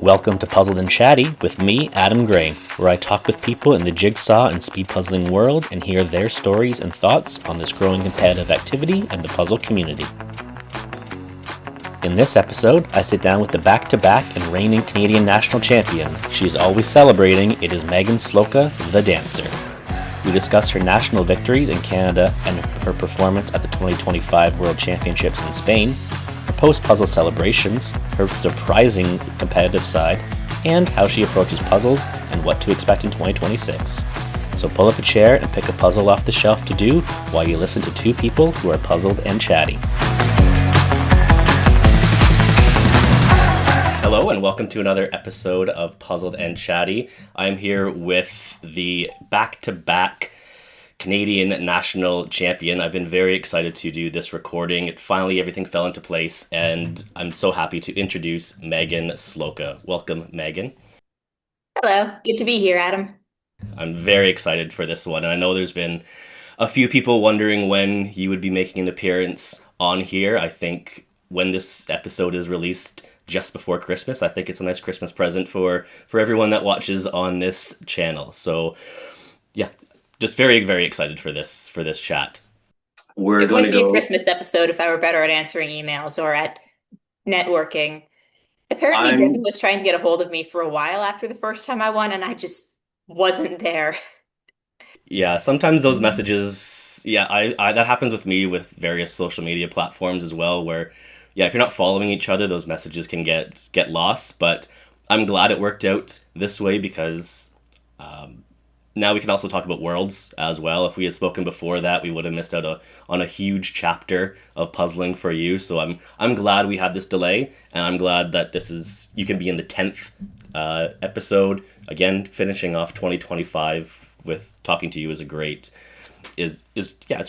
Welcome to Puzzled and Chatty with me, Adam Gray, where I talk with people in the jigsaw and speed puzzling world and hear their stories and thoughts on this growing competitive activity and the puzzle community. In this episode, I sit down with the back-to-back and reigning Canadian national champion. She's always celebrating. It is Megan Sloka, the dancer. We discuss her national victories in Canada and her performance at the 2025 World Championships in Spain, her post-puzzle celebrations, her surprising competitive side, and how she approaches puzzles and what to expect in 2026. So pull up a chair and pick a puzzle off the shelf to do while you listen to two people who are puzzled and chatty. Hello and welcome to another episode of Puzzled and Chatty. I'm here with the back-to-back Canadian national champion. I've been very excited to do this recording. Finally, everything fell into place, and I'm so happy to introduce Megan Sloka. Welcome, Megan. Hello, good to be here, Adam. I'm very excited for this one. And I know there's been a few people wondering when you would be making an appearance on here. I think when this episode is released just before Christmas, I think it's a nice Christmas present for everyone that watches on this channel. So yeah, just very, very excited for this chat. We're going to go. It would be a Christmas episode if I were better at answering emails or at networking. Apparently, Devin was trying to get a hold of me for a while after the first time I won, and I just wasn't there. Yeah, sometimes those messages, I that happens with me with various social media platforms as well, where, yeah, if you're not following each other, those messages can get lost. But I'm glad it worked out this way because now we can also talk about worlds as well. If we had spoken before that, we would have missed out on a huge chapter of puzzling for you. So I'm glad we had this delay, and I'm glad that you can be in the 10th episode again, finishing off 2025 with talking to you is it's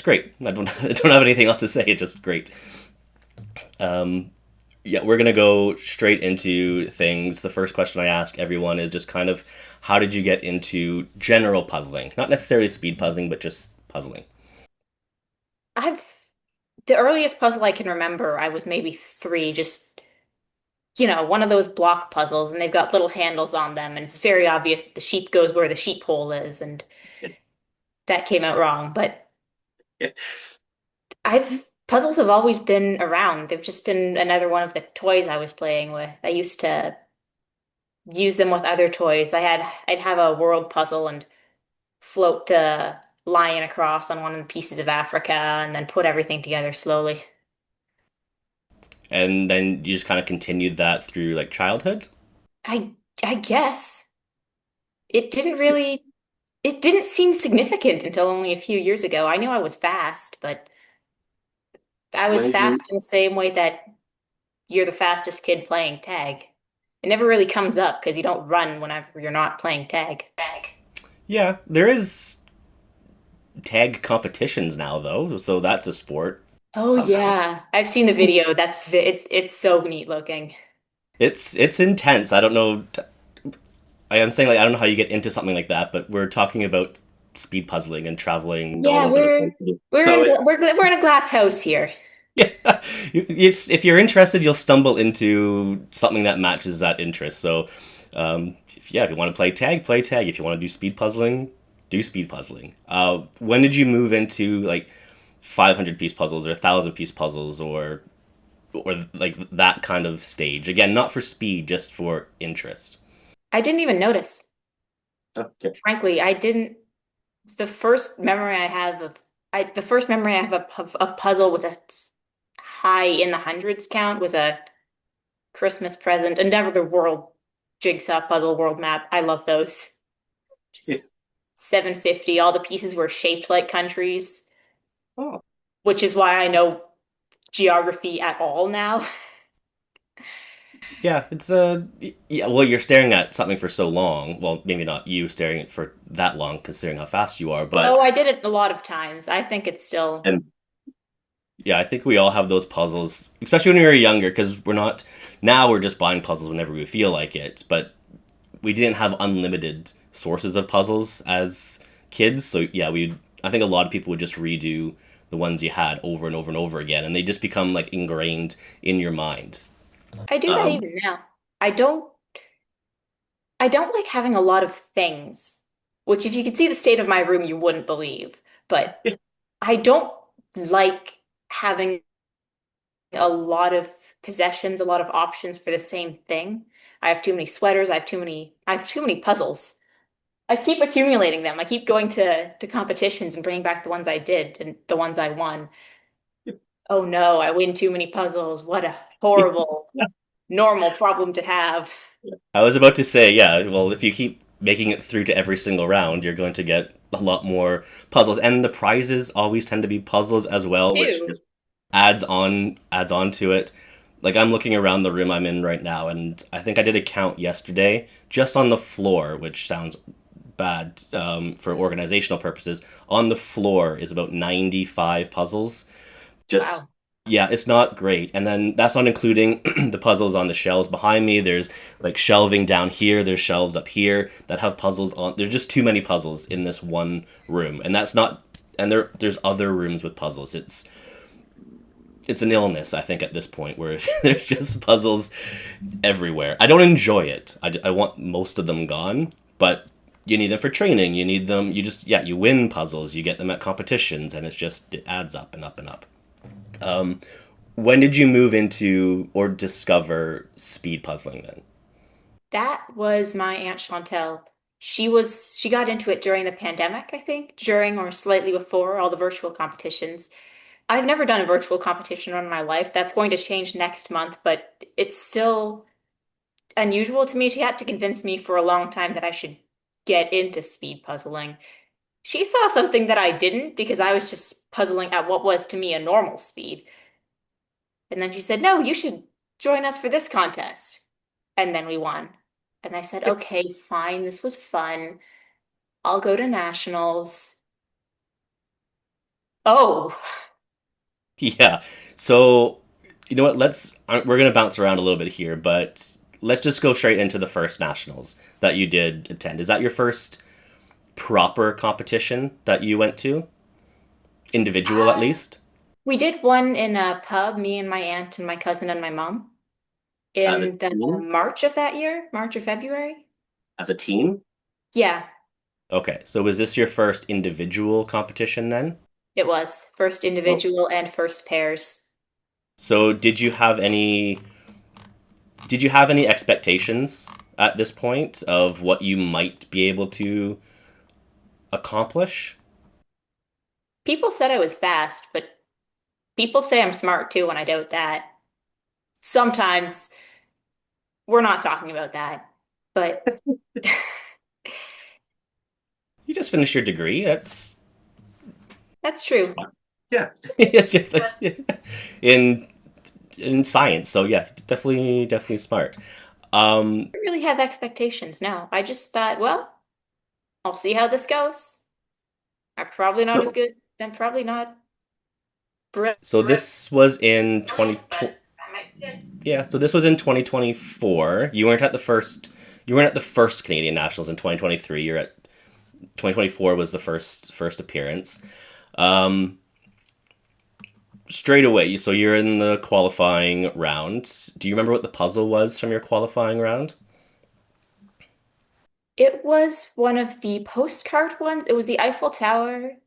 great. I don't have anything else to say. It's just great. We're gonna go straight into things. The first question I ask everyone is just kind of, how did you get into general puzzling? Not necessarily speed puzzling, but just puzzling. The earliest puzzle I can remember, I was maybe 3, just, one of those block puzzles, and they've got little handles on them, and it's very obvious that the sheep goes where the sheep hole is, and that came out wrong. But puzzles have always been around. They've just been another one of the toys I was playing with. I used to use them with other toys. I'd have a world puzzle and float the lion across on one of the pieces of Africa and then put everything together slowly. And then you just kind of continued that through like childhood? I guess. It didn't seem significant until only a few years ago. I knew I was fast, but I was fast in the same way that you're the fastest kid playing tag. It never really comes up because you don't run whenever you're not playing tag. Yeah, there is tag competitions now though, so that's a sport. Oh yeah, I've seen the video. It's so neat looking. It's intense. I don't know. I am saying, like, I don't know how you get into something like that, but we're talking about speed puzzling and traveling all Yeah, over the place. we're in a glass house here. Yeah, if you're interested, you'll stumble into something that matches that interest. So, if you want to play tag, play tag. If you want to do speed puzzling, do speed puzzling. When did you move into like 500-piece puzzles or 1,000-piece puzzles or like that kind of stage? Again, not for speed, just for interest. I didn't even notice. Okay. Frankly, I didn't. The first memory I have of a puzzle with a high in the hundreds count was a Christmas present. And never the world jigsaw puzzle world map. I love those. Just 750. All the pieces were shaped like countries. Oh. Which is why I know geography at all now. Yeah, it's well, you're staring at something for so long. Well, maybe not you staring at it for that long, considering how fast you are. But oh, I did it a lot of times. I think it's still. And yeah, I think we all have those puzzles, especially when we were younger, because we're just buying puzzles whenever we feel like it. But we didn't have unlimited sources of puzzles as kids, so yeah, I think a lot of people would just redo the ones you had over and over and over again, and they just become like ingrained in your mind. I do that even now. I don't I don't like having a lot of things, which if you could see the state of my room, you wouldn't believe. But I don't like having a lot of possessions, a lot of options for the same thing. I have too many sweaters, I have too many puzzles. I keep accumulating them. I keep going to competitions and bringing back the ones I did and the ones I won. Oh no, I win too many puzzles. What a horrible, normal problem to have. I was about to say, yeah, well, if you keep making it through to every single round, you're going to get a lot more puzzles. And the prizes always tend to be puzzles as well, which Do. just adds on to it. Like I'm looking around the room I'm in right now, and I think I did a count yesterday just on the floor, which sounds bad for organizational purposes. On the floor is about 95 puzzles. Just Wow. yeah, it's not great. And then that's not including the puzzles on the shelves behind me. There's like shelving down here, there's shelves up here that have puzzles on. There's just too many puzzles in this one room. And that's not and there's other rooms with puzzles. It's an illness, I think, at this point where there's just puzzles everywhere. I don't enjoy it. I want most of them gone, but you need them for training. You need them. You just yeah, you win puzzles. You get them at competitions, and it adds up and up and up. When did you move into or discover speed puzzling then? That was my Aunt Chantel. She got into it during the pandemic, I think, during or slightly before all the virtual competitions. I've never done a virtual competition in my life. That's going to change next month, but it's still unusual to me. She had to convince me for a long time that I should get into speed puzzling. She saw something that I didn't because I was just puzzling at what was to me a normal speed. And then she said, "No, you should join us for this contest." And then we won. And I said, "Okay, fine. This was fun. I'll go to nationals." Oh, Yeah. So, you know what? We're going to bounce around a little bit here, but let's just go straight into the first nationals that you did attend. Is that your first proper competition that you went to? Individual at least? we did one in a pub, me and my aunt and my cousin and my mom, As a in the team? March of that year, March or February. As a team? Yeah, Okay. So was this your first individual competition then? it was first Oh. individual and first pairs. So did you have any expectations at this point of what you might be able to accomplish? People said I was fast, but people say I'm smart too, and I doubt that. Sometimes we're not talking about that, but You just finished your degree. That's that's true. yeah. Just in in science. So yeah, definitely smart. Um, I don't really have expectations, no. I just thought, well, I'll see how this goes. I'm probably not as good. I'm probably not so this was in 2020. Yeah, so this was in 2024. You weren't at the first Canadian Nationals in 2023. You're at 2024 was the first appearance. Um, Straight away, so you're in the qualifying round. Do you remember what the puzzle was from your qualifying round? It was one of the postcard ones. It was the Eiffel Tower.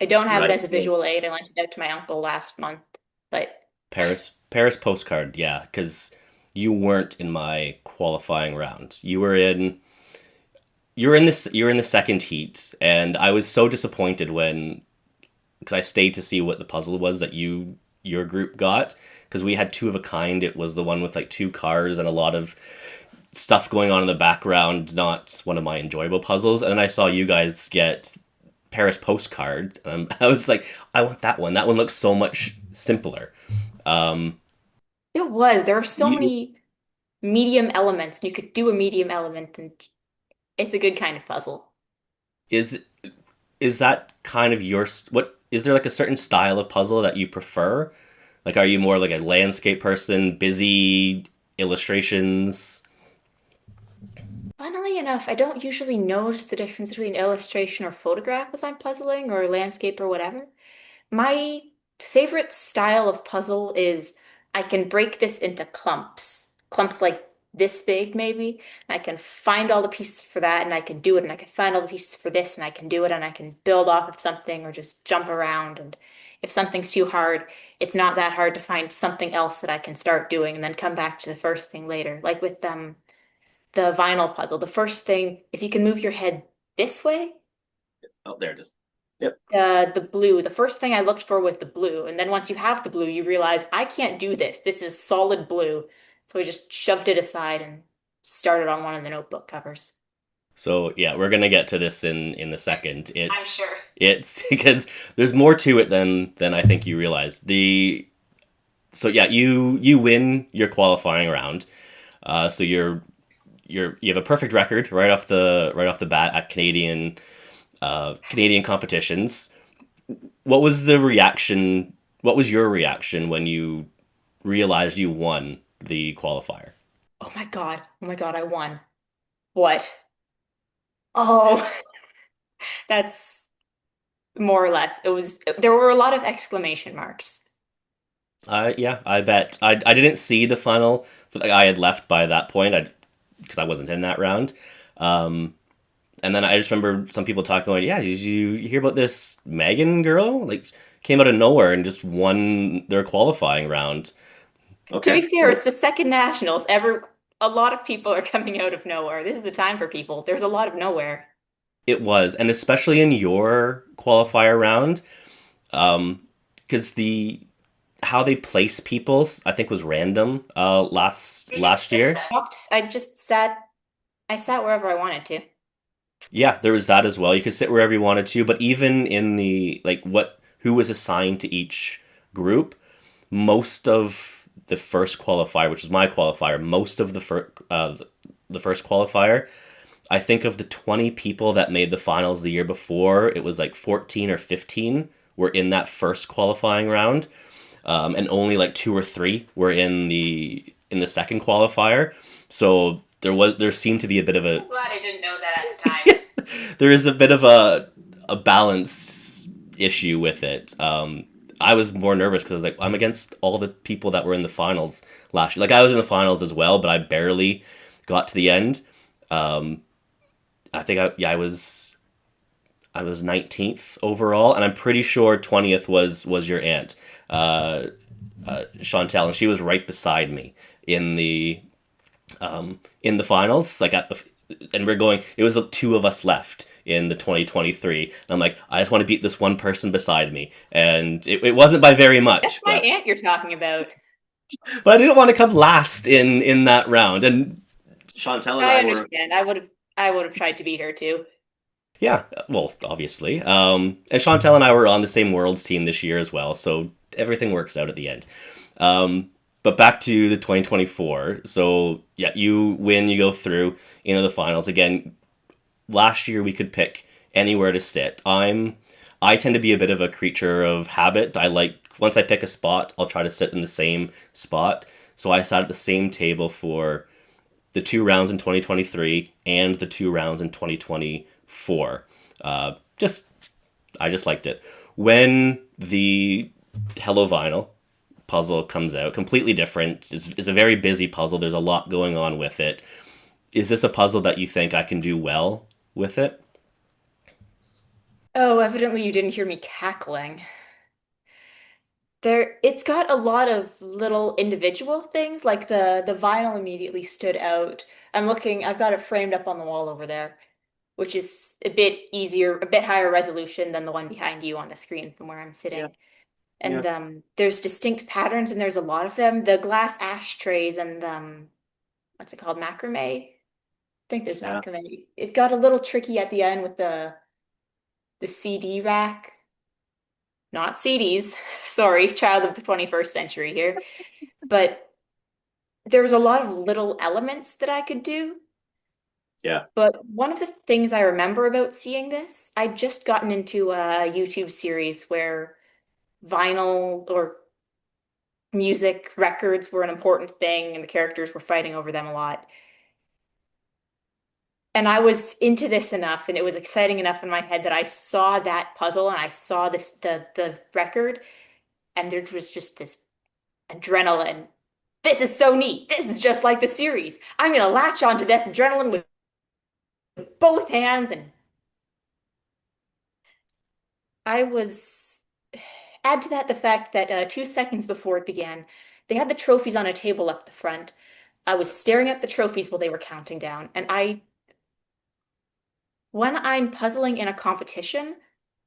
I don't have it Right. as a visual aid. I lent it out to my uncle last month. But Paris postcard, yeah, because you weren't in my qualifying round. You were in the second heat, and I was so disappointed when because I stayed to see what the puzzle was that your group got because we had two of a kind. It was the one with like two cars and a lot of stuff going on in the background. Not one of my enjoyable puzzles. And then I saw you guys get Paris postcard. I was like, I want that one. That one looks so much simpler. Um, it was. There are so you, many medium elements. You could do a medium element, and it's a good kind of puzzle. is is that kind of what is there like a certain style of puzzle that you prefer? Like, are you more like a landscape person, busy illustrations? Funnily enough, I don't usually notice the difference between illustration or photograph as I'm puzzling or landscape or whatever. My favorite style of puzzle is I can break this into clumps. Clumps like this big maybe, and I can find all the pieces for that and I can do it, and I can find all the pieces for this and I can do it, and I can build off of something or just jump around. And if something's too hard, it's not that hard to find something else that I can start doing and then come back to the first thing later. Like with the vinyl puzzle, the first thing, if you can move your head this way, Oh, there it is. Yep. the blue, the first thing I looked for was the blue. And then once you have the blue, you realize I can't do this. This is solid blue. So I just shoved it aside and started on one of the notebook covers. So yeah, we're gonna get to this in a second. I'm sure. It's because there's more to it than I think you realize. The so yeah, you win your qualifying round. So you have a perfect record right off the bat at Canadian competitions. What was the reaction? What was your reaction when you realized you won the qualifier? Oh my God. Oh my God, I won. What? Oh, that's more or less. There were a lot of exclamation marks. Yeah, I bet. I didn't see the final. I had left by that point. Because I wasn't in that round. Um, and then I just remember some people talking, going, "Yeah, did you hear about this Megan girl? Like, came out of nowhere and just won their qualifying round." To be Okay. fair, it's the second nationals. A lot of people are coming out of nowhere. This is the time for people. There's a lot of nowhere. It was, and especially in your qualifier round, because the how they place people, I think, was random. Last year. I just I sat wherever I wanted to. Yeah, there was that as well. You could sit wherever you wanted to, but even in the like what who was assigned to each group, most of the first qualifier, which is my qualifier, most of the first qualifier, I think of the 20 people that made the finals the year before, it was like 14 or 15 were in that first qualifying round, and only like two or three were in the second qualifier. So there seemed to be a bit of a Glad I didn't know that at the time. there is a bit of a balance issue with it. I was more nervous because like I'm against all the people that were in the finals last year. Like I was in the finals as well, but I barely got to the end. Um, I think I was 19th overall, and I'm pretty sure 20th was your aunt, uh, Chantel, and she was right beside me in the finals. Like and we're going. It was the two of us left in the 2023, and I'm like, I just want to beat this one person beside me, and it wasn't by very That's much, my aunt you're talking about. but I didn't want to come last in that round, and Chantel and I I were. understand. I would have tried to beat her too. Yeah, well, obviously. And Chantel and I were on the same Worlds team this year as well, so everything works out at the end. But back to the 2024. So, yeah, you win, you go through into the finals. Again, last year we could pick anywhere to sit. I tend to be a bit of a creature of habit. I like once I pick a spot, I'll try to sit in the same spot. So I sat at the same table for the two rounds in 2023 and the two rounds in 2024. Just I just liked it. When the Hello Vinyl puzzle comes out, completely different. It's a very busy puzzle. There's a lot going on with it. Is this a puzzle that you think I can do well with it? Oh, evidently you didn't hear me cackling. It's got a lot of little individual things, like the vinyl immediately stood out. I've got it framed up on the wall over there, which is a bit easier, a bit higher resolution than the one behind you on the screen from where I'm Yeah, sitting. yeah, And there's distinct patterns, and there's a lot of them. The glass ashtrays and what's it called? Macrame? I think there's yeah. macrame. It got a little tricky at the end with the CD rack. Not CDs. Sorry, child of the 21st century here. But there's a lot of little elements that I could do. Yeah. But one of the things I remember about seeing this, I'd just gotten into a YouTube series where vinyl or music records were an important thing and the characters were fighting over them a lot. And I was into this enough and it was exciting enough in my head that I saw that puzzle and I saw the record, and there was just this adrenaline This is so neat. This is just like the series. I'm gonna latch onto this adrenaline with both hands. And I was, add to that the fact that 2 seconds before it began, they had the trophies on a table up the front. I was staring at the trophies while they were counting down. And when I'm puzzling in a competition,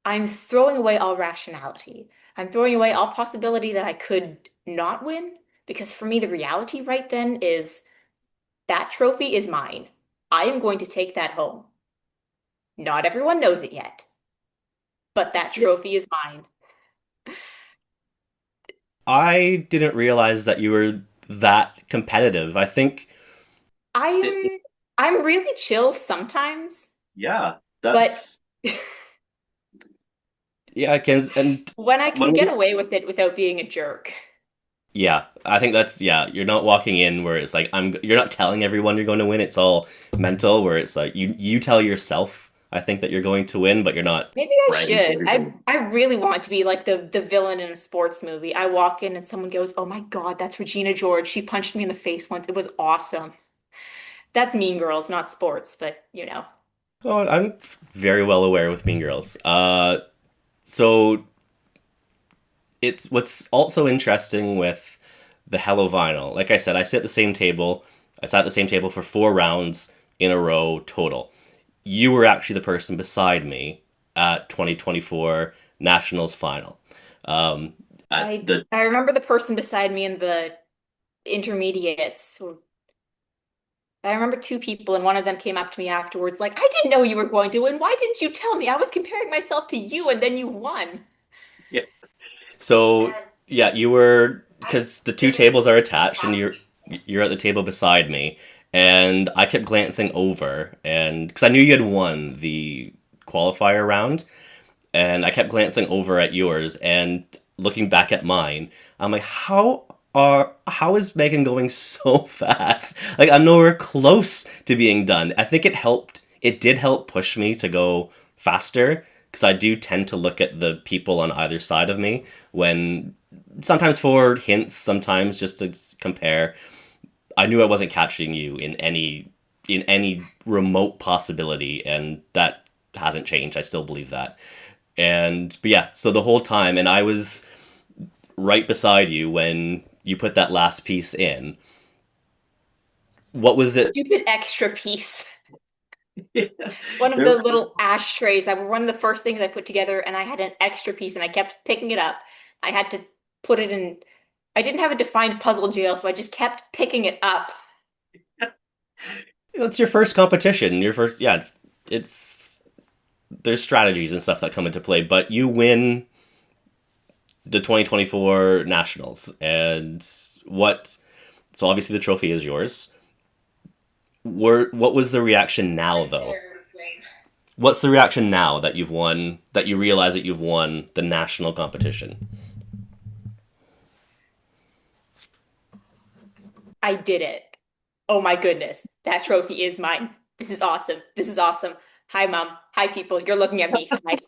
I'm throwing away all rationality. I'm throwing away all possibility that I could not win, because for me, the reality right then is that trophy is mine. I am going to take that home. Not everyone knows it yet, but that Yeah. trophy is mine. I didn't realize that you were that competitive. I think it, I'm I'm really chill sometimes, yeah, but that's yeah, I can and when I can when get we away with it without being a jerk. yeah, I think that's yeah, you're not walking in where it's like you're not telling everyone you're going to win. It's all mental where it's like you tell yourself I think that you're going to win, but you're not Maybe I bragging to should. everybody. I really want to be like the villain in a sports movie. I walk in and someone goes, "Oh my God, that's Regina George. She punched me in the face once. It was awesome." That's Mean Girls, not sports, but you know. Oh, I'm very well aware with Mean Girls. So it's what's also interesting with the Hello Vinyl. Like I said, I sit at the same table. I sat at the same table for 4 rounds in a row total. You were actually the person beside me at 2024 Nationals final. Um, at the I remember the person beside me in the intermediates. I remember two people, and one of them came up to me afterwards, like, "I didn't know you were going to win. Why didn't you tell me? I was comparing myself to you, and then you won." yeah. So yeah, you were because the two tables are attached, and you're at the table beside me, and I kept glancing over, and because I knew you had won the qualifier round, and I kept glancing over at yours and looking back at mine. I'm like, how is Megan going so fast? Like I'm nowhere close to being done. I think it helped. It did help push me to go faster because I do tend to look at the people on either side of me when sometimes for hints, sometimes just to compare. I knew I wasn't catching you in any remote possibility, and that hasn't changed. I still believe that. And but yeah, so the whole time, and I was right beside you when you put that last piece in. What was it? Stupid extra piece. One of There- the little ashtrays that were one of the first things I put together, and I had an extra piece, and I kept picking it up. I had to put it in. I didn't have a defined puzzle jail, so I just kept picking it up. It's your first competition. Your first, yeah. It's there's strategies and stuff that come into play, but you win the 2024 nationals, and what? So obviously the trophy is yours. What was the reaction now though? What's the reaction now that you've won? That you realize that you've won the national competition? I did it. Oh my goodness. That trophy is mine. This is awesome. This is awesome. Hi, Mom. Hi, people. You're looking at me. Hi.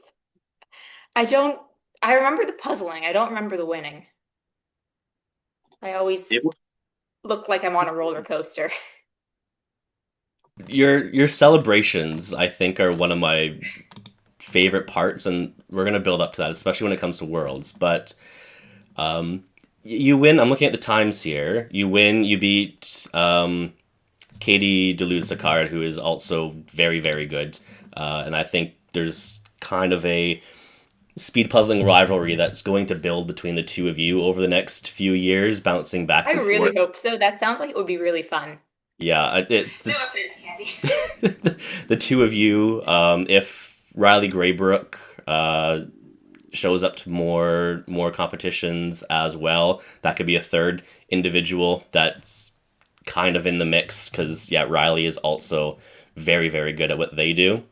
I don't, I remember the puzzling. I don't remember the winning. I It, always look like I'm on a roller coaster. your celebrations, I think, are one of my favorite parts, and we're gonna build up to that, especially when it comes to worlds. But you win. I'm looking at the times here. You win. You beat Katie Delusacard, who is also very very good, and I think there's kind of a speed puzzling rivalry that's going to build between the two of you over the next few years, bouncing back I and forth. really hope so. That sounds like it would be really fun. Yeah, it's No offense, Candy. the two of you. If Riley Graybrook shows up to more competitions as well, that could be a third individual that's kind of in the mix because yeah, Riley is also very very good at what they do.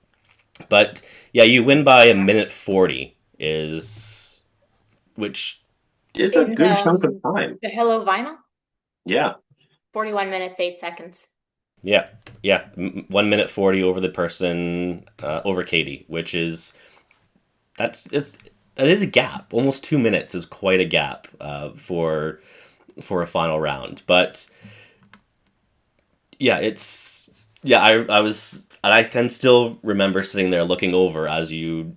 But yeah, you win by a minute 40 is which is a In good chunk of time. the Hello Vinyl, Yeah. 41 minutes, 8 seconds. Yeah, yeah, 1 minute 40 over the person over Katie, which is that is a gap. Almost 2 minutes is quite a gap for for a final round. But yeah, it's yeah. I was and I can still remember sitting there looking over as you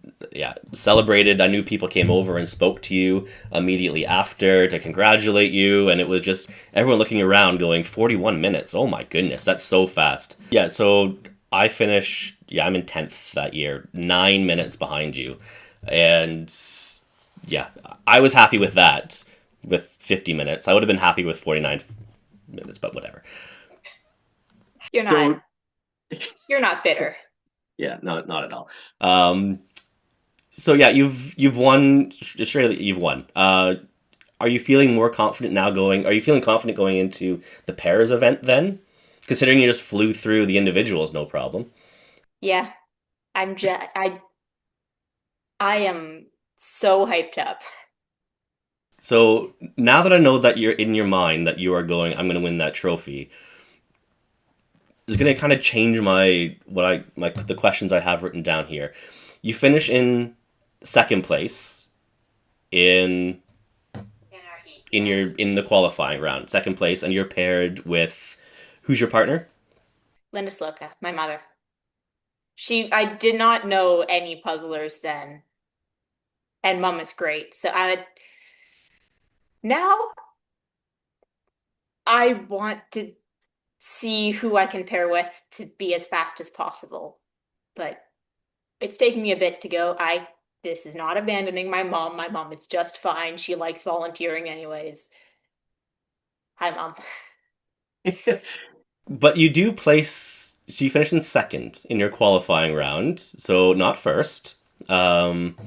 celebrated. I knew people came over and spoke to you immediately after to congratulate you, and it was just everyone looking around, going 41 minutes. Oh my goodness, that's so fast. Yeah, so I finished. Yeah, I'm in 10th that year, 9 minutes behind you, and yeah, I was happy with that. With 50 minutes, I would have been happy with 49 minutes, but whatever. You're not So you're not bitter. yeah, not at all. Um, so yeah, you've won. Australia, you've won. Are you feeling more confident now going? Are you feeling confident going into the pairs event then? Considering you just flew through the individuals, no problem. Yeah, I'm just I am so hyped up. So now that I know that you're in your mind that you are going, I'm going to win that trophy. It's going to kind of change the questions I have written down here. You finish in second place in In our heat, in yeah. your in the qualifying round, second place, and you're paired with who's your partner? Linda Sloka, my mother. I did not know any puzzlers then, and mom is great. So now I want to see who I can pair with to be as fast as possible. But it's taking me a bit to go. This is not abandoning my mom. My mom is just fine. She likes volunteering anyways. Hi, mom. But you do place, so you finish in second in your qualifying round, so not first. Um,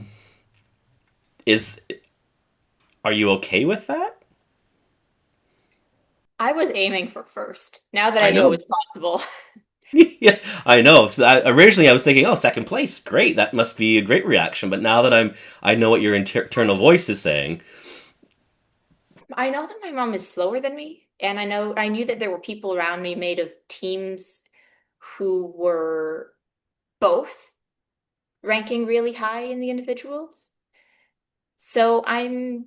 is are you okay with that? I was aiming for first. Now that I I knew it know. was possible. Yeah, I know. 'Cause originally, I was thinking, oh, second place, great. That must be a great reaction. But now that I know what your internal voice is saying. I know that my mom is slower than me, and I knew that there were people around me made of teams who were both ranking really high in the individuals. So I'm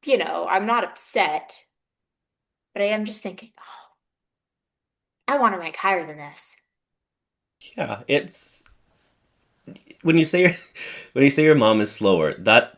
not upset, but I am just thinking, oh, I want to rank higher than this. Yeah, it's when you say your, when you say your mom is slower. That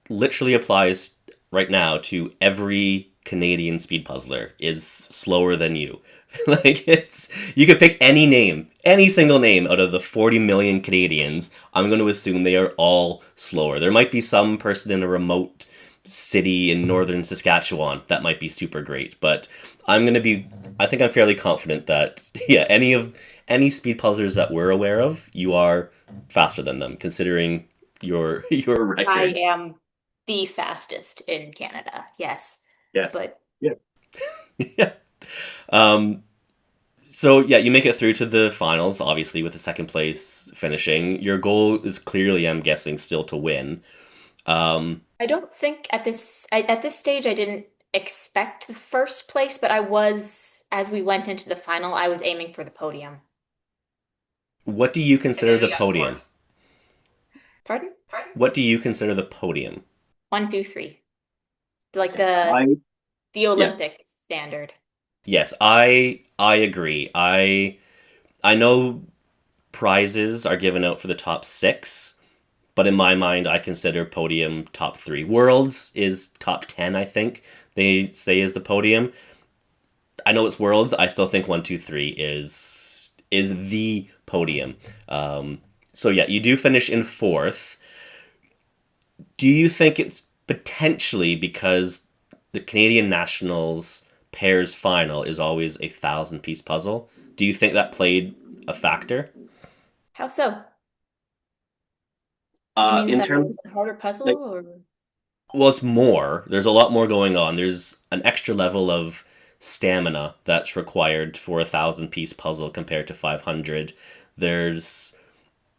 literally applies right now to every Canadian speed puzzler is slower than you. Like it's you could pick any name, any single name out of the 40 million Canadians. I'm going to assume they are all slower. There might be some person in a remote city in northern Saskatchewan that might be super great, but I'm going to be I think I'm fairly confident that yeah, any speed puzzlers that we're aware of, you are faster than them considering your I record. am the fastest in Canada, yes. Yes. But Yeah. Yeah. Um, so yeah, you make it through to the finals, obviously with the second place finishing. Your goal is clearly, I'm guessing, still to win. Um, I don't think at this stage I didn't expect the first place, but I was as we went into the final, I was aiming for the podium. what do you And consider then the we got fourth. podium? Pardon? What do you consider the podium? One, two, three. Like Okay. the Yeah. Olympic standard. Yes, I agree. I know prizes are given out for the top six, but in my mind, I consider podium top three. Worlds is top 10, I think they say is the podium. I know it's worlds. I still think one, two, three is the podium. So yeah, you do finish in fourth. Do you think it's potentially because the Canadian Nationals pairs final is always a 1,000 piece puzzle? Do you think that played a factor? How so? You mean In that it terms was a harder puzzle like, or well, it's more. There's a lot more going on. There's an extra level of stamina that's required for a 1,000 piece puzzle compared to 500. There's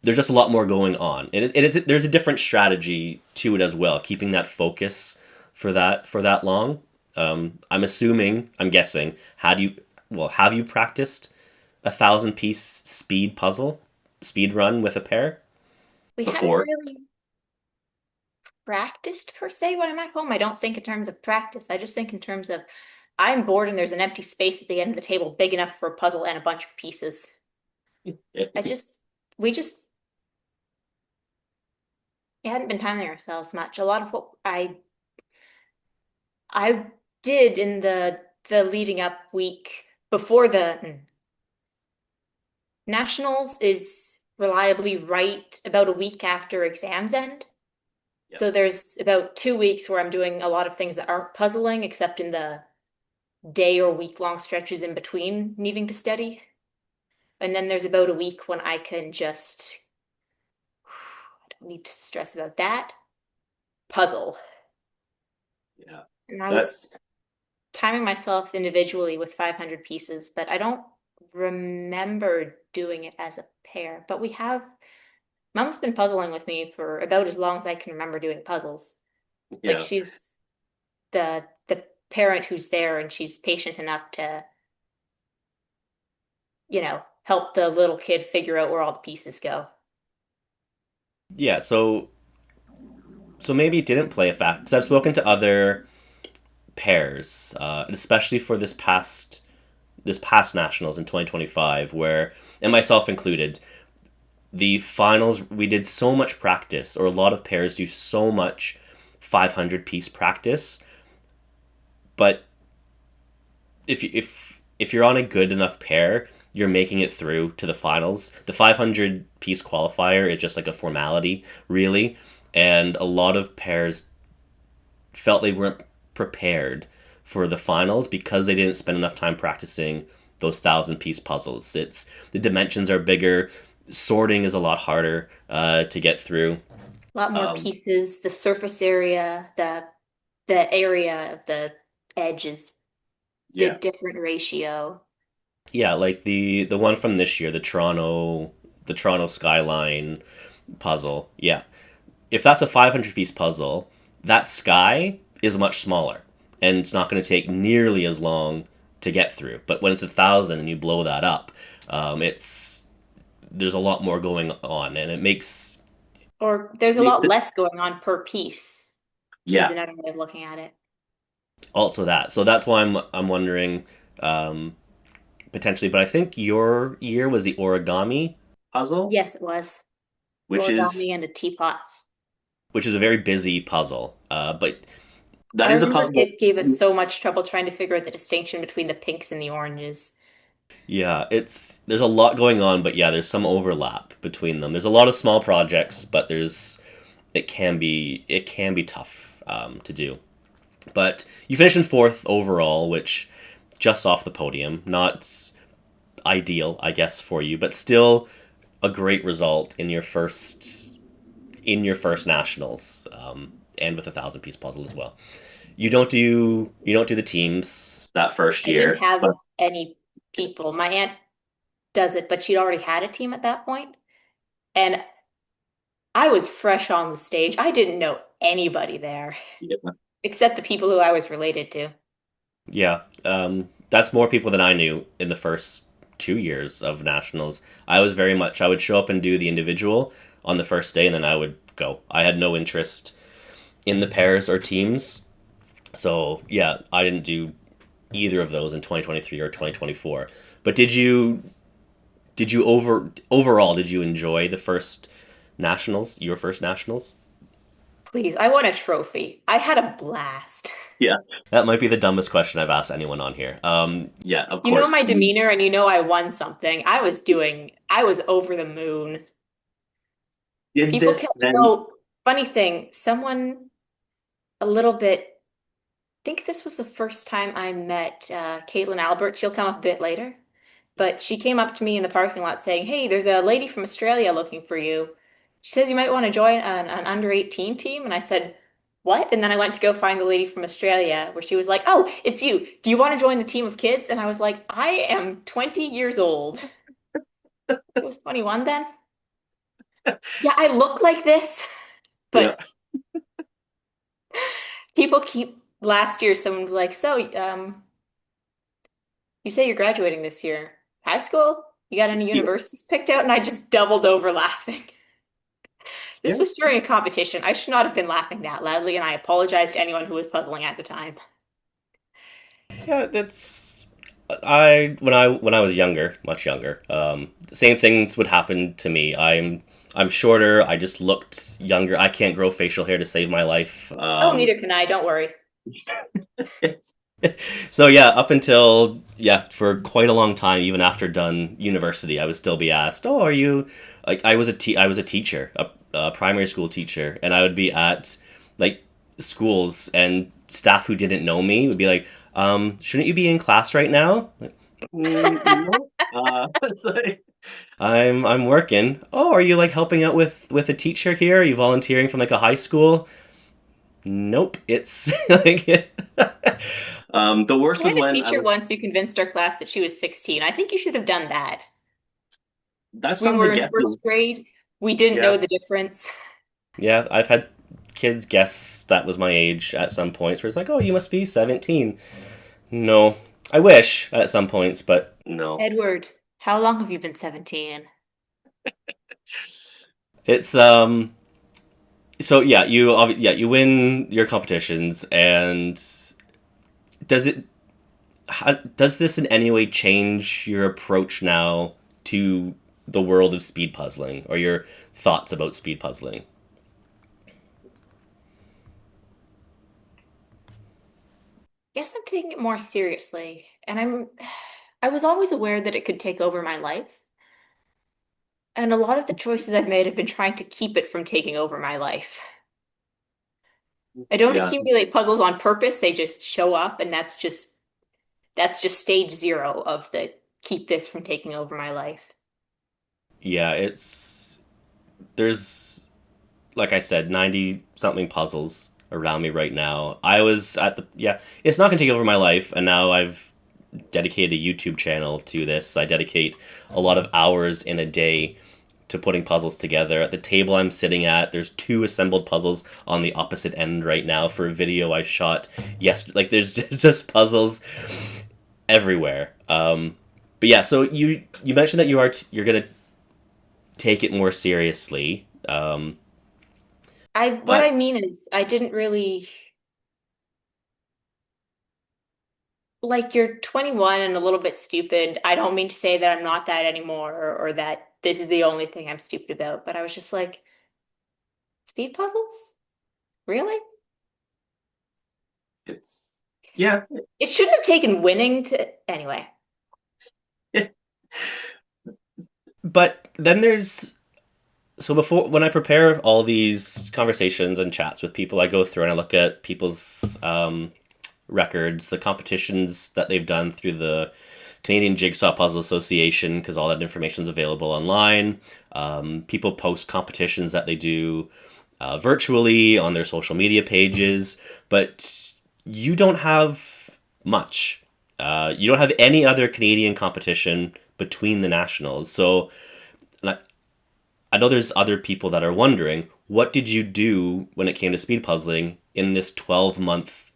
there's just a lot more going on. It is there's a different strategy to it as well, keeping that focus for that long. I'm assuming, I'm guessing, have you practiced a 1,000 piece speed run with a pair we hadn't before? really practiced per se when I'm at home. I don't think in terms of practice. I just think in terms of I'm bored and there's an empty space at the end of the table big enough for a puzzle and a bunch of pieces. I just, we just we hadn't been timing ourselves much. A lot of what I did in the leading up week before the nationals is reliably right about a week after exams end. Yep. So there's about 2 weeks where I'm doing a lot of things that aren't puzzling, except in the day or week long stretches in between needing to study. And then there's about a week when I can just, I don't need to stress about that, puzzle. Yeah. And I was That's timing myself individually with 500 pieces, but I don't remember doing it as a pair. But Mom's been puzzling with me for about as long as I can remember doing puzzles. Like yeah. she's the parent who's there and she's patient enough to, help the little kid figure out where all the pieces go. Yeah, so maybe it didn't play a factor because I've spoken to other pairs, especially for this past nationals in 2025, where and myself included, the finals we did so much practice, or a lot of pairs do so much 500 piece practice, but if you're on a good enough pair, you're making it through to the finals. The 500 piece qualifier is just like a formality, really, and a lot of pairs felt they weren't prepared for the finals because they didn't spend enough time practicing those 1,000 piece puzzles. It's the dimensions are bigger, sorting is a lot harder to get through. A lot more Um, pieces, the surface area, the area of the edges, the yeah, different ratio. yeah, like the one from this year, the Toronto skyline puzzle. Yeah, if that's a 500 piece puzzle, that sky is much smaller and it's not going to take nearly as long to get through. But when it's 1,000 and you blow that up, it's there's a lot more going on, and it makes Or it there's a makes lot it less going on per piece, is yeah, another way of looking at it. also that. So that's why I'm wondering, um, potentially. But I think your year was the origami puzzle, Yes, it was. which Origami and is a teapot. which is a very busy puzzle. But that I is a remember puzzle that it gave us so much trouble trying to figure out the distinction between the pinks and the oranges. yeah, it's there's a lot going on, but yeah, there's some overlap between them. There's a lot of small projects, but it can be tough to do. But you finished in fourth overall, which just off the podium, not ideal, I guess, for you, but still a great result in your first nationals, and with a 1,000 piece puzzle as well. You don't do the teams that first I didn't year, have but any people. My aunt does it, but she'd already had a team at that point, and I was fresh on the stage. I didn't know anybody there yeah, except the people who I was related to. yeah, that's more people than I knew in the first 2 years of nationals. I would show up and do the individual on the first day, and then I would go. I had no interest in the pairs or teams. So yeah, I didn't do either of those in 2023 or 2024. But did you overall did you enjoy the first nationals? Your first nationals? Please, I won a trophy. I had a blast. Yeah, that might be the dumbest question I've asked anyone on here. Yeah, of You know my course. demeanor and you know I won something. I was over the moon. Did People this kept, then? oh, funny thing, someone a little bit, I think this was the first time I met Caitlin Albert. She'll come up a bit later. But she came up to me in the parking lot saying, "Hey, there's a lady from Australia looking for you. She says you might want to join an under 18 team." And I said, "What?" And then I went to go find the lady from Australia, where she was like, "Oh, it's you. Do you want to join the team of kids?" And I was like, "I am 20 years old." I was 21 then. Yeah, I look like this, Yeah, but people keep. Last year, someone was like, "So, you say you're graduating this year. High school? You got any yeah. universities picked out?" And I just doubled over laughing. This was during a competition. I should not have been laughing that loudly, and I apologize to anyone who was puzzling at the time. Yeah, that's when I was younger, much younger. The same things would happen to me. I'm shorter. I just looked younger. I can't grow facial hair to save my life. Oh, neither can I. Don't worry. So yeah, up until yeah, for quite a long time, even after done university, I would still be asked, "Oh, are you?" Like I was a teacher, a primary school teacher, and I would be at like schools, and staff who didn't know me would be like, "Shouldn't you be in class right now?" Like, no. Sorry. I'm working. Oh, are you like helping out with a teacher here? Are you volunteering from like a high school? Nope. It's like the worst I was had a when I teacher was. once who convinced our class that she was 16. I think you should have done that. That's We something to were in guess. first grade. We didn't Yeah, know the difference. yeah. I've had kids guess that was my age at some points, where it's like, oh, you must be 17. No, I wish at some points, but no. Edward, how long have you been 17? It's So yeah, yeah you win your competitions, and does it does this in any way change your approach now to the world of speed puzzling or your thoughts about speed puzzling? Guess I'm taking it more seriously, and I was always aware that it could take over my life, and a lot of the choices I've made have been trying to keep it from taking over my life. I don't Yeah, accumulate puzzles on purpose, they just show up, and that's just stage zero of the keep this from taking over my life. yeah. It's there's like I said, 90 something puzzles around me right now. I was at the yeah. It's not gonna take over my life, and now I've dedicated a YouTube channel to this. I dedicate a lot of hours in a day to putting puzzles together. At the table I'm sitting at, there's two assembled puzzles on the opposite end right now for a video I shot yesterday. Like there's just puzzles everywhere. But yeah, so you mentioned that you're gonna take it more seriously. What But I mean is I didn't really like you're 21 and a little bit stupid. I don't mean to say that I'm not that anymore or that this is the only thing I'm stupid about, but I was just like, speed puzzles? Really? it's yeah. It shouldn't have taken winning to anyway. But then there's so before when I prepare all these conversations and chats with people, I go through and I look at people's records, the competitions that they've done through the Canadian Jigsaw Puzzle Association, because all that information is available online. People post competitions that they do virtually on their social media pages, but you don't have much. You don't have any other Canadian competition between the nationals. So I know there's other people that are wondering, what did you do when it came to speed puzzling in this 12-month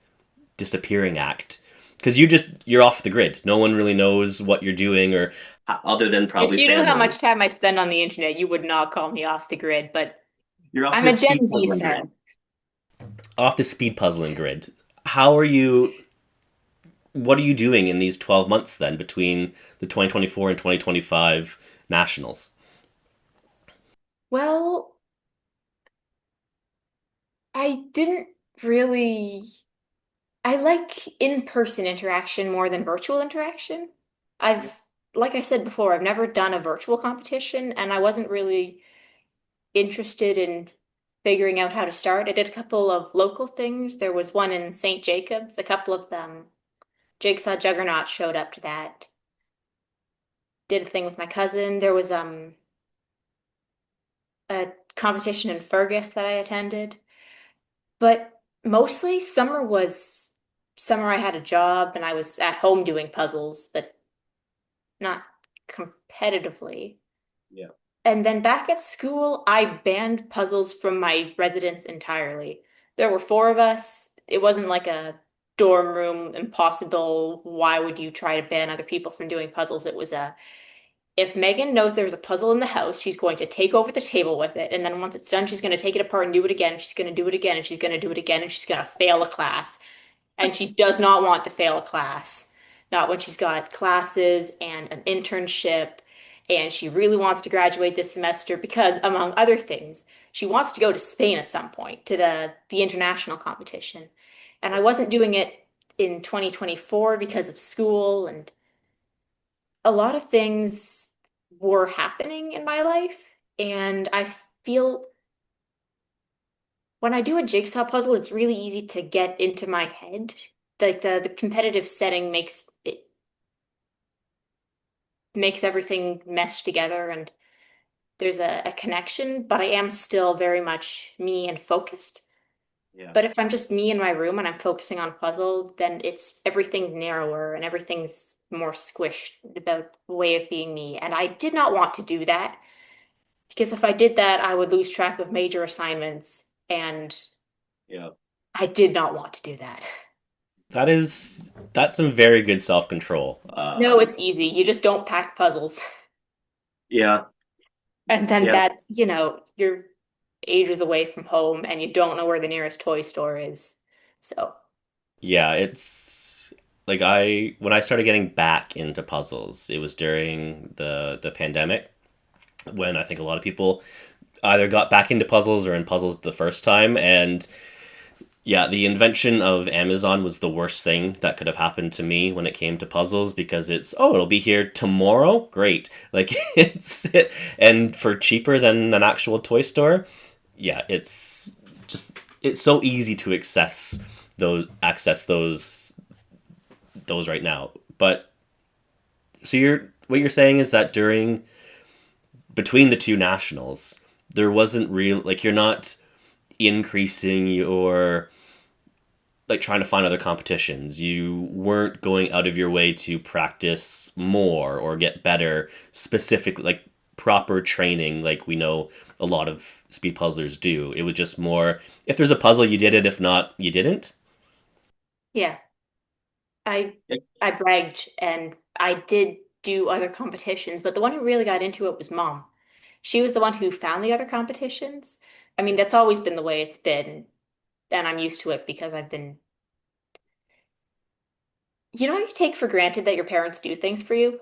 disappearing act? Because you're off the grid. No one really knows what you're doing, or other than If probably you knew how family. much time I spend on the internet, you would not call me off the grid, but You're off I'm a this Gen speed Z puzzling grid. son. Off the speed puzzling grid. How are you? What are you doing in these 12 months then between the 2024 and 2025 nationals? Well, I didn't really. I like in-person interaction more than virtual interaction. Like I said before, I've never done a virtual competition, and I wasn't really interested in figuring out how to start. I did a couple of local things. There was one in St. Jacobs, a couple of them. Jigsaw Juggernaut showed up to that. Did a thing with my cousin. There was a competition in Fergus that I attended. But mostly summer I had a job and I was at home doing puzzles, but not competitively. Yeah. And then back at school, I banned puzzles from my residence entirely. There were four of us. It wasn't like a dorm room impossible. Why would you try to ban other people from doing puzzles? if Megan knows there's a puzzle in the house, she's going to take over the table with it. And then once it's done, she's going to take it apart and do it again. She's going to do it again and she's going to do it again and she's going to fail a class. And she does not want to fail a class. Not when she's got classes and an internship. And she really wants to graduate this semester because, among other things, she wants to go to Spain at some point to the international competition. And I wasn't doing it in 2024 because of school and a lot of things were happening in my life. And I feel when I do a jigsaw puzzle, it's really easy to get into my head. Like the competitive setting makes everything mesh together and there's a connection, but I am still very much me and focused. Yeah. But if I'm just me in my room and I'm focusing on a puzzle, then it's everything's narrower and everything's more squished about the way of being me. And I did not want to do that because if I did that, I would lose track of major assignments, and Yeah. I did not want to do that. That's some very good self-control. No, it's easy. You just don't pack puzzles. Yeah. And then Yeah. that's, you're ages away from home and you don't know where the nearest toy store is. So, Yeah, it's like I when I started getting back into puzzles, it was during the pandemic when I think a lot of people either got back into puzzles or in puzzles the first time. And yeah, the invention of Amazon was the worst thing that could have happened to me when it came to puzzles because it's, oh, it'll be here tomorrow. Great. Like and for cheaper than an actual toy store. Yeah, just it's so easy to access those right now. But so what you're saying is that during between the two nationals, there wasn't real like you're not increasing your like trying to find other competitions. You weren't going out of your way to practice more or get better, specific like proper training like we know a lot of speed puzzlers do. It was just more if there's a puzzle you did it, if not you didn't. yeah, I I bragged and I did do other competitions, but the one who really got into it was mom. She was the one who found the other competitions. I mean, that's always been the way it's been, and I'm used to it because I've been, you take for granted that your parents do things for you.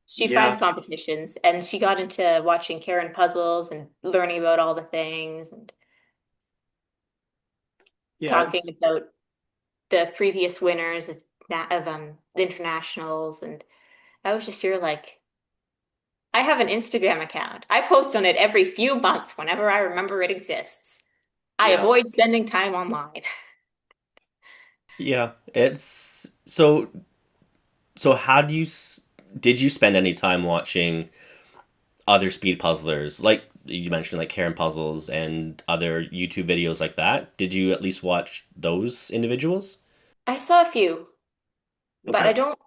She finds Yeah, competitions and she got into watching Karen puzzles and learning about all the things and yeah, talking about the previous winners of the internationals. And I was just here like, I have an Instagram account. I post on it every few months whenever I remember it exists. I yeah, avoid spending time online. yeah. It's so. Did you spend any time watching other speed puzzlers like you mentioned, like Karen puzzles and other YouTube videos like that? Did you at least watch those individuals? I saw a few, but I Okay. don't,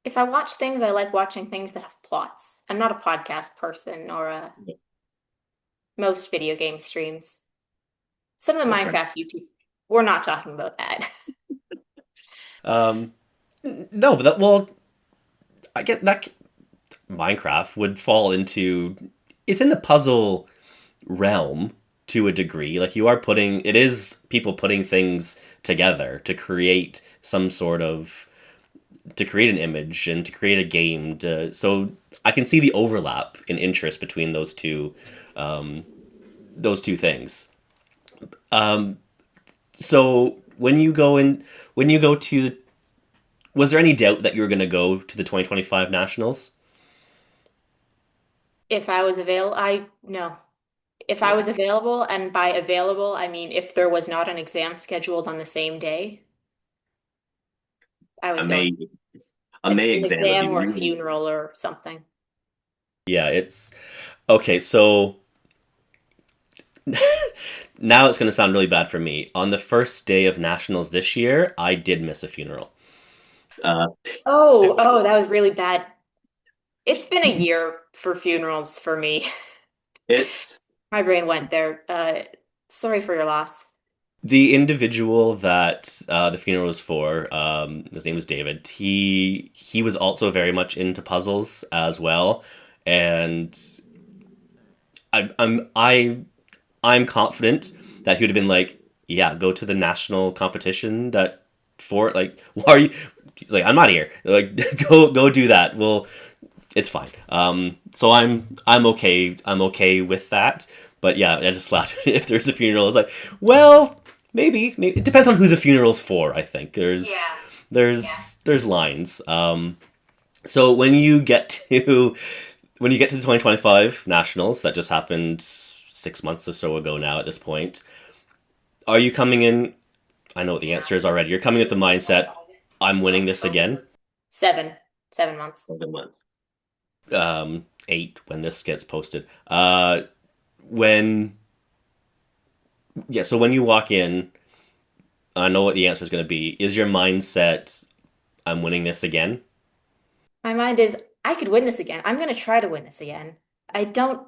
if I watch things, I like watching things that have plots. I'm not a podcast person or most video game streams. Some of the Okay. Minecraft YouTube, we're not talking about that. Um, no, but that well, I get that Minecraft would fall into it's in the puzzle realm to a degree. Like you are putting it is people putting things together to create some sort of to create an image and to create a game. So I can see the overlap in interest between those two things. Um, so when you go to was there any doubt that you were going to go to the 2025 nationals? If I was available, I no. If I Okay. was available, and by available, I mean if there was not an exam scheduled on the same day, I A was going. May a An May exam would be exam or a really funeral or something. yeah. It's okay. So now it's going to sound really bad for me. On the first day of nationals this year, I did miss a funeral. Uh, Oh, that was really bad. It's been a year for funerals for me. it's My brain went there. Sorry for your loss. The individual that the funeral was for, his name was David. He was also very much into puzzles as well, and I, I'm I I'm confident that he would have been like, yeah, go to the national competition that for like, why are you? He's like, I'm not here. Like, go do that. Well, it's fine. So I'm okay. I'm okay with that. But yeah, I just laughed. If there's a funeral, it's like, well, maybe it depends on who the funeral's for. I think Yeah. Yeah. there's lines. So when you get to the 2025 nationals that just happened 6 months or so ago now at this point, are you coming in? I know what the answer is already. You're coming with the mindset, I'm winning this again. 7, 7 months. 7 months. 8 when this gets posted. When yeah, so when you walk in, I know what the answer is going to be. Is your mindset, I'm winning this again? My mind is, I could win this again. I'm going to try to win this again. I don't,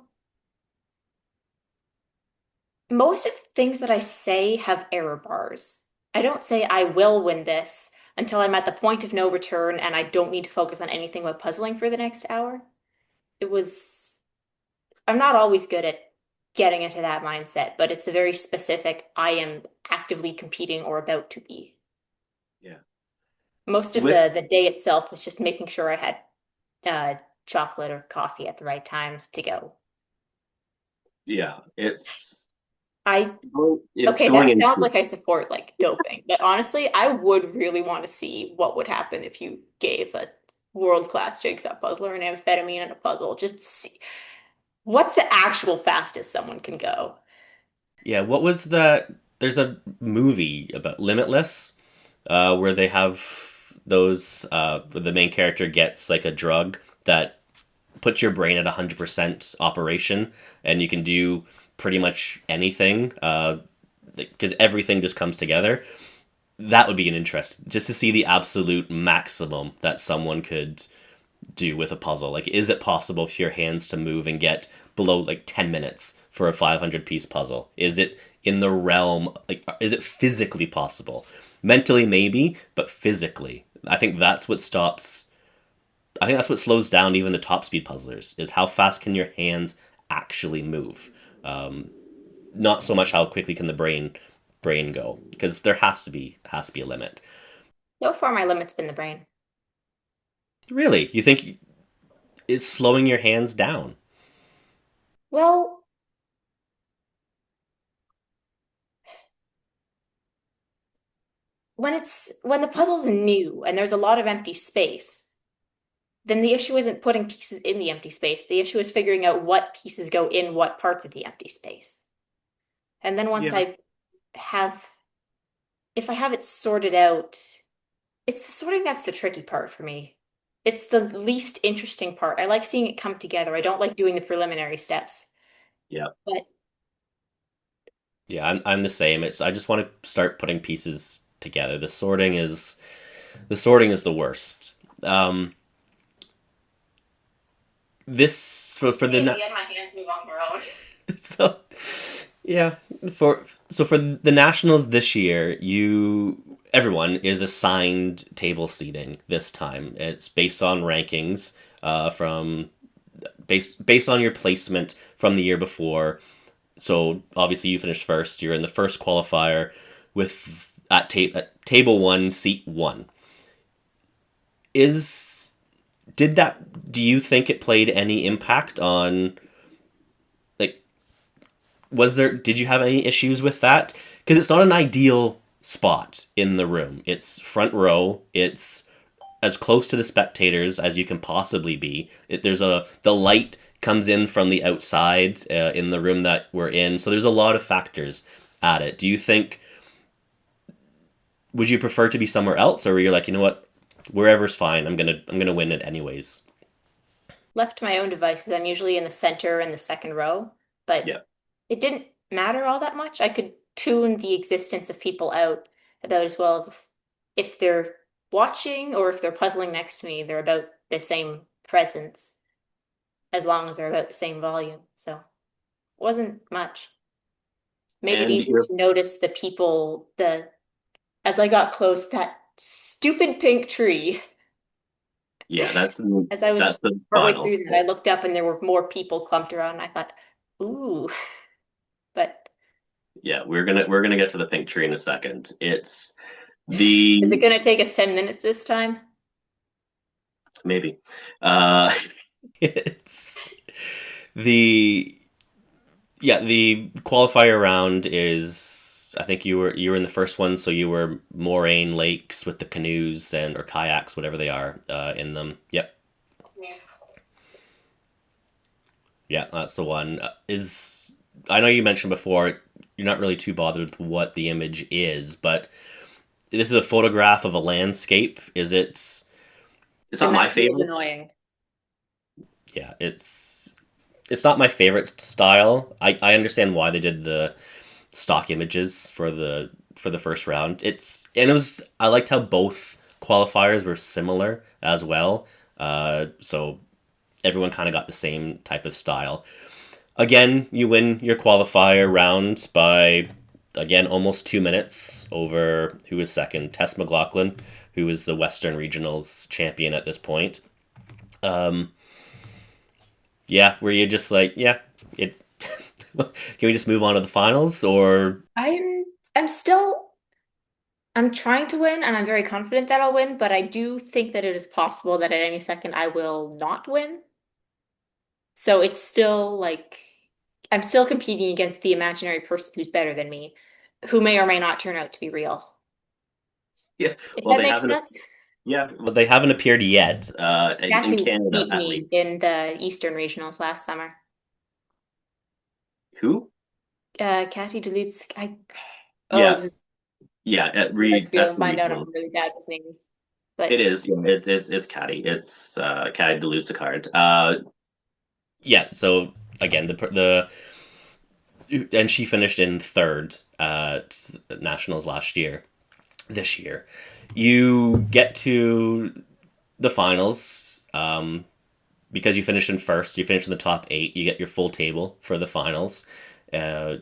most of the things that I say have error bars. I don't say I will win this until I'm at the point of no return and I don't need to focus on anything but puzzling for the next hour. It was, I'm not always good at getting into that mindset, but it's a very specific, I am actively competing or about to be. Yeah. Most of With the day itself was just making sure I had uh, chocolate or coffee at the right times to go. yeah, I it's Okay, going that sounds into like I support like doping, but honestly, I would really want to see what would happen if you gave a world-class jigsaw puzzler an amphetamine and a puzzle. Just see what's the actual fastest someone can go. yeah. What was that? There's a movie about Limitless, where they have those where the main character gets like a drug that puts your brain at 100% operation, and you can do pretty much anything because everything just comes together. That would be an interest just to see the absolute maximum that someone could do with a puzzle. Like, is it possible for your hands to move and get below like 10 minutes for a 500 piece puzzle? Is it in the realm, like, is it physically possible? Mentally, maybe, but physically. I think that's what slows down even the top speed puzzlers is how fast can your hands actually move. Not so much how quickly can the brain go because there has to be a limit. So far, my limit's been the brain. Really, you think it's slowing your hands down? Well, when the puzzle's new and there's a lot of empty space, then the issue isn't putting pieces in the empty space. The issue is figuring out what pieces go in what parts of the empty space. And then once Yeah. I have, if I have it sorted out, it's the sorting that's the tricky part for me. It's the least interesting part. I like seeing it come together. I don't like doing the preliminary steps. Yeah. But Yeah, I'm the same. I just want to start putting pieces together. The sorting is the worst. Um, this for the in na- the end, my hands move on their own. so yeah for the nationals this year, you everyone is assigned table seating this time. It's based on rankings from based on your placement from the year before. So obviously you finished first. You're in the first qualifier with at table one, seat one. Is did that? Do you think it played any impact on like? Was there? Did you have any issues with that? Because it's not an ideal spot in the room. It's front row. It's as close to the spectators as you can possibly be. There's the light comes in from the outside in the room that we're in, so there's a lot of factors at it. Do you think would you prefer to be somewhere else, or you're like, you know what, wherever's fine. I'm gonna win it anyways. Left to my own devices, I'm usually in the center and the second row, but Yeah. it didn't matter all that much. I could tune the existence of people out about as well as if they're watching or if they're puzzling next to me, they're about the same presence as long as they're about the same volume. So it wasn't much. Made it And easy you're to notice the people, as I got close, that stupid pink tree. yeah, As I was that's the partway finals. through that, I looked up and there were more people clumped around. And I thought, ooh, but Yeah, we're gonna get to the pink tree in a second. It's is it the going to take us 10 minutes this time? maybe. Uh, it's the yeah, the qualifier round is I think you were in the first one, so you were Moraine Lakes with the canoes and or kayaks, whatever they are, in them. Yep, yeah, that's the one. Is I know you mentioned before you're not really too bothered with what the image is, but this is a photograph of a landscape. Is it? it's The not my messy is favorite. annoying. Yeah, it's not my favorite style. I understand why they did the stock images for the first round. It was I liked how both qualifiers were similar as well. So everyone kind of got the same type of style. Again, you win your qualifier round by again almost 2 minutes over who was second, Tess McLaughlin, who is the Western Regionals champion at this point. Yeah, were you just like, yeah, it can we just move on to the finals or I'm I'm still I'm trying to win and I'm very confident that I'll win, but I do think that it is possible that at any second I will not win. So it's still like I'm still competing against the imaginary person who's better than me, who may or may not turn out to be real. yeah, If well that they makes haven't sense. yeah, well they haven't appeared yet in Kathy Canada beat at me least. in the Eastern Regionals last summer. Who? Kathy Duluth, oh, this is Yes. Yeah, at I Reed feel at the find out I'm regional. really bad with names. It But is, yeah, it's Caddy. It's Caddy Delusa card. Yeah, so again and she finished in third at nationals last year. This year, you get to the finals. Because you finished in first, you finished in the top eight. You get your full table for the finals. Uh,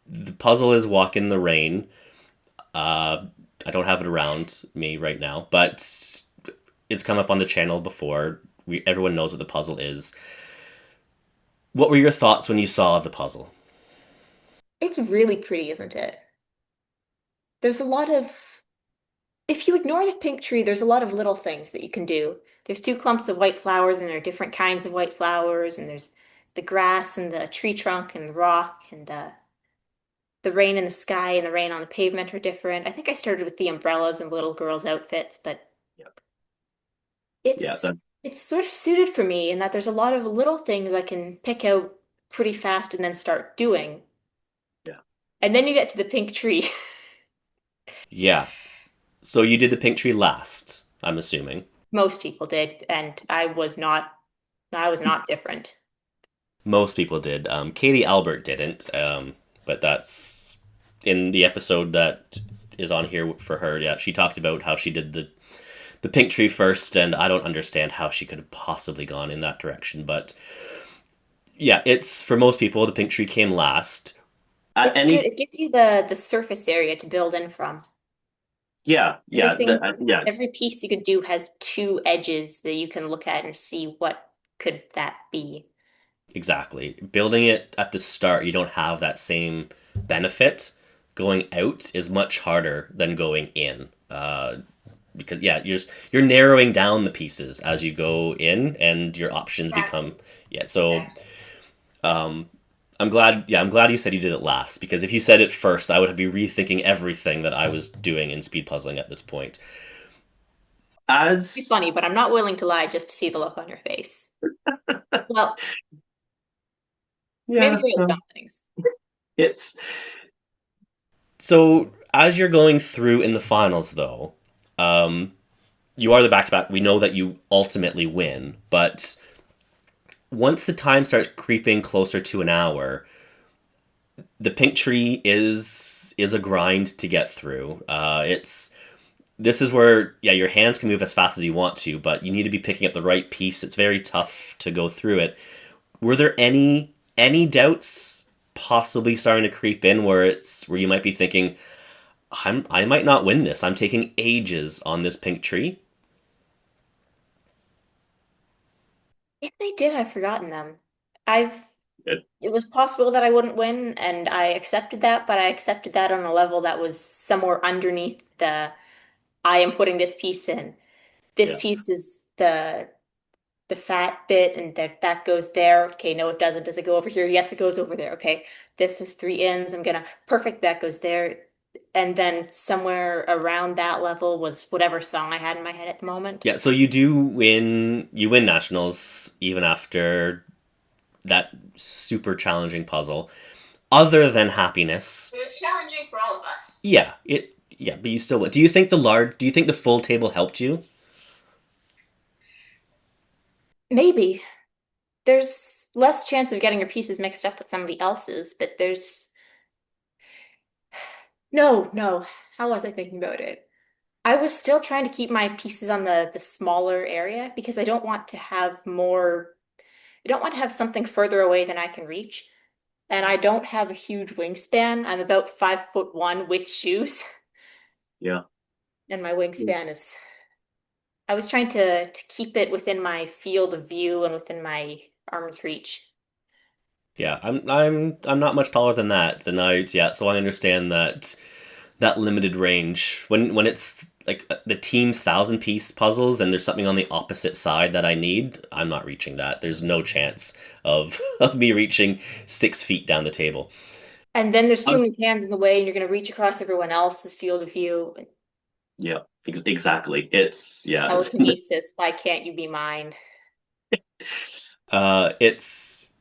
the puzzle is Walk in the Rain. I don't have it around me right now, but it's come up on the channel before. Everyone knows what the puzzle is. What were your thoughts when you saw the puzzle? it's really pretty, isn't it? There's a lot of, if you ignore the pink tree, there's a lot of little things that you can do. There's two clumps of white flowers, and there are different kinds of white flowers, and there's the grass and the tree trunk and the rock and the rain in the sky and the rain on the pavement are different. I think I started with the umbrellas and little girls' outfits, but Yeah, yeah, it's sort of suited for me in that there's a lot of little things I can pick out pretty fast and then start doing. yeah, And then you get to the pink tree. yeah. So you did the pink tree last, I'm assuming. Most people did, and I was not different. Most people did. Katie Albert didn't, but that's in the episode that is on here for her. Yeah, she talked about how she did the pink tree first, and I don't understand how she could have possibly gone in that direction. But yeah, it's for most people the pink tree came last. It's good. Any It gives you the surface area to build in from. yeah, yeah, yeah, Every piece you could do has two edges that you can look at and see what could that be. exactly. Building it at the start, you don't have that same benefit. Going out is much harder than going in. Because yeah, you're narrowing down the pieces as you go in, and your options become Exactly. yeah. So Exactly. I'm glad you said you did it last because if you said it first, I would be rethinking everything that I was doing in speed puzzling at this point. It's funny, As but I'm not willing to lie just to see the look on your face. Well, maybe yeah, about some things. it's so as you're going through in the finals though, um, you are the back to back. We know that you ultimately win, but once the time starts creeping closer to an hour, the pink tree is a grind to get through. It's this is where yeah your hands can move as fast as you want to, but you need to be picking up the right piece. It's very tough to go through it. Were there any doubts possibly starting to creep in where you might be thinking, I might not win this. I'm taking ages on this pink tree. If they did, I've forgotten them. I've It, It was possible that I wouldn't win, and I accepted that, but I accepted that on a level that was somewhere underneath the I am putting this piece in. This yeah. piece is the fat bit, and that goes there. Okay, no, it doesn't. Does it go over here? Yes, it goes over there. Okay, this has three ends. I'm gonna perfect that goes there. And then somewhere around that level was whatever song I had in my head at the moment. Yeah, so you win nationals even after that super challenging puzzle. Other than happiness, It was challenging for all of us. yeah, but you still win. Do you think the full table helped you? Maybe. There's less chance of getting your pieces mixed up with somebody else's, but there's no. How was I thinking about it? I was still trying to keep my pieces on the smaller area because I don't want to have something further away than I can reach. And I don't have a huge wingspan. I'm about 5'1" with shoes, Yeah. and my wingspan is I was trying to keep it within my field of view and within my arm's reach. Yeah, I'm not much taller than that, and so I understand that limited range when it's like the team's 1,000 piece puzzles and there's something on the opposite side that I need. I'm not reaching that. There's no chance of of me reaching 6 feet down the table. And then there's too Um, many hands in the way, and you're going to reach across everyone else's field of view. yeah, exactly. It's yeah, Telekinesis, why can't you be mine? It's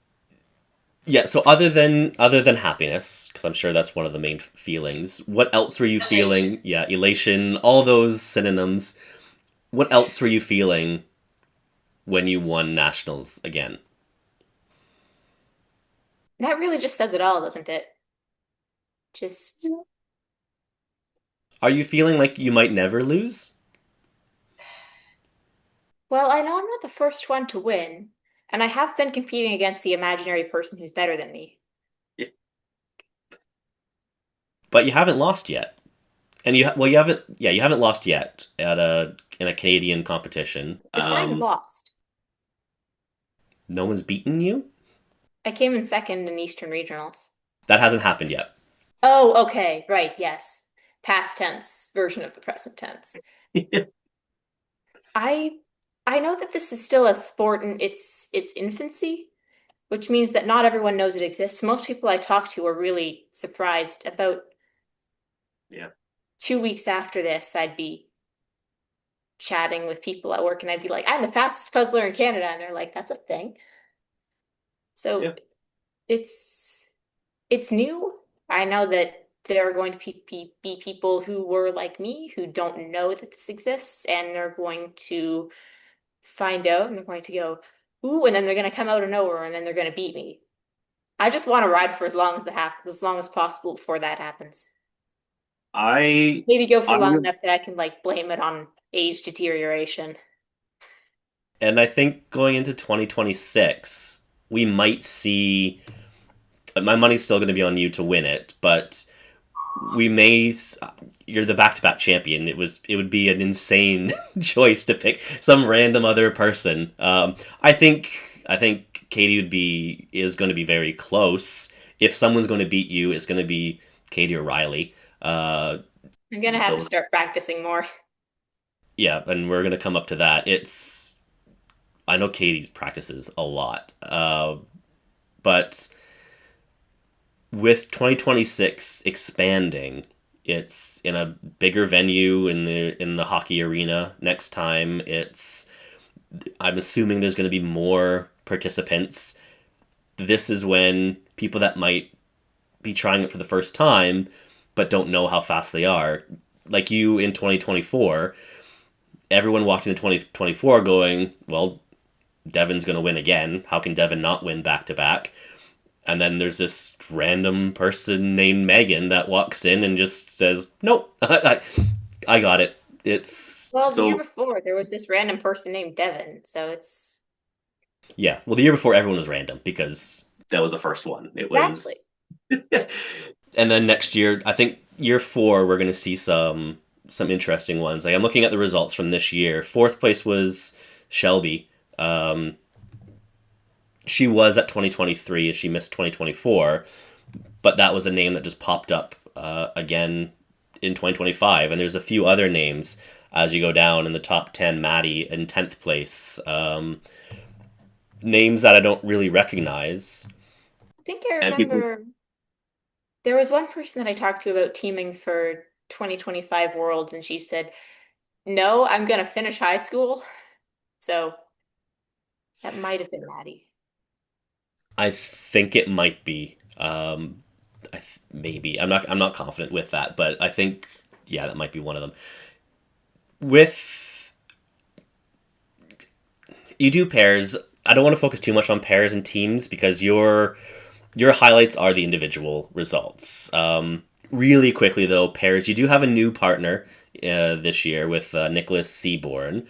Yeah. So other than happiness, because I'm sure that's one of the main feelings. What else were you Elation. feeling? Yeah, elation, all those synonyms. What else were you feeling when you won nationals again? That really just says it all, doesn't it? Just, Are you feeling like you might never lose? well, I know I'm not the first one to win, and I have been competing against the imaginary person who's better than me. But you haven't lost yet. And you haven't lost yet at a in a Canadian competition. Define lost. No one's beaten you. I came in second in Eastern Regionals. That hasn't happened yet. Oh, okay, right, yes. Past tense version of the present tense. I I know that this is still a sport in its infancy, which means that not everyone knows it exists. Most people I talk to are really surprised. About yeah. 2 weeks after this, I'd be chatting with people at work and I'd be like, I'm the fastest puzzler in Canada. And they're like, that's a thing. So Yeah. it's it's new. I know that there are going to be people who were like me who don't know that this exists, and they're going to find out and they're going to go, ooh, and then they're going to come out of nowhere and then they're going to beat me. I just want to ride for as long as that happens, as long as possible before that happens. I Maybe go for I long would enough that I can like blame it on age deterioration. And I think going into 2026, we might see. My money's still going to be on you to win it, but we may. You're the back-to-back champion. It would be an insane choice to pick some random other person. I think Katie is going to be very close. If someone's going to beat you, it's going to be Katie or Riley. I'm gonna have to those start practicing more. Yeah, and we're going to come up to that. I know Katie practices a lot, but with 2026 expanding, it's in a bigger venue in the hockey arena next time. I'm assuming there's going to be more participants. This is when people that might be trying it for the first time but don't know how fast they are, like you in 2024, everyone walked into 2024 going, well, Devin's going to win again. How can Devin not win back to back? And then there's this random person named Megan that walks in and just says, nope, I got it. It's, Well, the year so before there was this random person named Devin, so yeah. Well, the year before everyone was random because, that was the first one. It was exactly. And then next year, I think year four, we're gonna see some interesting ones. Like I'm looking at the results from this year. Fourth place was Shelby. Um, she was at 2023 and she missed 2024, but that was a name that just popped up again in 2025. And there's a few other names as you go down in the top 10. Maddie in 10th place. Names that I don't really recognize. I think I And people, remember there was one person that I talked to about teaming for 2025 Worlds, and she said, "No, I'm gonna finish high school." So that might have been Maddie. I think it might be. Maybe I'm not confident with that, but I think yeah, that might be one of them. With you do pairs. I don't want to focus too much on pairs and teams because your highlights are the individual results. Really quickly though, pairs. You do have a new partner this year with Nicholas Seaborn.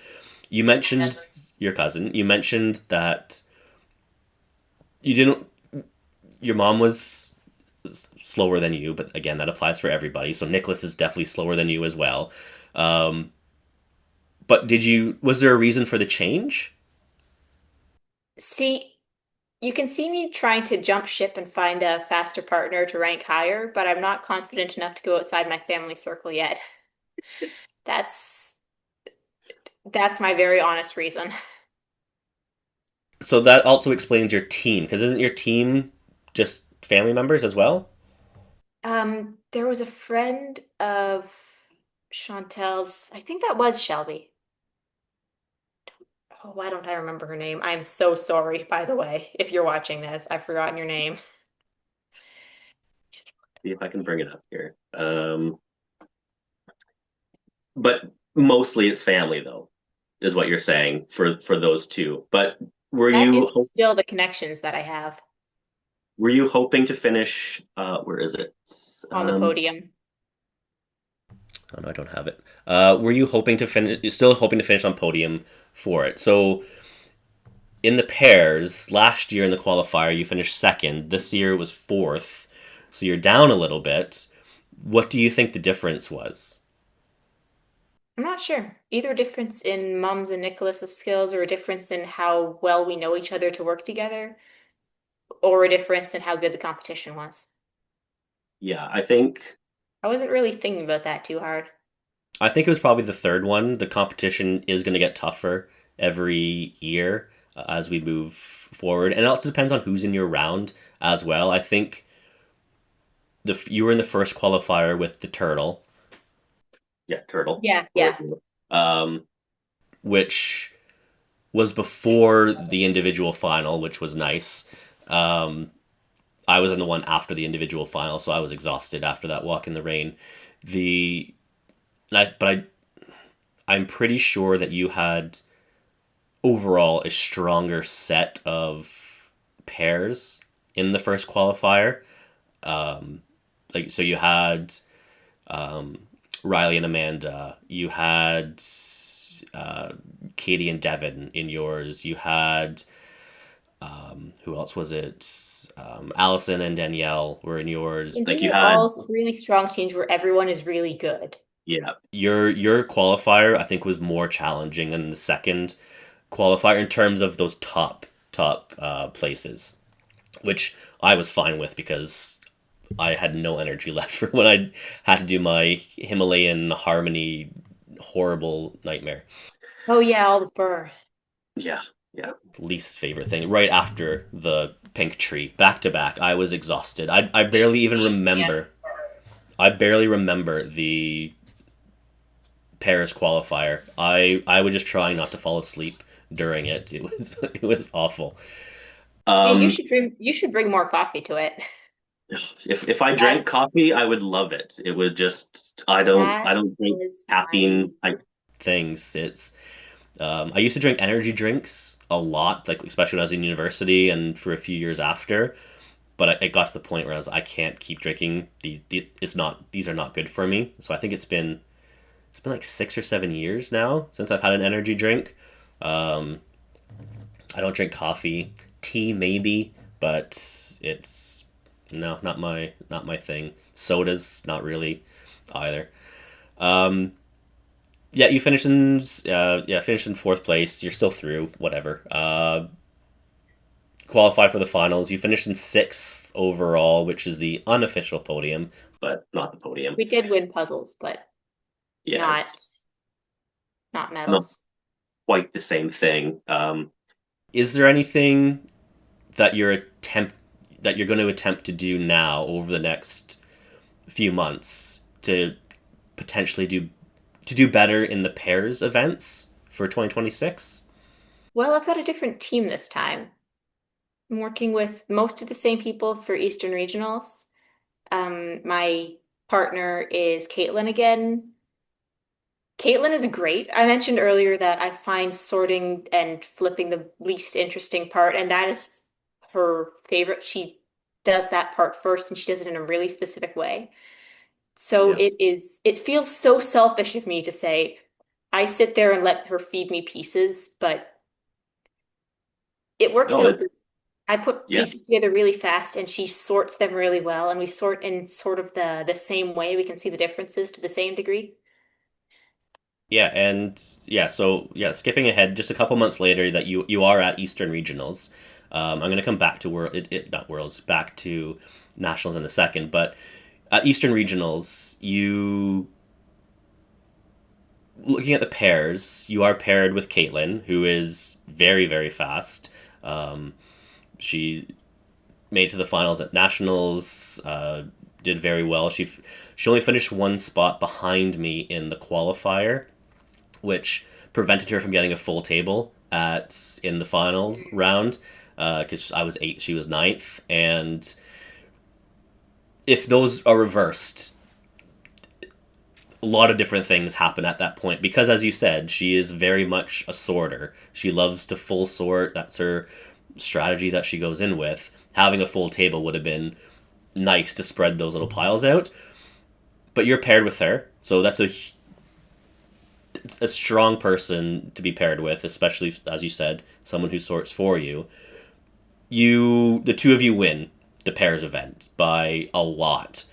You mentioned your cousin. You mentioned that you didn't. Your mom was slower than you, but again, that applies for everybody. So Nicholas is definitely slower than you as well. Um, but did you? Was there a reason for the change? See, you can see me trying to jump ship and find a faster partner to rank higher, but I'm not confident enough to go outside my family circle yet. That's that's my very honest reason. So that also explains your team, because isn't your team just family members as well? There was a friend of Chantel's, I think that was Shelby. Oh, why don't I remember her name? I'm so sorry, by the way, if you're watching this. I've forgotten your name. see if I can bring it up here. But mostly it's family though, is what you're saying for those two. But were That you is still the connections that I have were you hoping to finish where is it? on the Um podium. Oh no, I don't have it. Were you hoping to finish? You're still hoping to finish on podium for it. So in the pairs last year in the qualifier, you finished second. This year it was fourth, so you're down a little bit. What do you think the difference was? I'm not sure. Either a difference in Mum's and Nicholas's skills or a difference in how well we know each other to work together, or a difference in how good the competition was. yeah, I think I wasn't really thinking about that too hard. I think it was probably the third one. The competition is going to get tougher every year as we move forward, and it also depends on who's in your round as well. I think you were in the first qualifier with the turtle, yeah, turtle. Yeah, yeah. Um which was before the individual final, which was nice. Um, I was in the one after the individual final, so I was exhausted after that walk in the rain. The but I'm pretty sure that you had overall a stronger set of pairs in the first qualifier. Like so, you had um, Riley and Amanda. You had uh, Katie and Devin in yours. You had who else was it? Allison and Danielle were in yours. And like these you are had all really strong teams where everyone is really good. yeah, Your qualifier, I think, was more challenging than the second qualifier in terms of those top places, which I was fine with because I had no energy left for when I had to do my Himalayan harmony horrible nightmare. Oh yeah, all the fur. yeah, yeah. Least favorite thing right after the pink tree back to back. I was exhausted. I barely even Yeah. remember. I barely remember the Paris qualifier. I was just trying not to fall asleep during it. It was it was awful. Hey, Um you should bring more coffee to it. if I drank That's coffee, I would love it. It would just I that don't drink is my caffeine. I Things. It's I used to drink energy drinks a lot, like especially when I was in university and for a few years after. But it got to the point where I was I can't keep drinking it's not these are not good for me. So I think it's been like 6 or 7 years now since I've had an energy drink. Um, I don't drink coffee, tea maybe, but it's No, not my thing. Sodas, not really either. Um, yeah, you finished in finished in fourth place. You're still through. Whatever. Qualified for the finals. You finished in sixth overall, which is the unofficial podium. but not the podium. We did win puzzles, but Yeah, not it's not not medals. quite the same thing. Is there anything that you're going to attempt to do now over the next few months to potentially do better in the pairs events for 2026? Well, I've got a different team this time. I'm working with most of the same people for Eastern Regionals. My partner is Caitlin again. Caitlin is great. I mentioned earlier that I find sorting and flipping the least interesting part, and that is her favorite. She does that part first, and she does it in a really specific way. So Yeah. it feels so selfish of me to say, I sit there and let her feed me pieces, but it works No, out. it's I put yeah. pieces together really fast and she sorts them really well, and we sort in sort of the same way. We can see the differences to the same degree. Yeah, and yeah, so yeah, skipping ahead just a couple months later that you are at Eastern Regionals. I'm gonna come back to not Worlds, back to Nationals in a second, but at Eastern Regionals, you looking at the pairs, you are paired with Caitlin, who is very, very fast. Um, she made it to the finals at Nationals, did very well. She only finished one spot behind me in the qualifier, which prevented her from getting a full table at in the finals round. Because I was eighth, she was ninth, and if those are reversed, a lot of different things happen at that point because as you said she is very much a sorter. She loves to full sort. That's her strategy that she goes in with. Having a full table would have been nice to spread those little piles out, but you're paired with her, so that's a strong person to be paired with, especially as you said, someone who sorts for you. The two of you win the pairs event by a lot.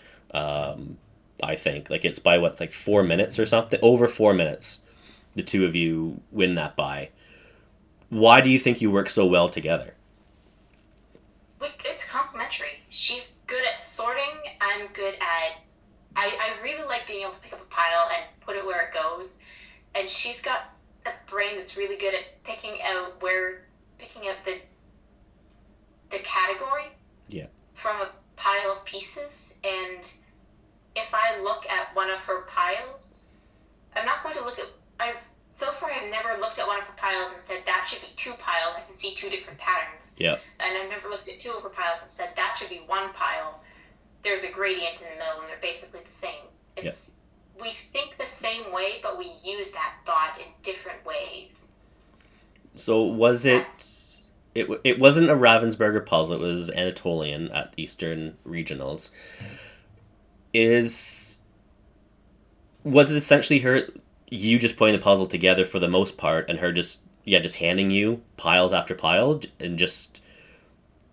I think like it's by what, like 4 minutes or something, over 4 minutes. The two of you win that by. Why do you think you work so well together? It's complementary. She's good at sorting. I'm good at. I really like being able to pick up a pile and put it where it goes. And she's got a brain that's really good at picking out the category Yeah. from a pile of pieces. And if I look at one of her piles, I'm not going to look at. So far I've never looked at one of her piles and said that should be two piles. I can see two different patterns. Yeah. And I've never looked at two of her piles and said that should be one pile. There's a gradient in the middle, and they're basically the same. Yeah. We think the same way, but we use that thought in different ways. So was it? It wasn't a Ravensburger puzzle. It was Anatolian at Eastern Regionals. Is Was it essentially you just putting the puzzle together for the most part, and her just handing you piles after pile, and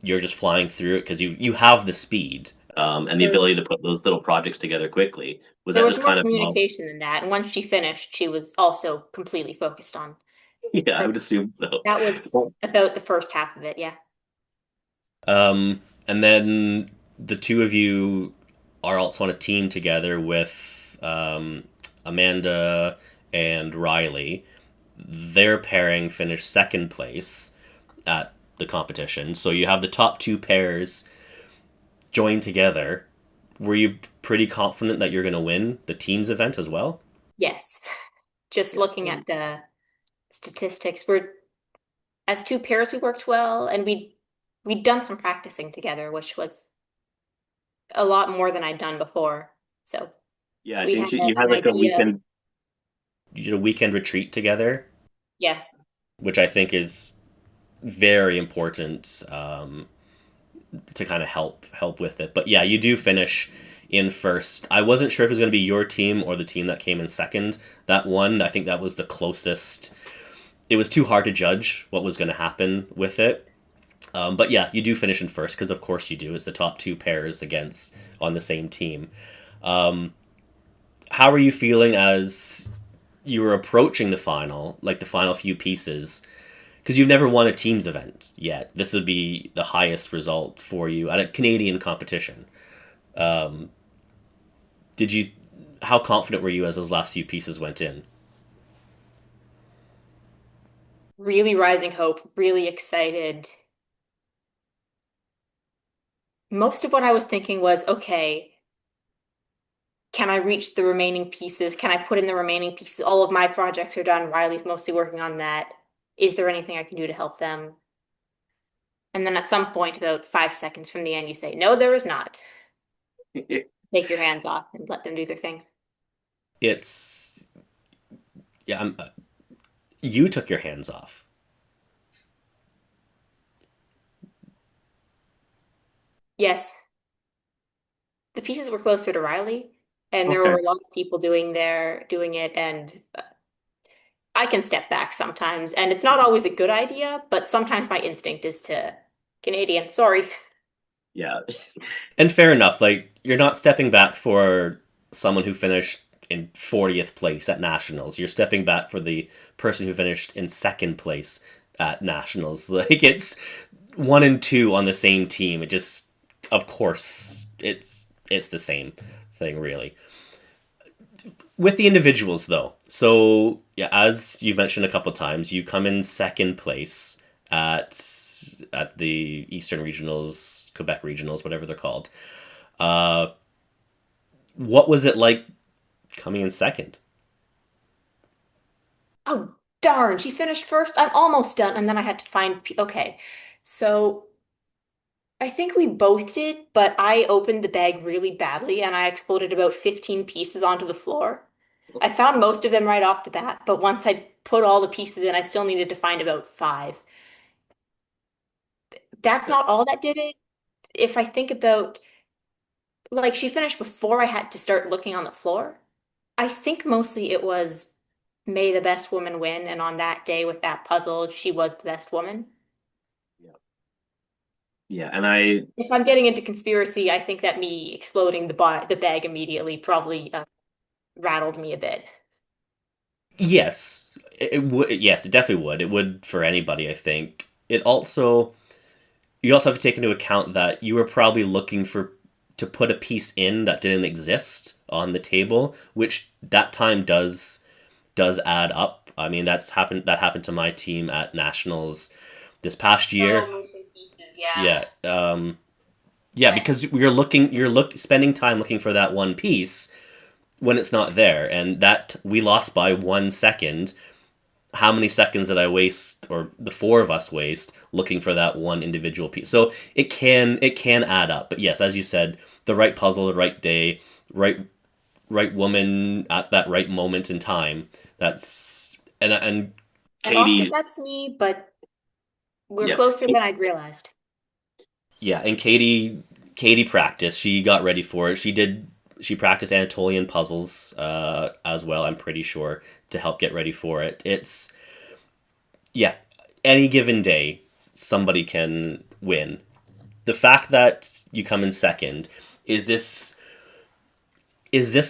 you're just flying through it because you have the speed. And the ability to put those little projects together quickly. Was There that was just more kind of communication than that, and once she finished, she was also completely focused on. yeah, I Like would assume so. that was Well, about the first half of it, yeah. And then the two of you are also on a team together with Amanda and Riley. Their pairing finished second place at the competition. So you have the top two pairs joined together. Were you pretty confident that you're going to win the teams event as well? Yes. Just yeah, looking at the statistics, as two pairs we worked well, and we'd done some practicing together, which was a lot more than I'd done before. So yeah. we had Didn't you had an like a idea. weekend? You did a weekend retreat together, Yeah. which I think is very important to kind of help with it. But yeah, you do finish in first. I wasn't sure if it was going to be your team or the team that came in second. That one, I think that was the closest. It was too hard to judge what was going to happen with it. But yeah, you do finish in first because of course you do. It's the top two pairs against on the same team. How are you feeling as you were approaching the final, like the final few pieces? Because you've never won a teams event yet. This would be the highest result for you at a Canadian competition. Did you? How confident were you as those last few pieces went in? Really rising hope, really excited. Most of what I was thinking was, okay, can I reach the remaining pieces? Can I put in the remaining pieces? All of my projects are done. Riley's mostly working on that. Is there anything I can do to help them? And then at some point, about 5 seconds from the end, you say, no, there is not. Take your hands off and let them do their thing. It's yeah. You took your hands off. Yes, the pieces were closer to Riley, and there Okay. were a lot of people doing it, and I can step back sometimes, and it's not always a good idea, but sometimes my instinct is to Canadian, sorry. Yeah. And fair enough. Like you're not stepping back for someone who finished in 40th place at nationals. You're stepping back for the person who finished in second place at nationals. Like it's one and two on the same team. It just, of course, it's the same thing, really. With the individuals, though, so yeah, as you've mentioned a couple times, you come in second place at the Eastern Regionals, Quebec Regionals, whatever they're called. Uh, what was it like coming in second? Oh, darn, she finished first. I'm almost done, and then I had to find, okay. So I think we both did, but I opened the bag really badly and I exploded about 15 pieces onto the floor. I found most of them right off the bat, but once I put all the pieces in, I still needed to find about five. That's not all that did it. If I think about, like, she finished before I had to start looking on the floor. I think mostly it was may the best woman win, and on that day with that puzzle, she was the best woman. Yeah. Yeah. And I, If I'm getting into conspiracy, I think that me exploding the bag immediately probably rattled me a bit. Yes, it would. Yes, it definitely would. It would for anybody. I think it also. You also have to take into account that you were probably looking for to put a piece in that didn't exist on the table, which that time does add up. I mean, that happened to my team at nationals this past Oh, year. moving pieces, yeah. Yeah, yeah, because spending time looking for that one piece when it's not there, and that we lost by 1 second. How many seconds did I waste, or the four of us waste, looking for that one individual piece? So it can add up. But yes, as you said, the right puzzle, the right day, right woman at that right moment in time. That's and And often Katie, that's me, but we're yeah. closer than I'd realized. yeah, and Katie practiced. She got ready for it. She practiced Anatolian puzzles as well. I'm pretty sure to help get ready for it. It's yeah, any given day somebody can win. The fact that you come in second is this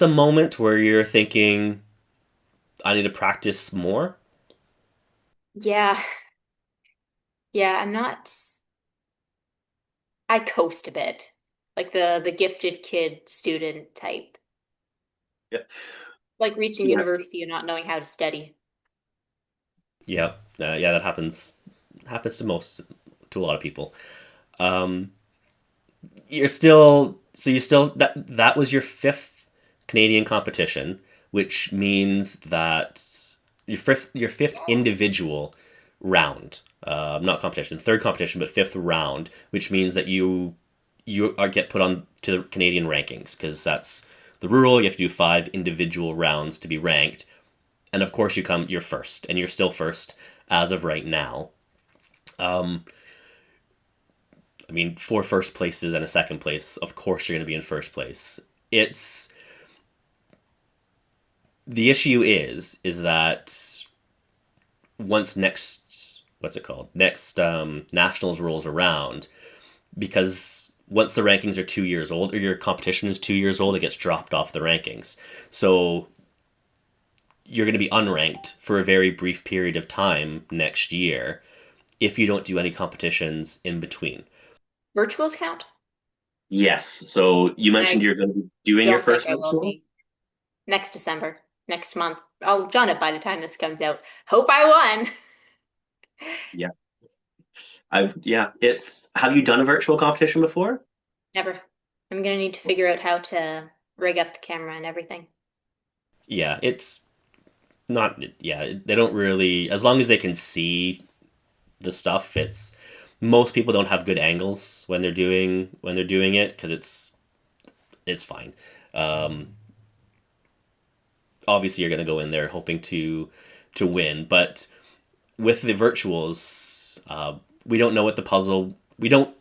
a moment where you're thinking I need to practice more? Yeah, yeah, I coast a bit. Like the gifted kid student type. Yeah. Like reaching Yeah. university and not knowing how to study. Yeah, yeah, that happens to a lot of people. Um, you're still so you still that was your fifth Canadian competition, which means that your fifth individual round, not competition, third competition, but fifth round, which means that you are get put on to the Canadian rankings because that's the rule. You have to do five individual rounds to be ranked, and of course you're first, and you're still first as of right now. Um, I mean, four first places and a second place. Of course, you're going to be in first place. It's the issue is that once next what's it called? Next nationals rolls around, because once the rankings are 2 years old, or your competition is 2 years old, it gets dropped off the rankings. So you're going to be unranked for a very brief period of time next year if you don't do any competitions in between. Virtuals count? Yes. So you mentioned I you're going to be doing your don't think first I will virtual? be. Next December, next month. I'll done it by the time this comes out. Hope I won. Yeah. Yeah, it's have you done a virtual competition before? Never. I'm gonna need to figure out how to rig up the camera and everything. Yeah, it's not, yeah, they don't really, as long as they can see the stuff, it's, most people don't have good angles when they're doing it, because it's fine. Um, Obviously you're going to go in there hoping to win, but with the virtuals, we don't know what the puzzle, we don't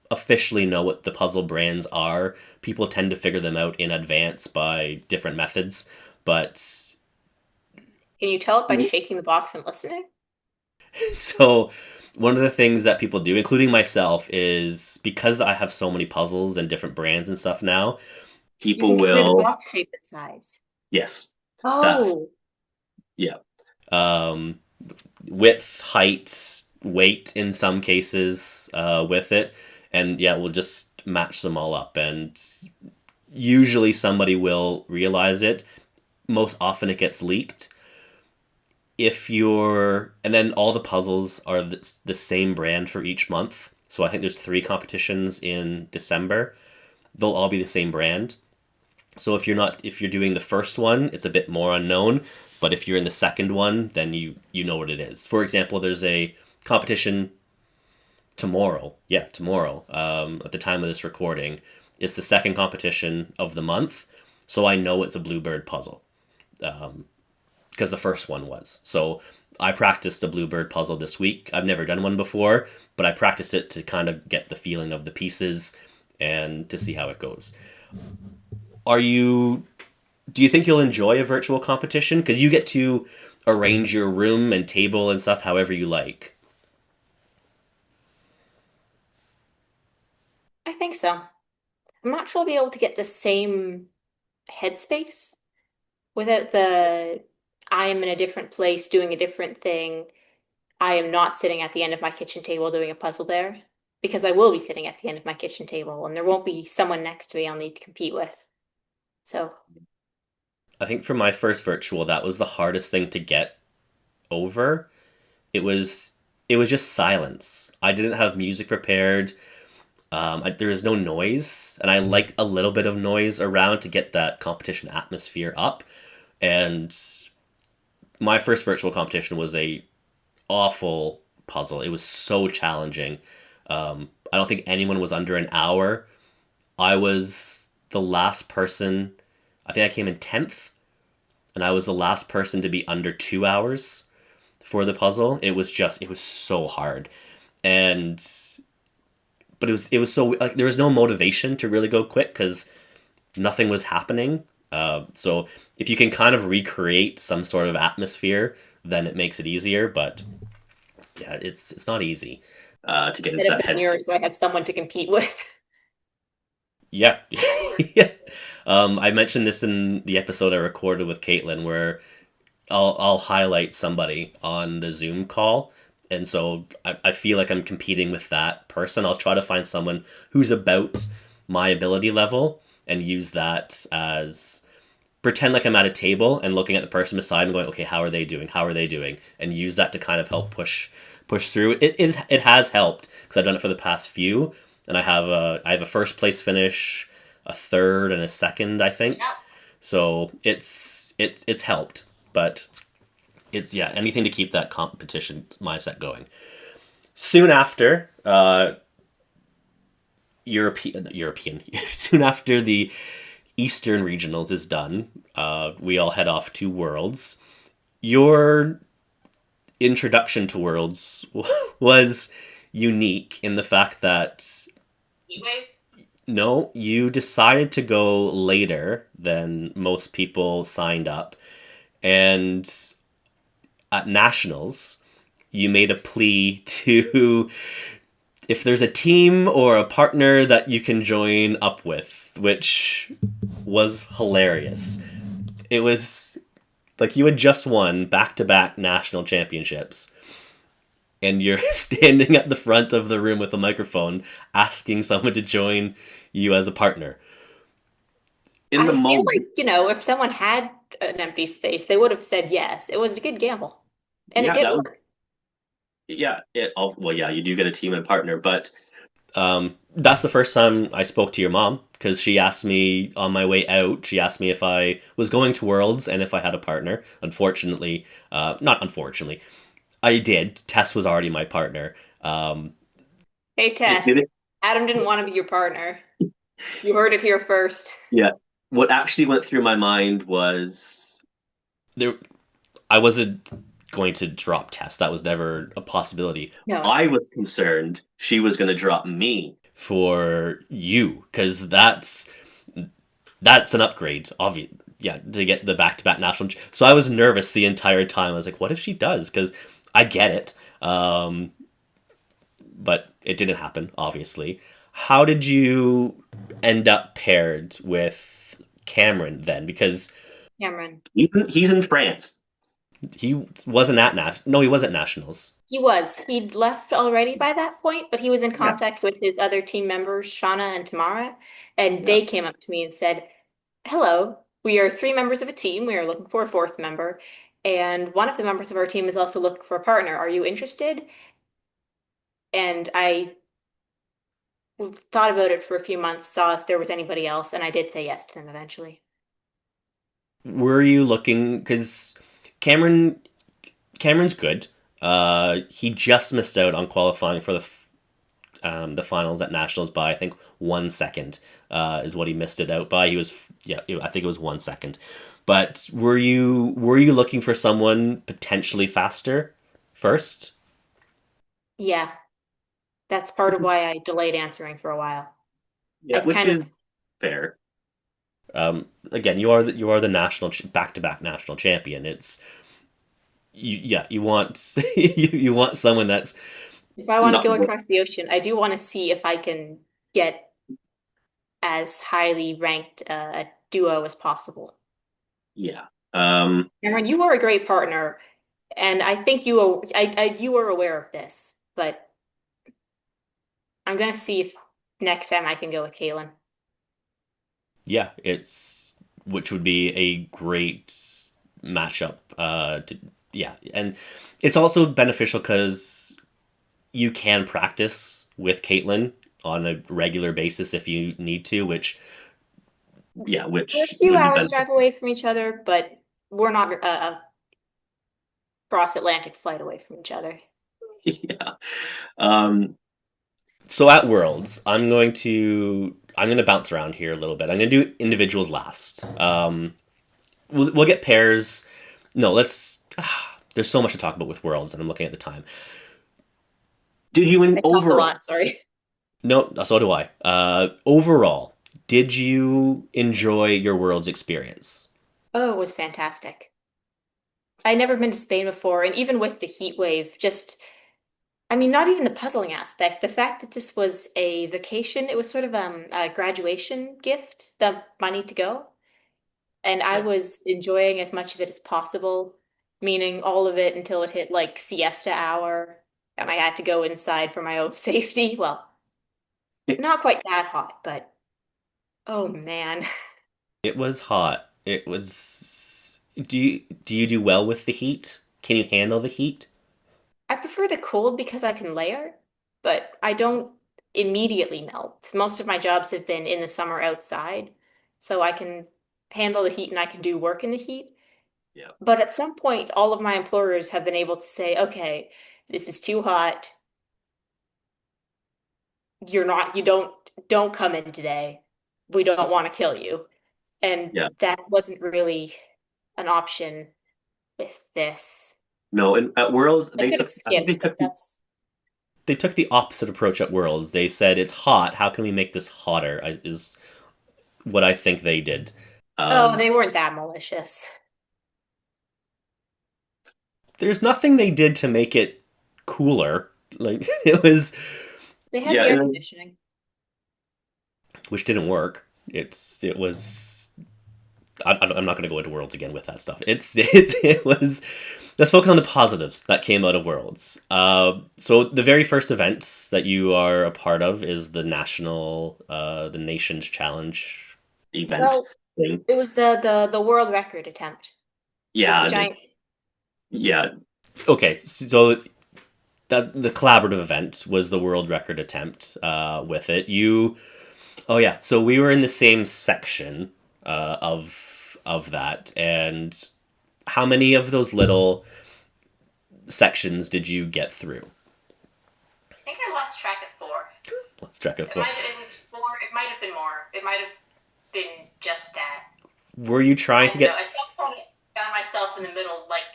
officially know what the puzzle brands are. People tend to figure them out in advance by different methods, but Can you tell it by shaking the box and listening? so one of the things that people do, including myself, is because I have so many puzzles and different brands and stuff now. You can People control the will, box shape and size. yes, that's, Oh, yeah. Um, Width, height, weight in some cases with it, and yeah, we'll just match them all up, and usually somebody will realize it. Most often it gets leaked. If you're, and then all the puzzles are the same brand for each month. So I think there's 3 competitions in December. They'll all be the same brand. So if you're doing the first one, it's a bit more unknown. But if you're in the second one, then you know what it is. For example, there's a competition tomorrow. Yeah, tomorrow. At the time of this recording, it's the second competition of the month. So I know it's a bluebird puzzle, because the first one was. So I practiced a bluebird puzzle this week. I've never done one before, but I practiced it to kind of get the feeling of the pieces and to see how it goes. Are you Do you think you'll enjoy a virtual competition? Because you get to arrange your room and table and stuff however you like. I think so. I'm not sure I'll be able to get the same headspace without the I am in a different place doing a different thing. I am not sitting at the end of my kitchen table doing a puzzle there because I will be sitting at the end of my kitchen table and there won't be someone next to me I'll need to compete with. So, I think for my first virtual, that was the hardest thing to get over. It was it was just silence. I didn't have music prepared. There was no noise, and I like a little bit of noise around to get that competition atmosphere up. And my first virtual competition was a awful puzzle. It was so challenging. I don't think anyone was under an hour. I was the last person. I think I came in 10th, and I was the last person to be under 2 hours for the puzzle. It was so hard, and but it was so, like, there was no motivation to really go quick because nothing was happening. So if you can kind of recreate some sort of atmosphere, then it makes it easier. But yeah, it's not easy. To get into instead of that done yours, headspace. so I have someone to compete with. Yeah, yeah. I mentioned this in the episode I recorded with Caitlin, where I'll highlight somebody on the Zoom call, and so I feel like I'm competing with that person. I'll try to find someone who's about my ability level and use that as, pretend like I'm at a table and looking at the person beside me, going, okay, how are they doing? How are they doing? And use that to kind of help push through. It has helped because I've done it for the past few, and I have a first place finish, a third, and a second, I think. So it's helped, but it's, yeah, anything to keep that competition mindset going. Soon after, European soon after the Eastern regionals is done, we all head off to Worlds. Your introduction to Worlds was unique in the fact that, no, you decided to go later than most people signed up, and at nationals, you made a plea to if there's a team or a partner that you can join up with, which was hilarious. It was like you had just won back to back national championships, and you're standing at the front of the room with a microphone asking someone to join you as a partner. In the I feel moment, like, if someone had an empty space, they would have said yes. It was a good gamble. And it yeah, did that was work. yeah. Well, yeah, you do get a team and partner, but That's the first time I spoke to your mom because she asked me on my way out. She asked me if I was going to Worlds and if I had a partner. Unfortunately, not unfortunately, I did. Tess was already my partner. Hey, it Tess, didn't. Adam didn't want to be your partner. You heard it here first. Yeah, what actually went through my mind was There, I wasn't going to drop Tess. That was never a possibility No. I was concerned she was going to drop me. for you because that's an upgrade. Obvious, yeah, to get the back to back national. So I was nervous the entire time. I was like, what if she does? Because I get it, but it didn't happen. Obviously, how did you end up paired with Cameron then? Because Cameron. He's in France. he wasn't at no, he was at nationals. He was. He'd left already by that point, but he was in Yeah, contact with his other team members, Shauna and Tamara, and yeah, they came up to me and said, "Hello, we are three members of a team. We are looking for a fourth member, and one of the members of our team is also looking for a partner. Are you interested?" And I thought about it for a few months, saw if there was anybody else, and I did say yes to them eventually. Were you looking? Because Cameron Cameron's good. He just missed out on qualifying for the finals at nationals by I think 1 second is what he missed it out by. He was yeah I think it was 1 second. But were you looking for someone potentially faster first? Yeah, that's part of why I delayed answering for a while. yeah, I'd which kind of, is fair. Again, you are the national back to back national champion. It's you want you want someone that's if I want to Not go across the ocean, I do want to see if I can get as highly ranked a duo as possible. yeah. Cameron, you were a great partner, and I think you were aware of this, but I'm gonna see if next time I can go with Kaylin. yeah, it's which would be a great matchup. Yeah, and it's also beneficial because you can practice with Caitlin on a regular basis if you need to, which Yeah, We're a which few would be hours beneficial. drive away from each other, but we're not a cross-Atlantic flight away from each other. Yeah. Um, so at Worlds, I'm going to bounce around here a little bit. I'm going to do individuals last. We'll get pairs. No, let's. There's so much to talk about with Worlds, and I'm looking at the time. did you in I talk a overall? lot, sorry. No, so do I. Overall, did you enjoy your Worlds experience? Oh, it was fantastic. I'd never been to Spain before, and even with the heat wave, just, I mean, not even the puzzling aspect, the fact that this was a vacation, it was sort of a graduation gift, the money to go. And I Yeah. was enjoying as much of it as possible, meaning all of it until it hit like siesta hour, and I had to go inside for my own safety. Well, not quite that hot, but oh man. It was hot. It was. Do you do well with the heat? Can you handle the heat? I prefer the cold because I can layer, but I don't immediately melt. Most of my jobs have been in the summer outside, so I can handle the heat and I can do work in the heat. Yeah. But at some point, all of my employers have been able to say, okay, this is too hot. You don't come in today. We don't want to kill you. And Yeah. that wasn't really an option with this. No, and at Worlds I they could took. have I think they skipped, but took. that's, They took the opposite approach at Worlds. They said it's hot. How can we make this hotter? Is what I think they did. oh, Um, they weren't that malicious. There's nothing they did to make it. cooler. Like it was, They had Yeah, the air and then, conditioning. which didn't work. It was. I'm not going to go into Worlds again with that stuff. It was. Let's focus on the positives that came out of Worlds. So the very first event that you are a part of is the Nations Challenge. event Well, thing. it was the world record attempt with the Yeah, giant. yeah, Okay, so that the collaborative event was the world record attempt. With it, oh yeah, so we were in the same section of that, and how many of those little sections did you get through? I think I lost track at four. Lost track of It what. might it was four. It might have been more. It might have been just that. Were you trying I to don't know. get? At some point, I found myself in the middle, like,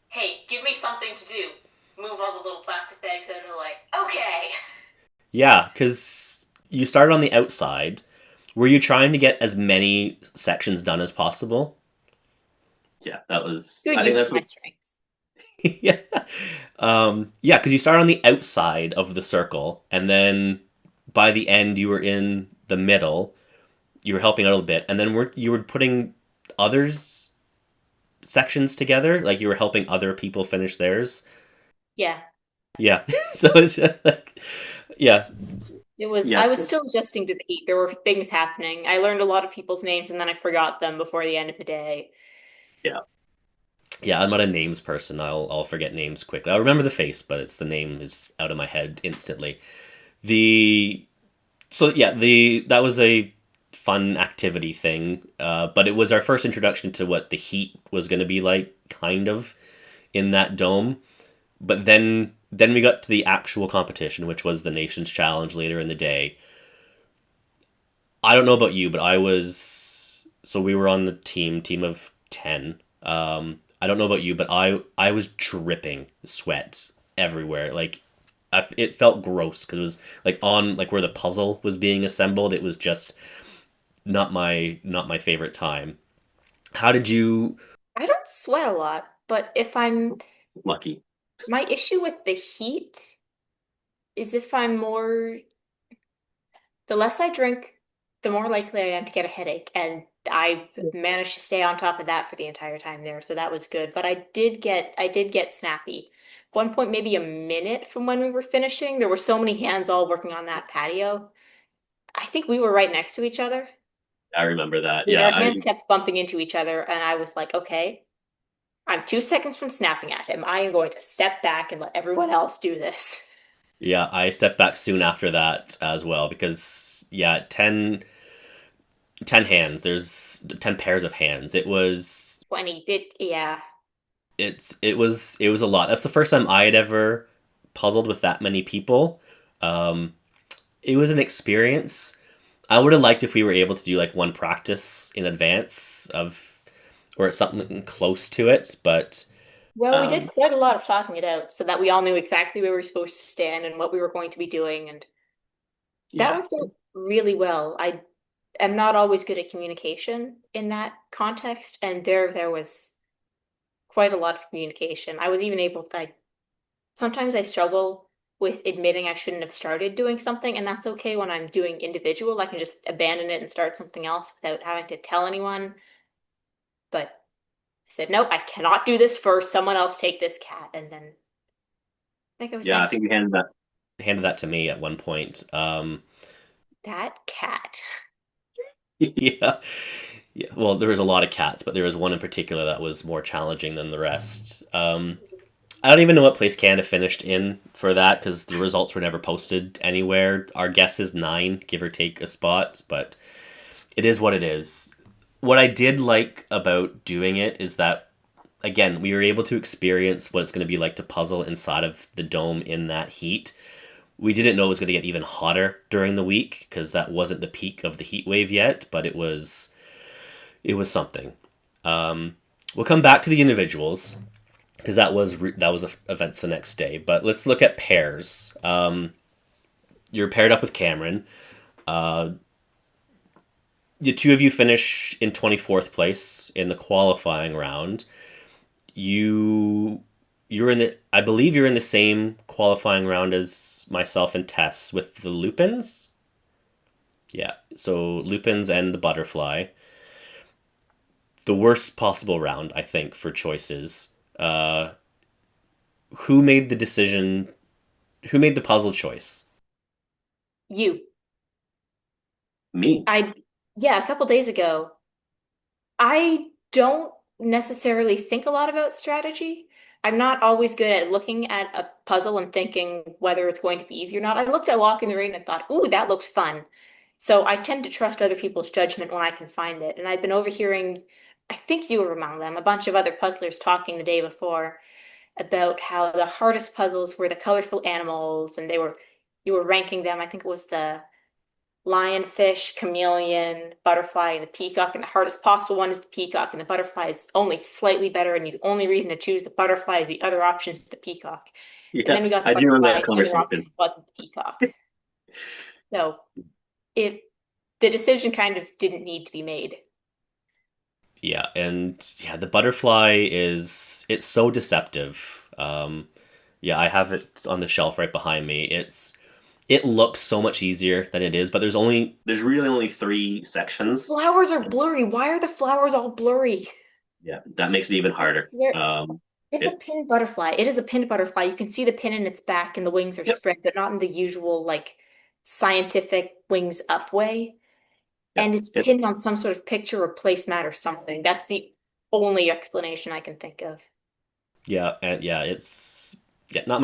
"Hey, give me something to do." Move all the little plastic bags out, and they're like, "Okay." Yeah, because you started on the outside. Were you trying to get as many sections done as possible? yeah. That was. Good I think use that's of my what. strengths. Yeah. Yeah, because you started on the outside of the circle, and then by the end, you were in the middle. You were helping out a little bit, and then you were putting others sections together, like you were helping other people finish theirs. Yeah, Yeah. So it's just like, yeah, it was. Yeah, I was still adjusting to the heat. There were things happening. I learned a lot of people's names and then I forgot them before the end of the day. yeah, yeah. I'm not a names person. I'll forget names quickly. I'll remember the face, but it's the name is out of my head instantly. The so yeah, the that was a fun activity thing, but it was our first introduction to what the heat was going to be like, kind of in that dome. But then we got to the actual competition, which was the Nations Challenge later in the day. I don't know about you, but I was so we were on the team of 10. I don't know about you, but I was dripping sweat everywhere. Like it felt gross because it was like on like where the puzzle was being assembled. It was just not my favorite time. How did you? I don't sweat a lot, but if I'm lucky. my issue with the heat is if I'm more the less I drink, the more likely I am to get a headache. And I managed to stay on top of that for the entire time there, so that was good. But I did get snappy. One point, maybe a minute from when we were finishing, there were so many hands all working on that patio. I think we were right next to each other. I remember that. Our Yeah, hands kept bumping into each other, and I was like, okay, I'm 2 seconds from snapping at him. I am going to step back and let everyone else do this. Yeah, I stepped back soon after that as well because yeah, 10 hands. There's 10 pairs of hands. 20, yeah. It was a lot. That's the first time I had ever puzzled with that many people. Um, it was an experience. I would have liked if we were able to do like one practice in advance of or something close to it, but Well, we did um, quite a lot of talking it out so that we all knew exactly where we were supposed to stand and what we were going to be doing, and that yeah, worked out really well. I am not always good at communication in that context, and there was quite a lot of communication. I was even able to, sometimes I struggle with admitting I shouldn't have started doing something, and that's okay when I'm doing individual. I can just abandon it and start something else without having to tell anyone. But I said, nope, I cannot do this first. Someone else take this cat. And then I think it was yeah. I next think we handed that. handed that to me at one point. that cat. Yeah. Yeah. Well, there was a lot of cats, but there was one in particular that was more challenging than the rest. I don't even know what place Canada finished in for that because the results were never posted anywhere. Our guess is 9, give or take a spot, but it is what it is. What I did like about doing it is that, again, we were able to experience what it's going to be like to puzzle inside of the dome in that heat. We didn't know it was going to get even hotter during the week because that wasn't the peak of the heat wave yet, but it was something. We'll come back to the individuals because that was events the next day. But let's look at pairs. You're paired up with Cameron. The two of you finish in 24th place in the qualifying round. You you're in the I believe you're in the same qualifying round as myself and Tess with the Lupins. Yeah, so Lupins and the Butterfly. The worst possible round, I think, for choices. Uh, who made the decision? Who made the puzzle choice? You. Me. Yeah, a couple days ago, I don't necessarily think a lot about strategy. I'm not always good at looking at a puzzle and thinking whether it's going to be easy or not. I looked at Walk in the Rain and thought, ooh, that looks fun. So I tend to trust other people's judgment when I can find it. And I've been overhearing, I think you were among them, a bunch of other puzzlers talking the day before about how the hardest puzzles were the colorful animals, and you were ranking them. I think it was the lionfish, chameleon, butterfly, and the peacock. And the hardest possible one is the peacock, and the butterfly is only slightly better. And the only reason to choose the butterfly is the other option is the peacock. And Yeah, then we got the I do remember butterfly, that and the other conversation. option wasn't the peacock. So it the decision kind of didn't need to be made. Yeah, and yeah, the Butterfly is it's so deceptive. Yeah, I have it on the shelf right behind me. It looks so much easier than it is, but There's really only 3 sections. Flowers are blurry. Why are the flowers all blurry? Yeah, that makes it even I harder. swear, it's a It pinned butterfly. It is a pinned butterfly. You can see the pin in its back and the wings are Yep, spread, but not in the usual like scientific wings up way. yep. And it's It pinned on some sort of picture or placemat or something. That's the only explanation I can think of. yeah, and yeah, it's yeah, not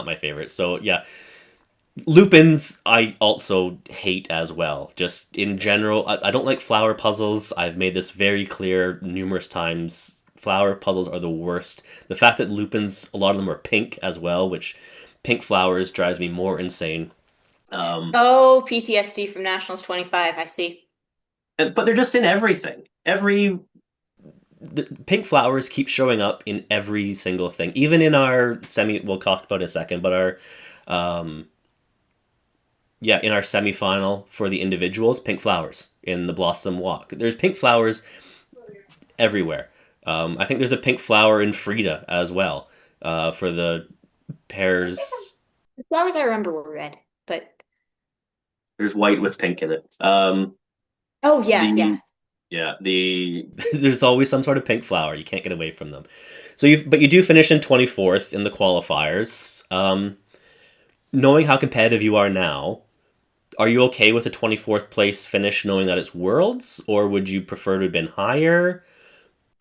my favorite. So yeah, Lupins I also hate as well. Just in general, I don't like flower puzzles. I've made this very clear numerous times. Flower puzzles are the worst. The fact that Lupins, a lot of them are pink as well, which pink flowers drives me more insane. Um, Oh, PTSD from Nationals 25, I see. but they're just in everything. the pink flowers keep showing up in every single thing, even in our semi. We'll talk about it in a second, but our um, yeah, in our semifinal for the individuals, pink flowers in the Blossom Walk. There's pink flowers everywhere. I think there's a pink flower in Frida as well for the pairs. The flowers I remember were red, but There's white with pink in it. oh yeah, yeah. The Yeah, the There's always some sort of pink flower. You can't get away from them. But you do finish in 24th in the qualifiers. Knowing how competitive you are now, are you okay with a 24th place finish knowing that it's worlds, or would you prefer to have been higher?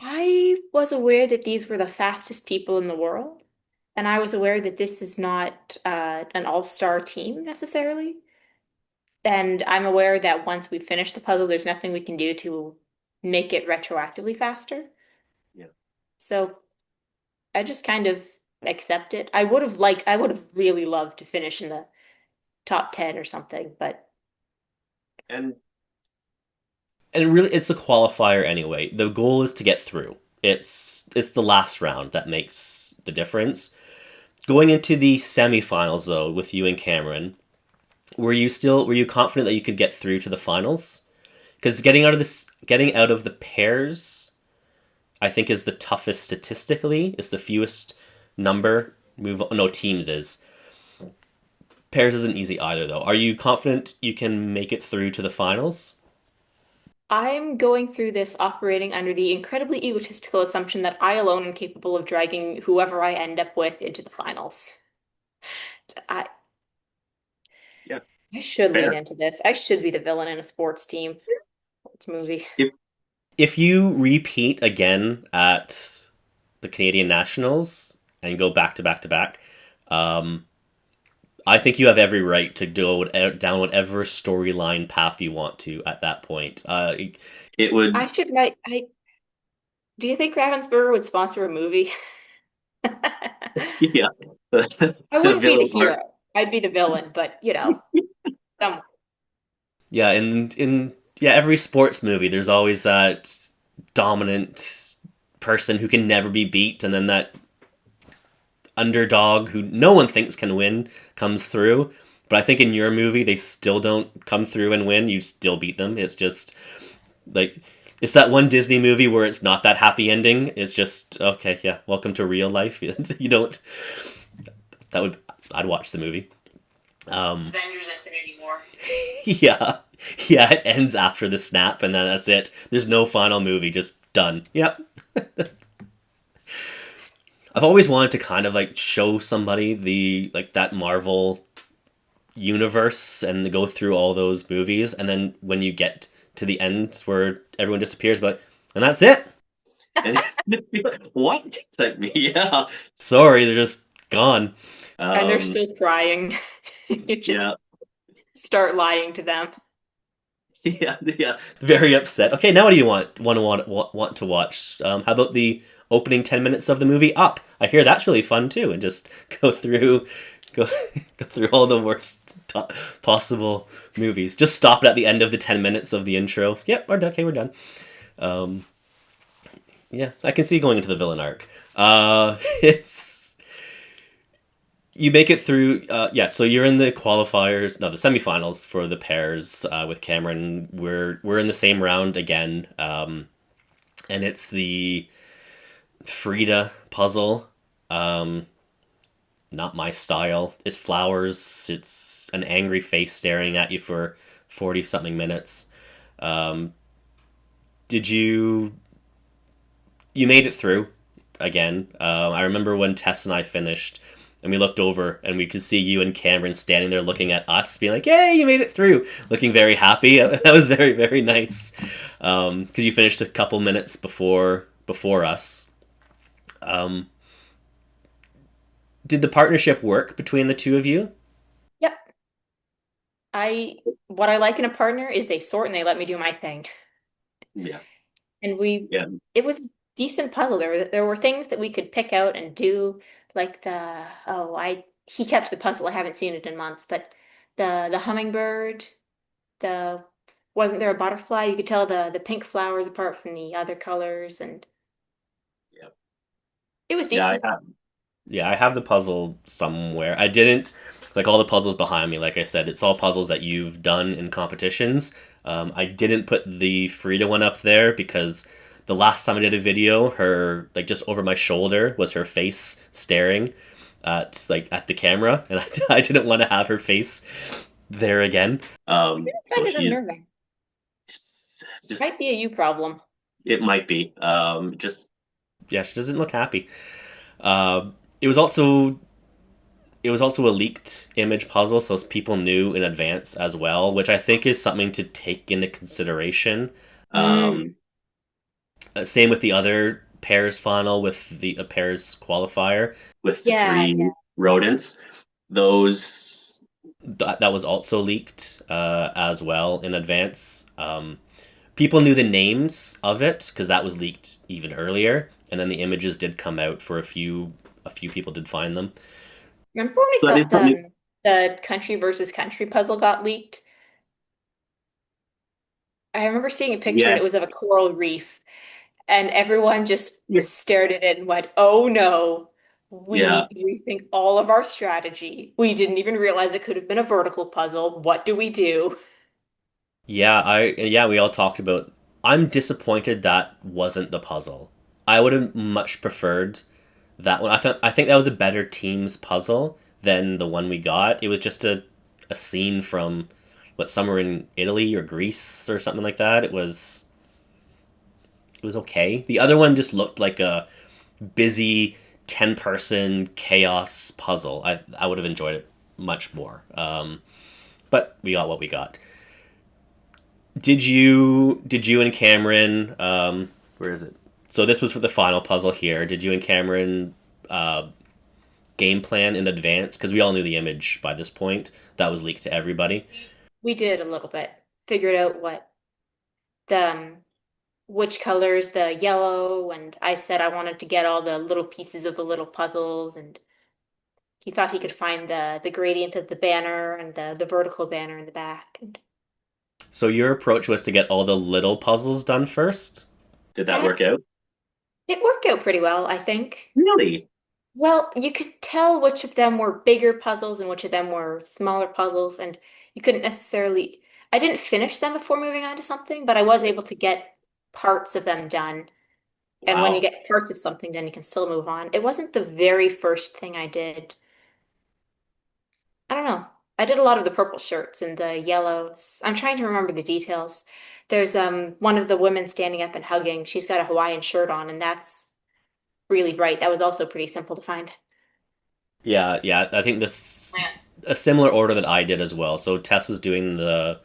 I was aware that these were the fastest people in the world, and I was aware that this is not an all-star team necessarily. And I'm aware that once we finish the puzzle, there's nothing we can do to make it retroactively faster. yeah. So I just kind of accept it. I would have really loved to finish in the top 10 or something, but And And really, it's a qualifier anyway. The goal is to get through. It's the last round that makes the difference. Going into the semifinals though, with you and Cameron, were you confident that you could get through to the finals? Because getting out of the pairs, I think is the toughest statistically. It's the fewest number move. No, teams is. Pairs isn't easy either though. Are you confident you can make it through to the finals? I'm going through this operating under the incredibly egotistical assumption that I alone am capable of dragging whoever I end up with into the finals. I yeah, I should lean fair. into this. I should be the villain in a sports movie. If If you repeat again at the Canadian Nationals and go back to back to back, um, I think you have every right to go down whatever storyline path you want to at that point. it would, I should write. Do you think Ravensburger would sponsor a movie? yeah, the I wouldn't be the villain part. hero. I'd be the villain, but some yeah, in yeah every sports movie, there's always that dominant person who can never be beat, and then that underdog who no one thinks can win comes through. But I think in your movie, they still don't come through and win. You still beat them. It's just like It's that one Disney movie where it's not that happy ending. It's just okay, yeah. Welcome to real life. You don't. That would. I'd watch the movie. Avengers Infinity War. Yeah, yeah. It ends after the snap, and then that's it. There's no final movie. Just done. Yep. I've always wanted to kind of like show somebody the like that Marvel universe and go through all those movies, and then when you get to the end where everyone disappears, but and that's it. And what? It's like, yeah. Sorry, they're just gone. And they're still crying. You just Yeah, start lying to them. yeah. Very upset. Okay, now what do you want to watch? How about the opening 10 minutes of the movie Up? I hear that's really fun too, and just go go through all the worst possible movies. Just stop it at the end of the 10 minutes of the intro. Yep, we're done. Okay, we're done. Yeah, I can see going into the villain arc. It's you make it through. Yeah, so you're in the qualifiers, no, the semifinals for the pairs with Cameron. We're in the same round again, and it's the Frida puzzle. Not my style. It's flowers. It's an angry face staring at you for 40 something minutes. Um, did you made it through again? I remember when Tess and I finished, and we looked over and we could see you and Cameron standing there looking at us, being like, "Yay, you made it through!" Looking very happy. That was very very nice. Because you finished a couple minutes before us. Um, did the partnership work between the two of you? Yep. What I like in a partner is they sort and they let me do my thing. Yeah, And yeah, it was a decent puzzle. There were things that we could pick out and do, like he kept the puzzle. I haven't seen it in months, but the hummingbird, the wasn't there a butterfly? You could tell the pink flowers apart from the other colors, and yeah, it was yeah. I decent. have. Yeah, I have the puzzle somewhere. I didn't like all the puzzles behind me. Like I said, it's all puzzles that you've done in competitions. I didn't put the Frida one up there because the last time I did a video, her like just over my shoulder was her face staring at the camera, and I didn't want to have her face there again. So Kind of she's unnerving. just. Might be a you problem. It might be. Just Yeah, she doesn't look happy. Uh, it was also a leaked image puzzle, so people knew in advance as well, which I think is something to take into consideration. Mm. um, Same with the other pairs final with the pairs qualifier. with the Yeah, three yeah. rodents, those. That was also leaked as well in advance. People knew the names of it because that was leaked even earlier, and then the images did come out for a few. A few people did find them. Remember when we That is thought something. the country versus country puzzle got leaked? I remember seeing a picture and it was of Yes. a coral reef, and everyone just Yeah. stared at it and went, "Oh no, we Yeah. need to rethink all of our strategy. We didn't even realize it could have been a vertical puzzle. What do we do?" We all talked about. I'm disappointed that wasn't the puzzle. I would have much preferred that one. I think that was a better team's puzzle than the one we got. It was just a scene from somewhere in Italy or Greece or something like that. It was okay. The other one just looked like a busy 10-person chaos puzzle. I would have enjoyed it much more. But we got what we got. Did you and Cameron where is it? So this was for the final puzzle here. Did you and Cameron uh, game plan in advance? Because we all knew the image by this point. That was leaked to everybody. We did a little bit. Figured out the which colors, the yellow, and I said I wanted to get all the little pieces of the little puzzles, and he thought he could find the gradient of the banner and the vertical banner in the back. And So your approach was to get all the little puzzles done first? Did that uh, work out? it worked out pretty well, I think. Really? Well, you could tell which of them were bigger puzzles and which of them were smaller puzzles, and you couldn't necessarily. I didn't finish them before moving on to something, but I was able to get parts of them done. And when you Wow. get parts of something done, you can still move on. It wasn't the very first thing I did. I don't know. I did a lot of the purple shirts and the yellows. I'm trying to remember the details. There's one of the women standing up and hugging. She's got a Hawaiian shirt on, and that's really bright. That was also pretty simple to find. Yeah, yeah. I think this Man, a similar order that I did as well. So Tess was doing the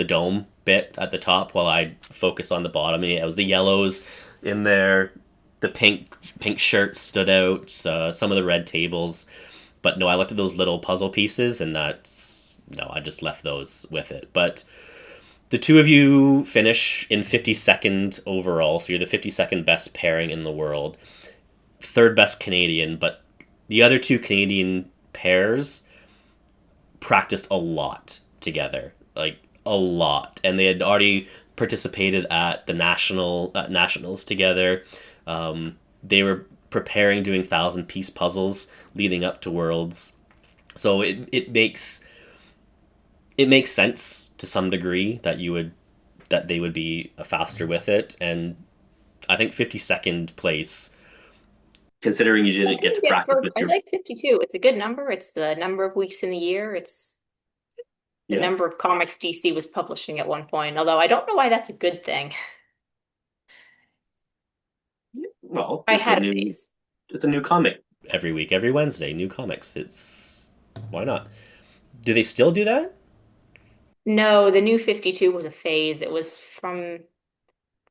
dome bit at the top while I focused on the bottom. And it was the yellows in there. The pink shirts stood out. Some of the red tables, but no, I looked at those little puzzle pieces, and that's no, I just left those with it. But the two of you finish in 52nd overall, so you're the 52nd best pairing in the world, third best Canadian, but the other two Canadian pairs practiced a lot together, like a lot, and they had already participated at the nationals together. They were preparing doing 1,000 piece puzzles leading up to Worlds, so it makes sense to some degree that they would be faster with it, and I think 52nd place. Considering you I didn't get to didn't get practice first. with I your, like 52. It's a good number. It's the number of weeks in the year. It's the yeah, number of comics DC was publishing at one point, although I don't know why that's a good thing. well, I had a phase. it's a new comic. Every week, every Wednesday, new comics. It's why not? Do they still do that? No, the new 52 was a phase. It was from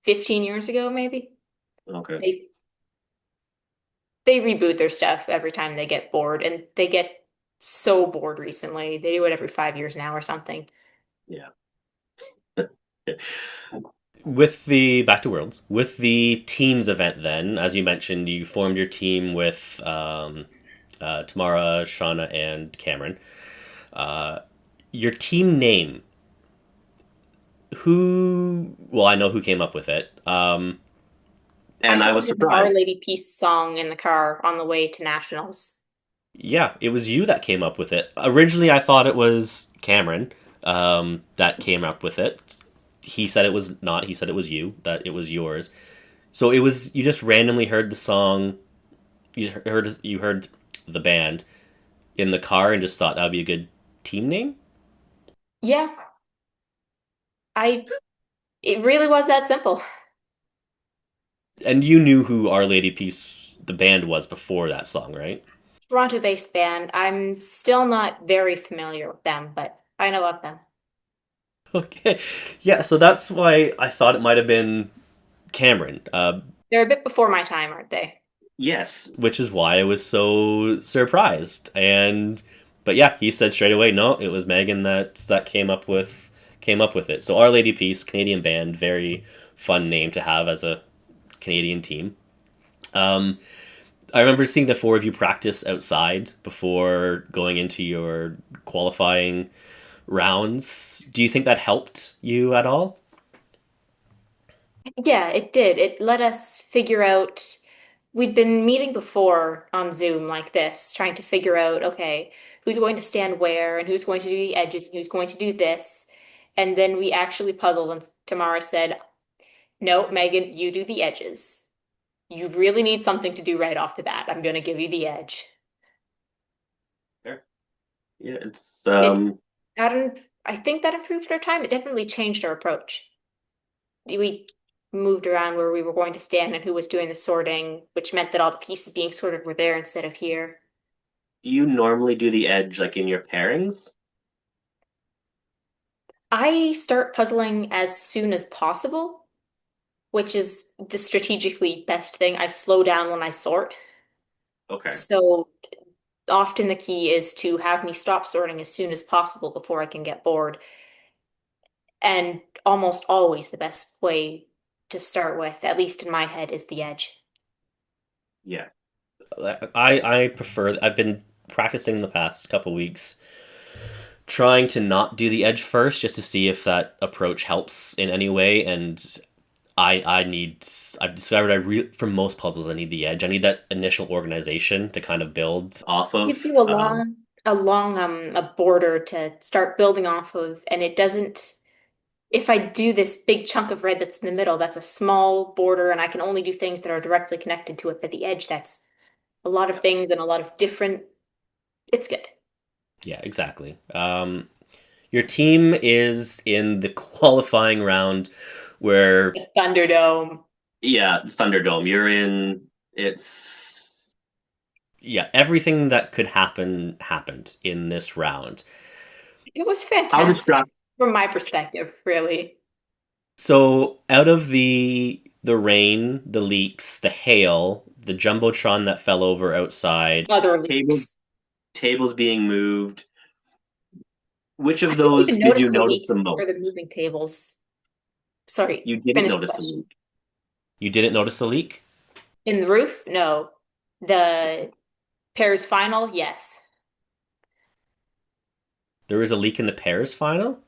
15 years ago, maybe. Okay. They they reboot their stuff every time they get bored, and they get so bored recently. They do it every 5 years now or something. Yeah. With the Back to Worlds, with the teams event, then, as you mentioned, you formed your team with Tamara, Shauna, and Cameron. Uh, your team name. Who? Well, I know who came up with it. I And I was heard the Our surprised. Lady Peace song in the car on the way to nationals. Yeah, it was you that came up with it. Originally, I thought it was Cameron that came up with it. He said it was not. He said it was you. That it was yours. So it was you just randomly heard the song. You heard the band in the car and just thought that would be a good team name. Yeah, I it really was that simple. And you knew who Our Lady Peace the band was before that song, right? Toronto-based band. I'm still not very familiar with them, but I know of them. Okay, yeah. So that's why I thought it might have been Cameron. They're a bit before my time, aren't they? Yes. Which is why I was so surprised. And but yeah, he said straight away, no, it was Megan that came up with it. So Our Lady Peace, Canadian band, very fun name to have as a Canadian team. Um, I remember seeing the four of you practice outside before going into your qualifying rounds. Do you think that helped you at all? Yeah, it did. It let us figure out. We'd been meeting before on Zoom like this, trying to figure out, okay, who's going to stand where and who's going to do the edges and who's going to do this. And then we actually puzzled, and Tamara said, no, Megan, you do the edges. You really need something to do right off the bat. I'm going to give you the edge. Sure. Yeah, it's It, I think that improved our time. It definitely changed our approach. We moved around where we were going to stand and who was doing the sorting, which meant that all the pieces being sorted were there instead of here. do you normally do the edge like in your pairings? I start puzzling as soon as possible, which is the strategically best thing. I slow down when I sort. Okay. So often the key is to have me stop sorting as soon as possible before I can get bored. And almost always the best way to start with, at least in my head, is the edge. Yeah. I prefer. I've been practicing the past couple weeks, trying to not do the edge first, just to see if that approach helps in any way. And I need. I've discovered for most puzzles I need the edge. I need that initial organization to kind of build. Off Gives of you a long a border to start building off of, and it doesn't if I do this big chunk of red that's in the middle, that's a small border, and I can only do things that are directly connected to it. But the edge, that's a lot of things and a lot of different. It's good. Yeah, exactly. Your team is in the qualifying round where, The Thunderdome. Yeah, Thunderdome. You're in. It's yeah, everything that could happen happened in this round. It was I'll fantastic describe. from my perspective, really. So out of the rain, the leaks, the hail, the jumbotron that fell over outside, Other Tables, leaks. tables being moved. Which I of didn't those even did notice you the notice the leaks or most? the moving tables. Sorry, You didn't finish the notice the question. leak. you didn't notice the leak. In the roof? No. The pairs final? Yes. There was a leak in the pairs final.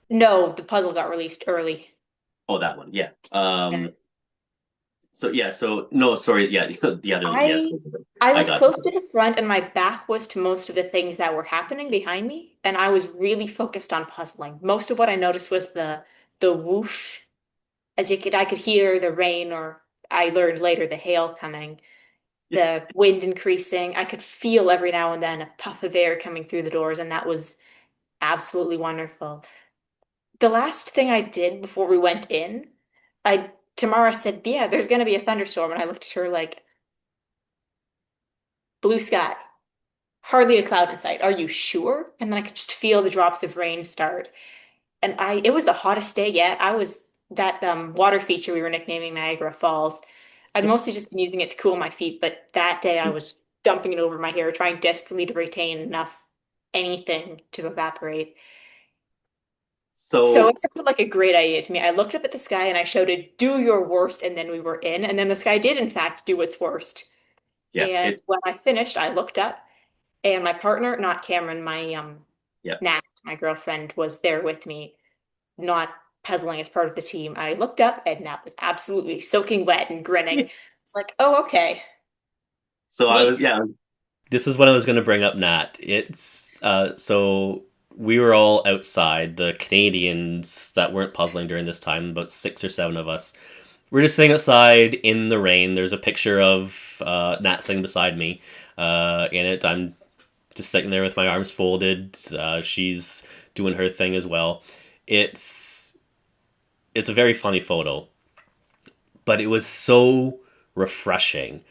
No, the puzzle got released early. Oh, that one. Yeah. Yeah. So yeah. So no. Sorry. Yeah. The other. Yes. I I I was got close you. to the front and my back was to most of the things that were happening behind me, and I was really focused on puzzling. Most of what I noticed was the whoosh, as you could I could hear the rain, or I learned later the hail coming, the wind increasing. I could feel every now and then a puff of air coming through the doors, and that was absolutely wonderful. The last thing I did before we went in, I Tamara said, "Yeah, there's going to be a thunderstorm," and I looked at her like, "Blue sky. Hardly a cloud in sight. Are you sure?" And then I could just feel the drops of rain start. And it was the hottest day yet. I was that water feature we were nicknaming Niagara Falls. I'd mostly just been using it to cool my feet, but that day I was dumping it over my hair, trying desperately to retain enough anything to evaporate. So So it sounded like a great idea to me. I looked up at the sky and I shouted, "Do your worst," and then we were in. And then the sky did, in fact, do its worst. yeah. And It. when I finished, I looked up and my partner, not Cameron, my Yeah. Nat, my girlfriend, was there with me, not puzzling as part of the team. I looked up and Nat was absolutely soaking wet and grinning. It's like, oh, okay, So I neat. was. Yeah. This is what I was going to bring up, Nat. It's so we were all outside. The Canadians that weren't puzzling during this time, about 6 or 7 of us, we're just sitting outside in the rain. There's a picture of Nat sitting beside me. In it, I'm just sitting there with my arms folded. She's doing her thing as well. It's it's a very funny photo, but it was so refreshing.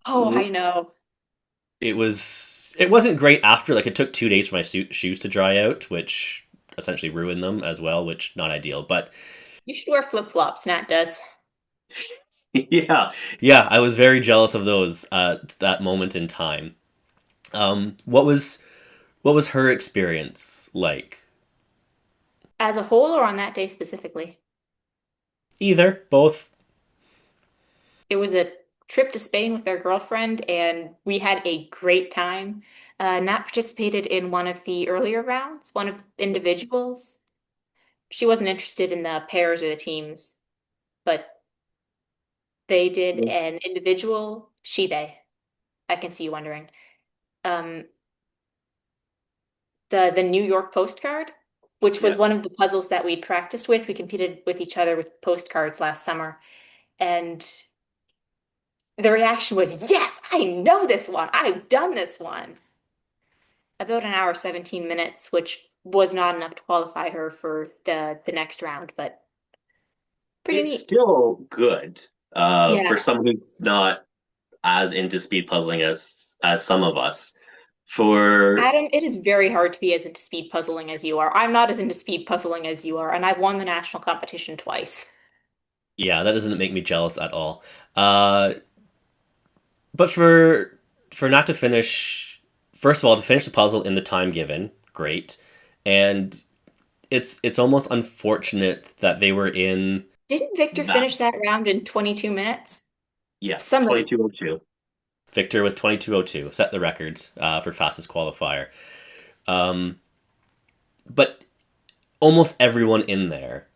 Oh, I know. It wasn't great after, like, it took 2 days for my shoes to dry out, which essentially ruined them as well, which not ideal. But You should wear flip-flops, Nat does. Yeah. yeah, I was very jealous of those at that moment in time. What was her experience like? As a whole or on that day specifically? Either, both. It was a trip to Spain with their girlfriend, and we had a great time. Nat participated in one of the earlier rounds, one of individuals. She wasn't interested in the pairs or the teams, but they did an individual, she, they. I can see you wondering. Um, the New York postcard, which was Yeah. one of the puzzles that we'd practiced with. We competed with each other with postcards last summer, and the reaction was, "Yes, I know this one. I've done this one." About an hour, 17 minutes, which was not enough to qualify her for the next round, but pretty It's neat. still good. For Yeah. someone who's not as into speed puzzling as some of us. For Adam, it is very hard to be as into speed puzzling as you are. I'm not as into speed puzzling as you are, and I've won the national competition twice. Yeah, that doesn't make me jealous at all. Uh, but for not to finish, first of all, to finish the puzzle in the time given, great, and it's almost unfortunate that they were in. Didn't Victor that, finish that round in 22 minutes? yeah, Somebody. 2202. Victor was 22:02, set the record for fastest qualifier. Um, but almost everyone in there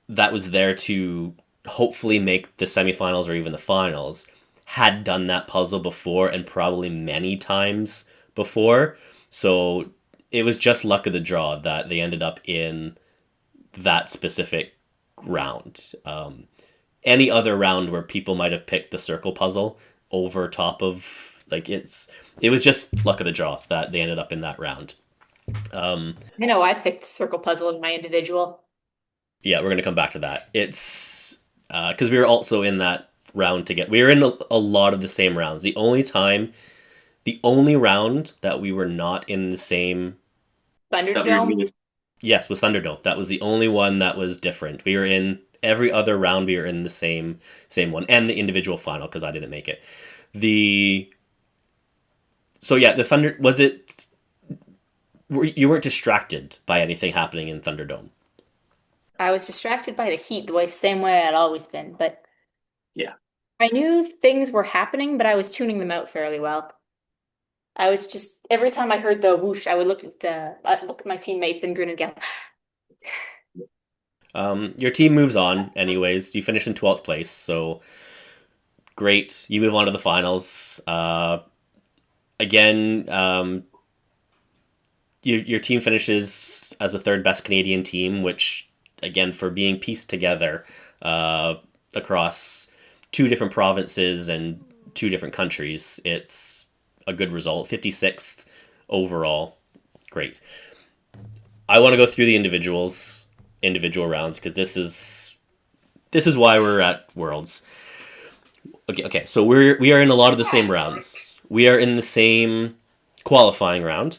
that was there to hopefully make the semifinals or even the finals had done that puzzle before, and probably many times before. So it was just luck of the draw that they ended up in that specific round. Any other round where people might have picked the circle puzzle over top of like it was just luck of the draw that they ended up in that round. I know I picked the circle puzzle as my individual. Yeah, we're gonna come back to that. It's because we were also in that round together. We were in a lot of the same rounds. The only round that we were not in the same, That we were Thunderdome. doing yes, was Thunderdome. That was the only one that was different. We were in every other round. We were in the same one, and the individual final because I didn't make it. The so yeah, the Thunder was it. You weren't distracted by anything happening in Thunderdome. I was distracted by the heat, the same way I'd always been, but yeah. I knew things were happening, but I was tuning them out fairly well. I was just every time I heard the whoosh, I would I'd look at my teammates and grin and go, Your team moves on anyways. You finish in 12th place, so great. You move on to the finals. Again, your team finishes as a third best Canadian team, which again for being pieced together across two different provinces and two different countries, it's a good result. 56th overall, great. I want to go through the individual rounds because this is why we're at Worlds. Okay. So we are in a lot of the same rounds. We are in the same qualifying round.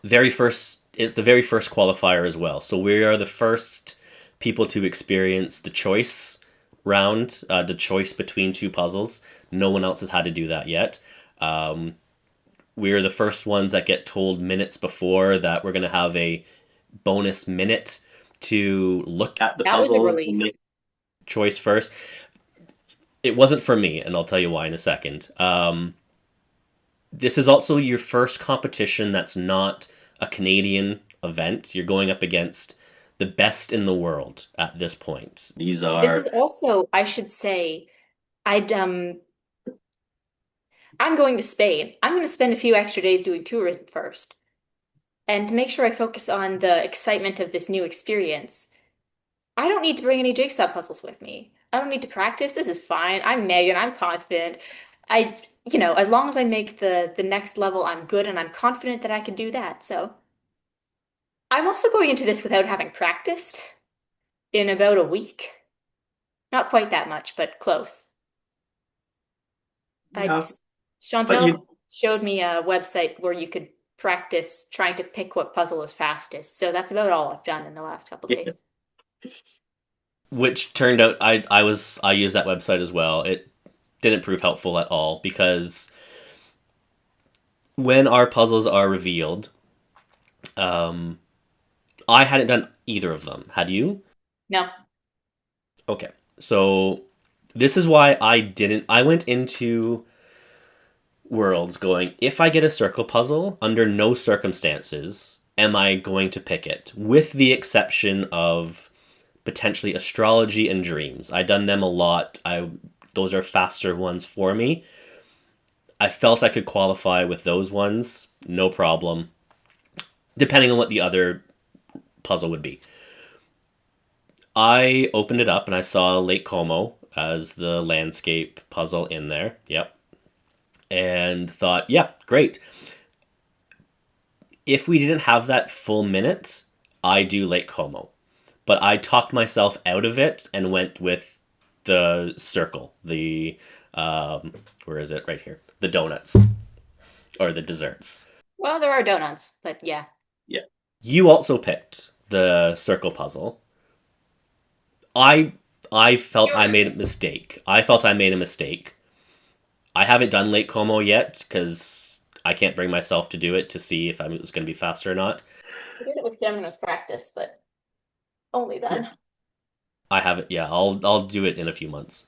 It's the very first qualifier as well. So we are the first people to experience the choice round, the choice between two puzzles. No one else has had to do that yet. We're the first ones that get told minutes before that we're going to have a bonus minute to look at the that was a puzzle relief. and make choice first. It wasn't for me, and I'll tell you why in a second. This is also your first competition that's not a Canadian event. You're going up against the best in the world at this point. These This are is also, I should say, I'd I'm going to Spain. I'm going to spend a few extra days doing tourism first. And to make sure I focus on the excitement of this new experience, I don't need to bring any jigsaw puzzles with me. I don't need to practice. This is fine. I'm Megan. I'm confident. As long as I make the next level, I'm good and I'm confident that I can do that. So I'm also going into this without having practiced in about a week. Not quite that much, but close. I yeah. But Chantel you showed me a website where you could practice trying to pick what puzzle is fastest. So that's about all I've done in the last couple yeah. days. Which turned out I used that website as well. It didn't prove helpful at all because when our puzzles are revealed, I hadn't done either of them. Had you? No. Okay. So this is why I didn't. I went into Worlds going, if I get a circle puzzle, under no circumstances am I going to pick it, with the exception of potentially astrology and dreams. I done them a lot. Those are faster ones for me. I felt I could qualify with those ones, no problem, depending on what the other puzzle would be. I opened it up and I saw Lake Como as the landscape puzzle in there. Yep. And thought, yeah, great. If we didn't have that full minute, I do Lake Como. But I talked myself out of it and went with the circle, where is it? Right here. The donuts. Or the desserts. Well, there are donuts, but yeah. yeah. You also picked the circle puzzle. I felt I made a mistake. I haven't done Lake Como yet because I can't bring myself to do it to see if it was going to be faster or not. I did it with Gemino's practice, but only then. I haven't. Yeah, I'll do it in a few months.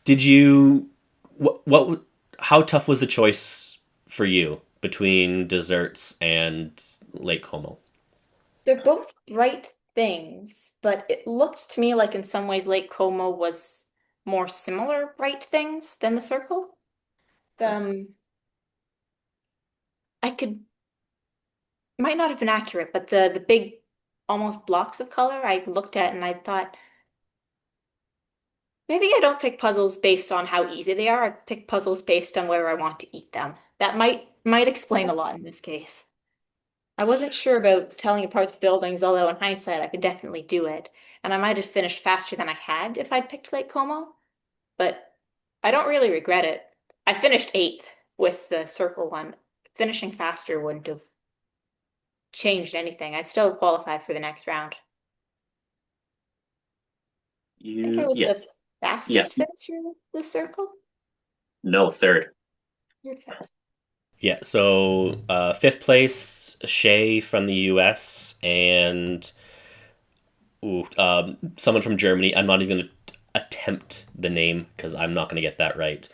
Did you? What? How tough was the choice for you between desserts and Lake Como? They're both bright things, but it looked to me like in some ways Lake Como was more similar bright things than the circle. Um, I could might not have been accurate, but the big almost blocks of color I looked at and I thought, maybe I don't pick puzzles based on how easy they are. I pick puzzles based on whether I want to eat them. That might explain a lot in this case. I wasn't sure about telling apart the buildings, although in hindsight I could definitely do it. And I might have finished faster than I had if I'd picked Lake Como, but I don't really regret it. I finished eighth with the circle one. Finishing faster wouldn't have changed anything. I'd still qualified for the next round. I think I was Yeah. the fastest finisher with the circle. No, third. You're fast. Yeah, so fifth place, Shay from the US, and someone from Germany. I'm not even going to attempt the name because I'm not going to get that right.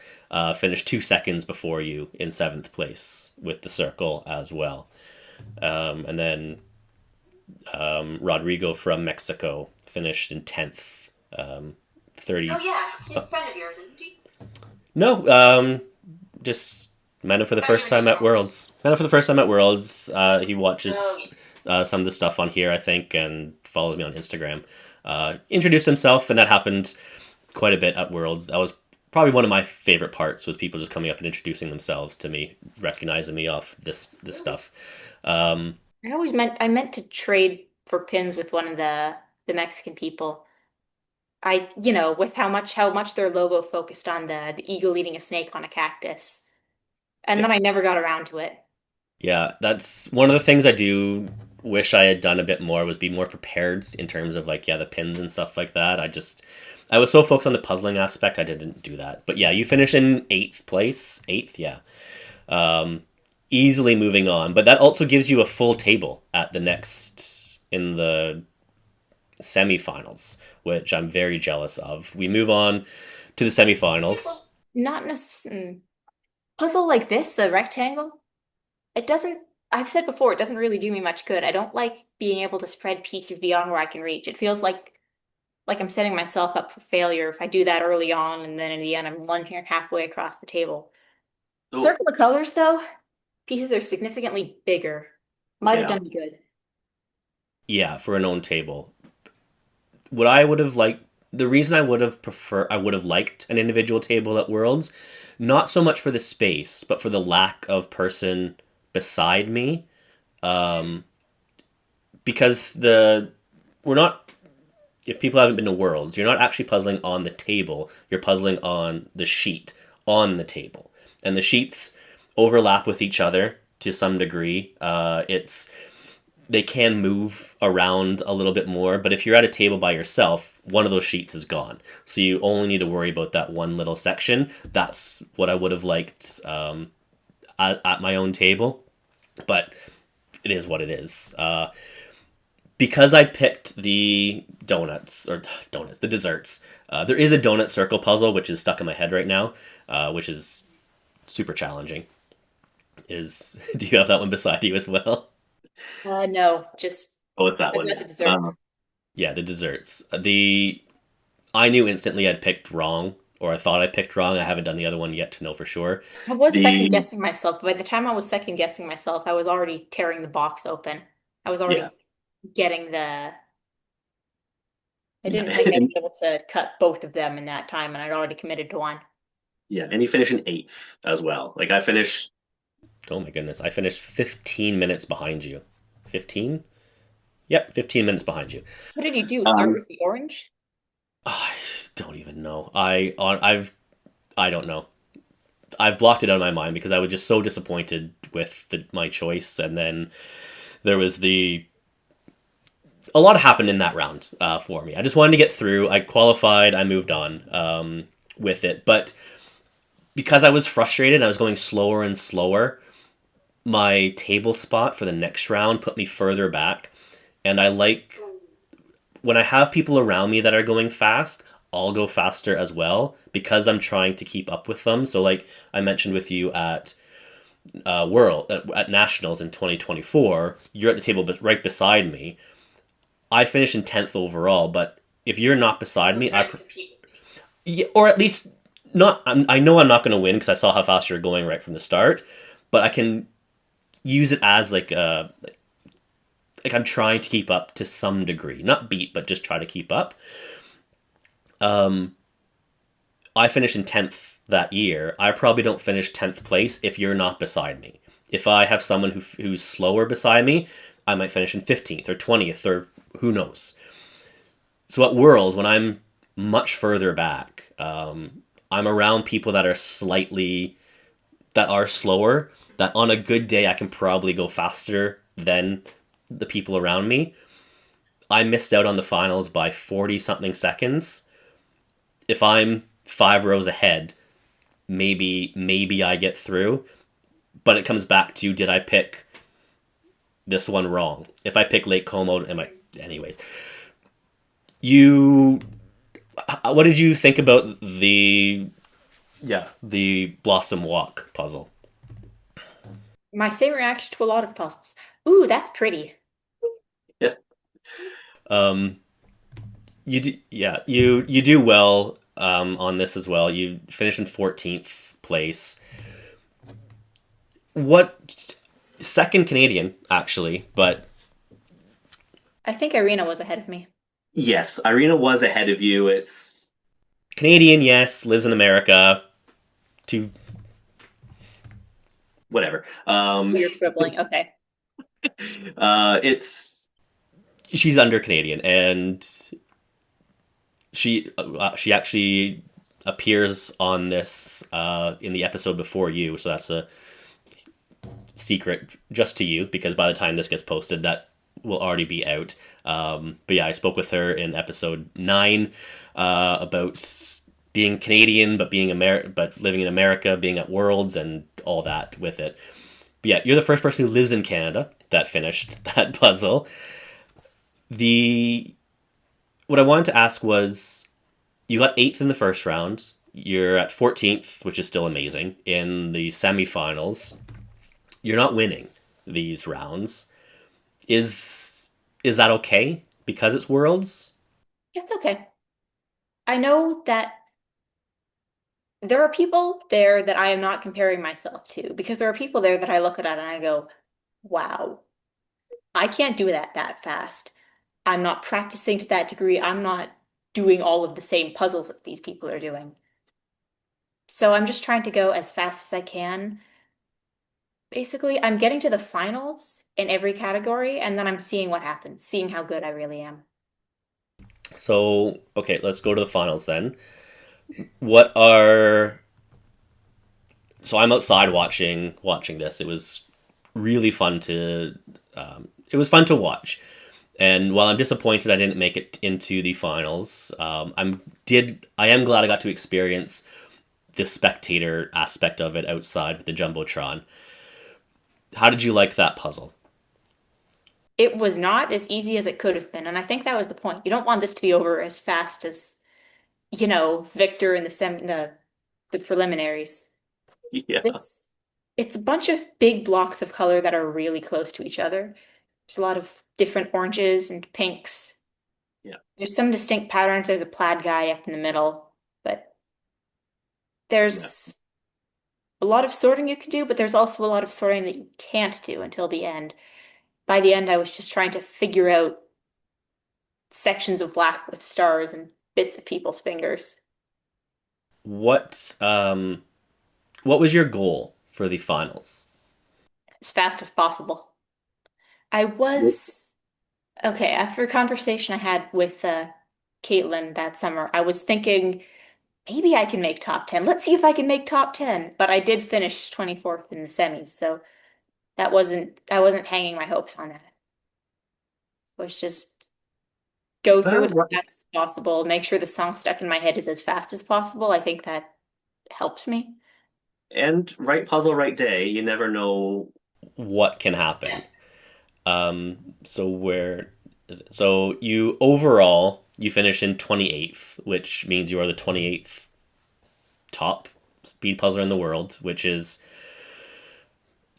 Finished 2 seconds before you in seventh place with the circle as well. And then Rodrigo from Mexico finished in 10th. 30. Oh yeah, he's a friend of yours, isn't he? No, just met him for the first time at Worlds. Met him for the first time at Worlds. He watches some of the stuff on here, I think, and follows me on Instagram. Introduced himself, and that happened quite a bit at Worlds. That was probably one of my favorite parts, was people just coming up and introducing themselves to me, recognizing me off this stuff. I meant to trade for pins with one of the Mexican people. With how much their logo focused on the eagle eating a snake on a cactus. And then I never got around to it. Yeah, that's one of the things I do wish I had done a bit more, was be more prepared in terms of the pins and stuff like that. I was so focused on the puzzling aspect, I didn't do that. But yeah, you finish in 8th place. 8th, yeah. Easily moving on. But that also gives you a full table at the next, in the semifinals, which I'm very jealous of. We move on to the semifinals. Not puzzle like this, a rectangle. I've said before, it doesn't really do me much good. I don't like being able to spread pieces beyond where I can reach. It feels like I'm setting myself up for failure if I do that early on, and then in the end I'm lunging halfway across the table. Oh. Circle of colors, though, pieces are significantly bigger. Might have done me good. Yeah, for an own table. The reason I would have liked an individual table at Worlds, not so much for the space, but for the lack of person beside me. Because if people haven't been to Worlds, you're not actually puzzling on the table, you're puzzling on the sheet on the table. And the sheets overlap with each other to some degree. They can move around a little bit more, but if you're at a table by yourself, one of those sheets is gone. So you only need to worry about that one little section. That's what I would have liked at my own table, but it is what it is. Because I picked the the desserts, there is a donut circle puzzle, which is stuck in my head right now, which is super challenging. Do you have that one beside you as well? No, just it's that one. the desserts. Yeah, the desserts. I knew instantly I'd picked wrong, or I thought I picked wrong. I haven't done the other one yet to know for sure. I was second guessing myself. By the time I was second guessing myself, I was already tearing the box open. I was already getting I didn't think I'd be able to cut both of them in that time, and I'd already committed to one. Yeah, and you finish in 8th as well. I finished... Oh my goodness, I finished 15 minutes behind you. 15? Yep, 15 minutes behind you. What did you do? Start with the orange? I don't even know. I don't know. I've blocked it out of my mind because I was just so disappointed with my choice, and then there was a lot happened in that round for me. I just wanted to get through. I qualified. I moved on with it, but because I was frustrated, I was going slower and slower. My table spot for the next round put me further back, and I like when I have people around me that are going fast, I'll go faster as well because I'm trying to keep up with them. So like I mentioned with you at Nationals in 2024, you're at the table right beside me. I finished in 10th overall, but if you're not beside me, or at least not, I know I'm not going to win because I saw how fast you're going right from the start, but I can use it as like like I'm trying to keep up to some degree, not beat, but just try to keep up. I finished in 10th that year. I probably don't finish 10th place if you're not beside me. If I have someone who's slower beside me, I might finish in 15th or 20th or who knows. So at Worlds, when I'm much further back, I'm around people that are slower, that on a good day I can probably go faster than the people around me. I missed out on the finals by 40 something seconds. If I'm 5 rows ahead, maybe I get through, but it comes back to, did I pick this one wrong? If I pick Lake Como, anyways. What did you think about the Blossom Walk puzzle? My same reaction to a lot of puzzles. Ooh, that's pretty. Yeah. You do well on this as well. You finish in 14th place. What second Canadian actually, but I think Irina was ahead of me. Yes, Irina was ahead of you. It's Canadian, yes, lives in America. To whatever. You're quibbling. Okay. It's she's under Canadian, and she actually appears on this in the episode before you, so that's a secret just to you, because by the time this gets posted, that will already be out. But yeah, I spoke with her in episode 9 about being Canadian but but living in America, being at Worlds and all that with it. But yeah, you're the first person who lives in Canada that finished that puzzle. What I wanted to ask was, you got 8th in the first round. You're at 14th, which is still amazing, in the semifinals. You're not winning these rounds. Is that okay because it's Worlds? It's okay. I know that there are people there that I am not comparing myself to, because there are people there that I look at and I go, wow, I can't do that fast. I'm not practicing to that degree. I'm not doing all of the same puzzles that these people are doing. So I'm just trying to go as fast as I can. Basically, I'm getting to the finals in every category, and then I'm seeing what happens, seeing how good I really am. So, okay, let's go to the finals then. What are So I'm outside watching this. It was really fun to watch. And while I'm disappointed I didn't make it into the finals, I am glad I got to experience the spectator aspect of it outside with the jumbotron. How did you like that puzzle? It was not as easy as it could have been, and I think that was the point. You don't want this to be over as fast as, Victor in the preliminaries. yeah. It's a bunch of big blocks of color that are really close to each other. There's a lot of different oranges and pinks. Yeah. There's some distinct patterns. There's a plaid guy up in the middle, but there's a lot of sorting you can do, but there's also a lot of sorting that you can't do until the end. By the end, I was just trying to figure out sections of black with stars and bits of people's fingers. What what was your goal for the finals? As fast as possible. I was okay, after a conversation I had with Caitlin that summer, I was thinking maybe I can make top 10. Let's see if I can make top 10. But I did finish 24th in the semis, so I wasn't hanging my hopes on that. It was just go through it as Right. fast as possible, make sure the song stuck in my head is as fast as possible. I think that helped me. And right puzzle, right day. You never know. What can happen? So where is it? So you finish in 28th, which means you are the 28th top speed puzzler in the world, which is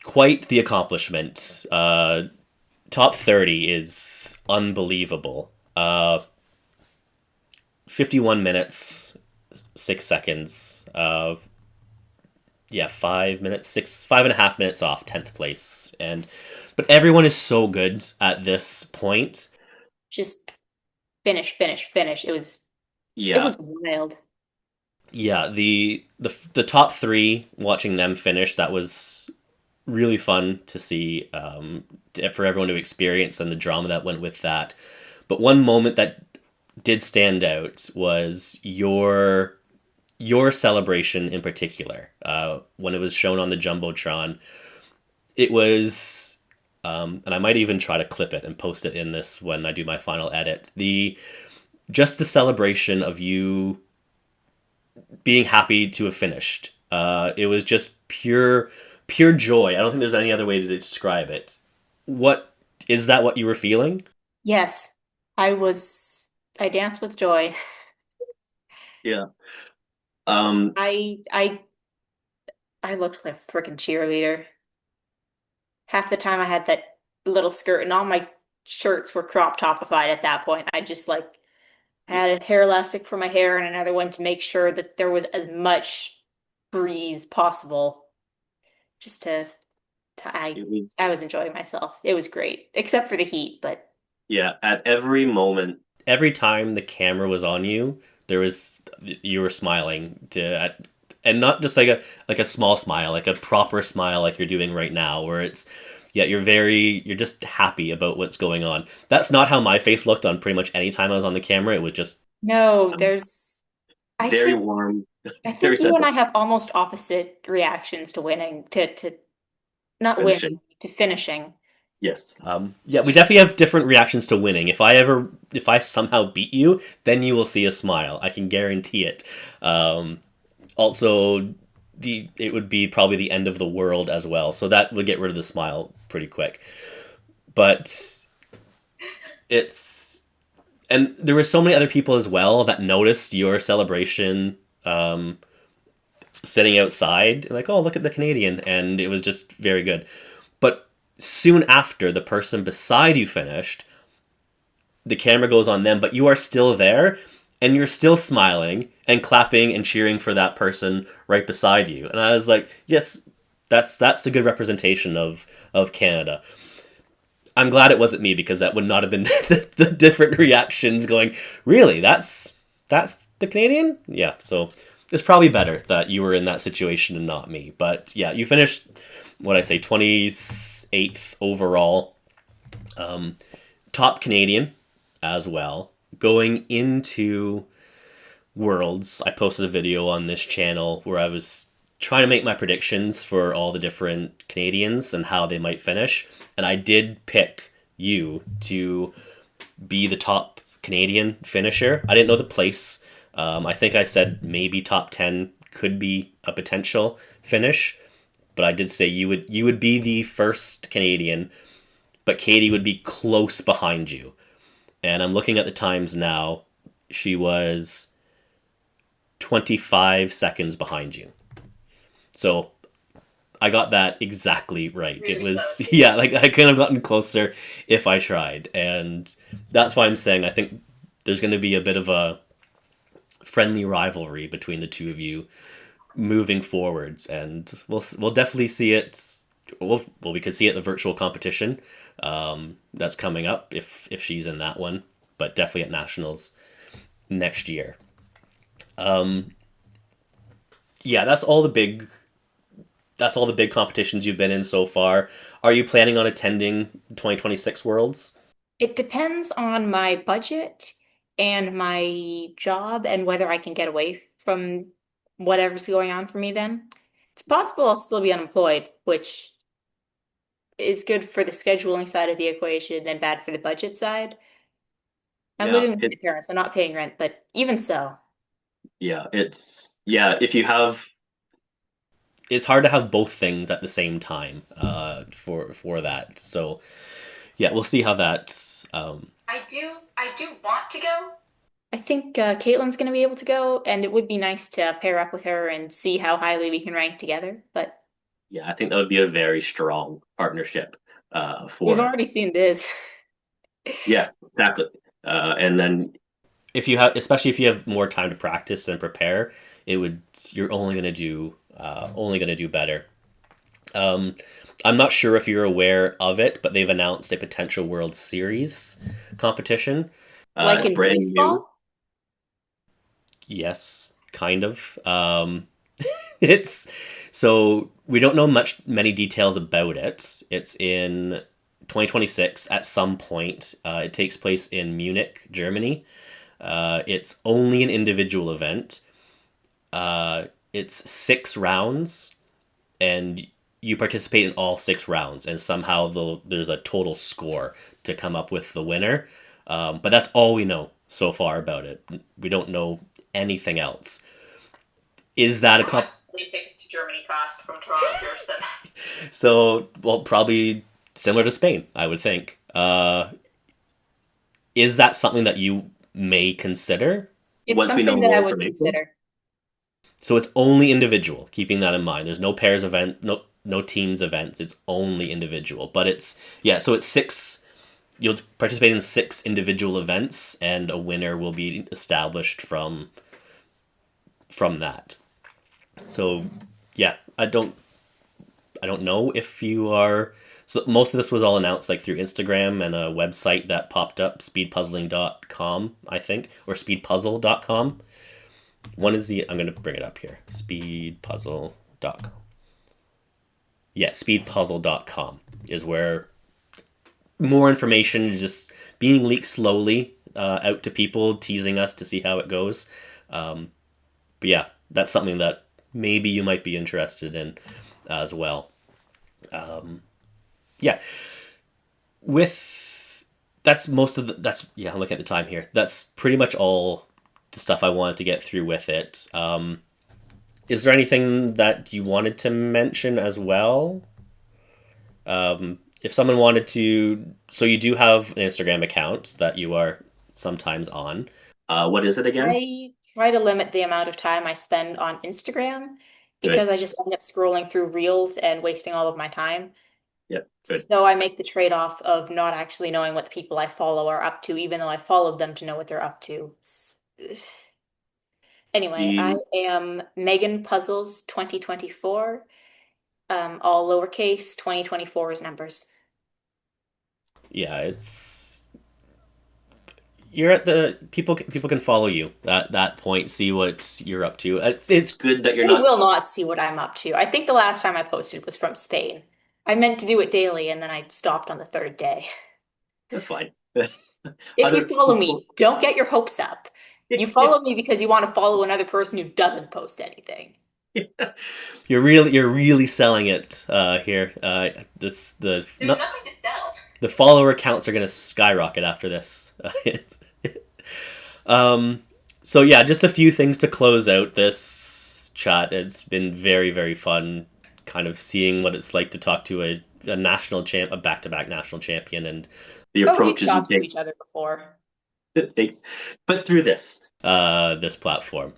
quite the accomplishment. Top 30 is unbelievable. 51 minutes, 6 seconds. yeah, 5 minutes, 5.5 minutes off 10th place. But everyone is so good at this point. Just finish, finish, finish. It Yeah, was wild. Yeah, the top three, watching them finish, that was really fun to see, for everyone to experience, and the drama that went with that. But one moment that did stand out was your celebration in particular. When it was shown on the jumbotron, it was, and I might even try to clip it and post it in this when I do my final edit. The Just the celebration of you being happy to have finished. It was just pure joy. I don't think there's any other way to describe it. What is that? What you were feeling? Yes, I was, I danced with joy. yeah. Um, I, I, I looked like a freaking cheerleader. Half the time I had that little skirt and all my shirts were crop topified at that point. I just like I had a hair elastic for my hair and another one to make sure that there was as much breeze possible. Just to it was, I was enjoying myself. It was great, except for the heat, but yeah, at every moment, Every time the camera was on you, there was you were smiling and not just like a small smile, like a proper smile, like you're doing right now, where it's yeah, you're just happy about what's going on. That's not how my face looked on pretty much any time I was on the camera. It was just no, there's I very think warm, I very think you and sentimental I have almost opposite reactions to winning, to not finishing. winning, to finishing. Yes. yeah, we definitely have different reactions to winning. If I somehow beat you, then you will see a smile. I can guarantee it. Um, Also, it would be probably the end of the world as well, so that would get rid of the smile pretty quick. But it's and there were so many other people as well that noticed your celebration, sitting outside, like, oh, look at the Canadian, and it was just very good. But soon after the person beside you finished, the camera goes on them, but you are still there, and you're still smiling and clapping and cheering for that person right beside you. And I was like, yes, that's a good representation of Canada. I'm glad it wasn't me, because that would not have been the different reactions going, really? That's the Canadian? Yeah, so it's probably better that you were in that situation and not me. But yeah, you finished, what I say, 28th overall. Top Canadian as well. Going into Worlds, I posted a video on this channel where I was trying to make my predictions for all the different Canadians and how they might finish. And I did pick you to be the top Canadian finisher. I didn't know the place. I think I said maybe top 10 could be a potential finish, but I did say you would be the first Canadian, but Katie would be close behind you. And I'm looking at the times now. She was 25 seconds behind you. So I got that exactly right. It Really was, close. yeah, like I could have gotten closer if I tried. And that's why I'm saying I think there's going to be a bit of a friendly rivalry between the two of you moving forwards. And we'll definitely see it. We could see it in the virtual competition, that's coming up if she's in that one, but definitely at nationals next year. Yeah, that's all the big competitions you've been in so far. Are you planning on attending 2026 Worlds? It depends on my budget and my job and whether I can get away from whatever's going on for me then. It's possible I'll still be unemployed, which is good for the scheduling side of the equation and bad for the budget side. I'm Yeah. living with my parents. I'm not paying rent, but even so, Yeah. If you have, It's hard to have both things at the same time, for that. So yeah, we'll see how that. I do want to go. I think Caitlin's going to be able to go, and it would be nice to pair up with her and see how highly we can rank together. But yeah, I think that would be a very strong partnership. we've For already seen this. yeah, exactly. And then If you have, especially if you have more time to practice and prepare, you're only going to do only going to do better. I'm not sure if you're aware of it, but they've announced a potential World Series competition. Like It's in brand new. baseball? Yes, kind of. It's so we don't know many details about it. It's in 2026 at some point. It takes place in Munich, Germany. It's only an individual event. It's 6 rounds, and you participate in all 6 rounds, and somehow there's a total score to come up with the winner. But that's all we know so far about it. We don't know anything else. Is that a How comp? much plane tickets to Germany cost from Toronto to Pearson? So, well, probably similar to Spain, I would think. Is that something that you may consider? It's Once we know something that more I would information. consider. So it's only individual, keeping that in mind. There's no pairs event, no teams events. It's only individual. But it's yeah, so it's 6. You'll participate in 6 individual events, and a winner will be established from that. So yeah, I don't know if you are. So most of this was all announced like through Instagram and a website that popped up, speedpuzzling.com, I think, or speedpuzzle.com. One is I'm going to bring it up here. Speedpuzzle.com. Yeah, speedpuzzle.com is where more information is just being leaked slowly out to people, teasing us to see how it goes. But yeah, that's something that maybe you might be interested in as well. Yeah. That's most of yeah, I'm looking at the time here. That's pretty much all the stuff I wanted to get through with it. Is there anything that you wanted to mention as well? If someone wanted to, so you do have an Instagram account that you are sometimes on. What is it again? I try to limit the amount of time I spend on Instagram because Good. I just end up scrolling through reels and wasting all of my time. Yep. Good. So I make the trade-off of not actually knowing what the people I follow are up to, even though I followed them to know what they're up to. Anyway, I You, am Megan Puzzles 2024, all lowercase, 2024 is numbers. Yeah, it's you're at the people can follow you at that point, see what you're up to. It's good that you're They not. will not see what I'm up to. I think the last time I posted was from Spain. I meant to do it daily and then I stopped on the third day. That's fine. If you Other follow people. me, don't get your hopes up. You follow me because you want to follow another person who doesn't post anything. you're really selling it here. There's nothing to sell. The follower counts are gonna skyrocket after this. So yeah, just a few things to close out this chat. It's been very, very fun, kind of seeing what it's like to talk to a national champ, a back-to-back national champion, and The Oh, we've approaches you talked to take. each other before. But through this. this platform.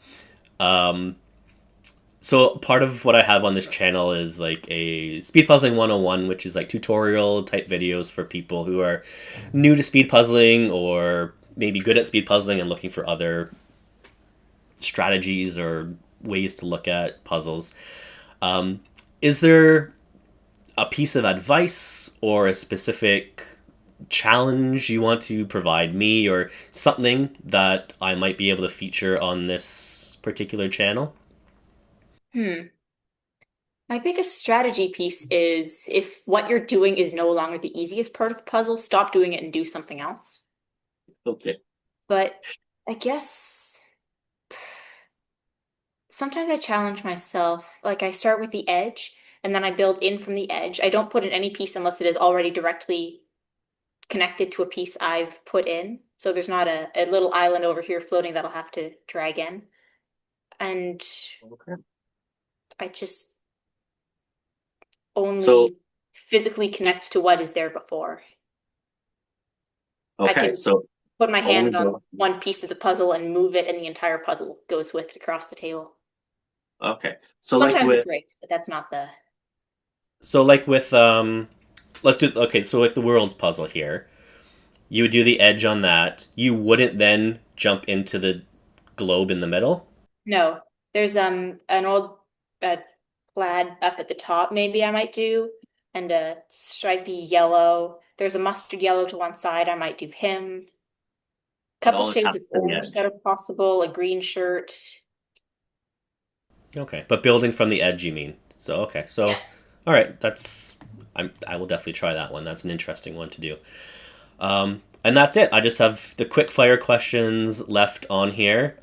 So part of what I have on this channel is like a speed puzzling 101, which is like tutorial type videos for people who are new to speed puzzling or maybe good at speed puzzling and looking for other strategies or ways to look at puzzles. Is there a piece of advice or a specific challenge you want to provide me, or something that I might be able to feature on this particular channel? My biggest strategy piece is if what you're doing is no longer the easiest part of the puzzle, stop doing it and do something else. Okay. But I guess sometimes I challenge myself. Like I start with the edge and then I build in from the edge. I don't put in any piece unless it is already directly connected to a piece I've put in. So there's not a little island over here floating that I'll have to drag in. And Okay. I just only So physically connect to what is there before. I okay. can So put my only hand on go. one piece of the puzzle and move it, and the entire puzzle goes with it across the table. Okay. So like Sometimes it with breaks, but that's not the. So like with let's do okay, so like the world's puzzle here. You would do the edge on that. You wouldn't then jump into the globe in the middle? No, there's an old plaid up at the top, maybe I might do, and a stripy yellow. There's a mustard yellow to one side. I might do him. It Couple all shades of attached to the orange that edge. are possible. A green shirt. Okay, but building from the edge, you mean? So okay, Yeah. so all right, I will definitely try that one. That's an interesting one to do. And that's it. I just have the quick fire questions left on here.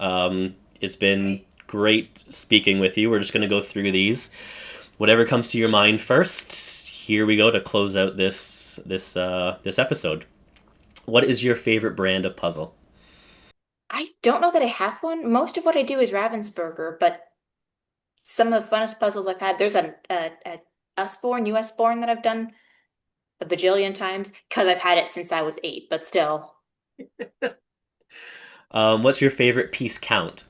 It's been Right. great speaking with you. We're just gonna go through these. Whatever comes to your mind first. Here we go to close out this episode. What is your favorite brand of puzzle? I don't know that I have one. Most of what I do is Ravensburger, but some of the funnest puzzles I've had, there's a US-born, US-born that I've done a bajillion times because I've had it since I was 8, but still. What's your favorite piece count?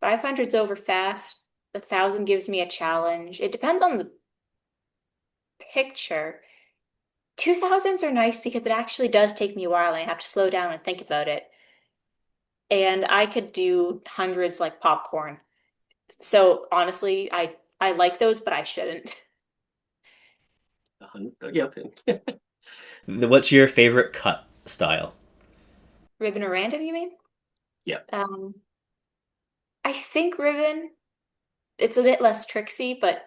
500's over fast. 1,000 gives me a challenge. It depends on the picture. 2,000s are nice because it actually does take me a while and I have to slow down and think about it. And I could do hundreds like popcorn. So honestly, I like those, but I shouldn't. Yeah. What's your favorite cut style? Ribbon or random, you mean? Yeah. Um, I think ribbon, it's a bit less tricksy, but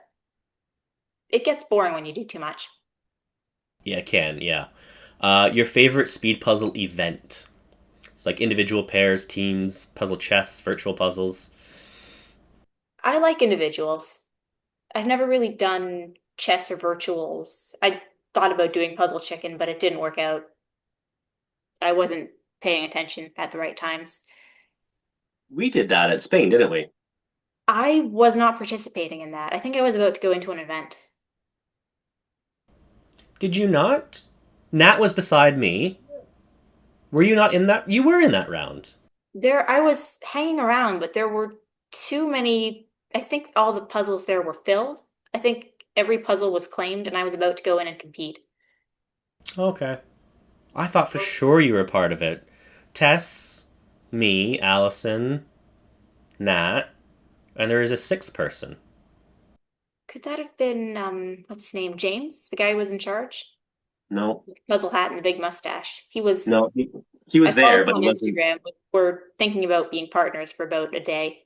it gets boring when you do too much. Yeah, it can. Yeah. Your favorite speed puzzle event? It's like individual pairs, teams, puzzle chess, virtual puzzles. I like individuals. I've never really done chess or virtuals. I thought about doing Puzzle Chicken, but it didn't work out. I wasn't paying attention at the right times. We did that at Spain, didn't we? I was not participating in that. I think I was about to go into an event. Did you not? Nat was beside me. Were you not in that? You were in that round. There, I was hanging around, but there were too many. I think all the puzzles there were filled. I think every puzzle was claimed, and I was about to go in and compete. Okay. I thought for sure you were a part of it. Tess, me, Allison, Nat, and there is a sixth person. Could that have been, what's his name? James? The guy who was in charge? No, Puzzle hat and the big mustache. He was, no, he I was followed there, him but on he wasn't. Instagram. We're thinking about being partners for about a day.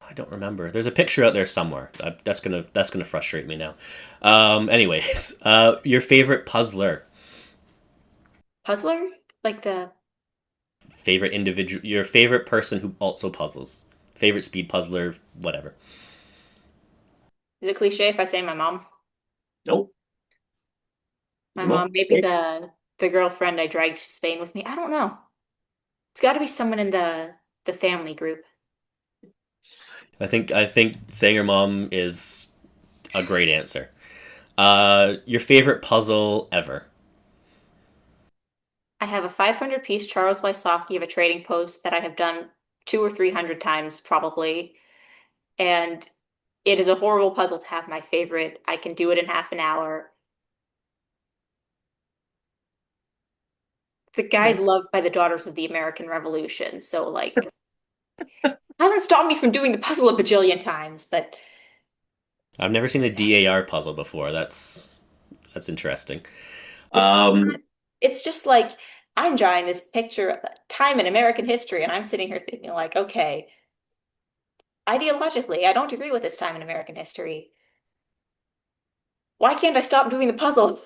I don't remember. There's a picture out there somewhere. That's gonna frustrate me now. Anyways, your favorite puzzler, Puzzler? Like favorite individual, your favorite person who also puzzles, favorite speed puzzler, whatever. is it cliche if I say my mom? Nope. My Nope. mom, maybe the girlfriend I dragged to Spain with me. I don't know. It's got to be someone in the family group. I think saying your mom is a great answer. Your favorite puzzle ever. I have a 500 piece Charles Wysocki of a trading post that I have done 200 or 300 times probably, and it is a horrible puzzle to have my favorite. I can do it in half an hour. The guy's Okay. loved by the Daughters of the American Revolution, so like hasn't stopped me from doing the puzzle a bajillion times, but I've never seen a DAR puzzle before. That's interesting. it's not, Um, it's just like I'm drawing this picture of a time in American history, and I'm sitting here thinking like, okay, ideologically, I don't agree with this time in American history. Why can't I stop doing the puzzle?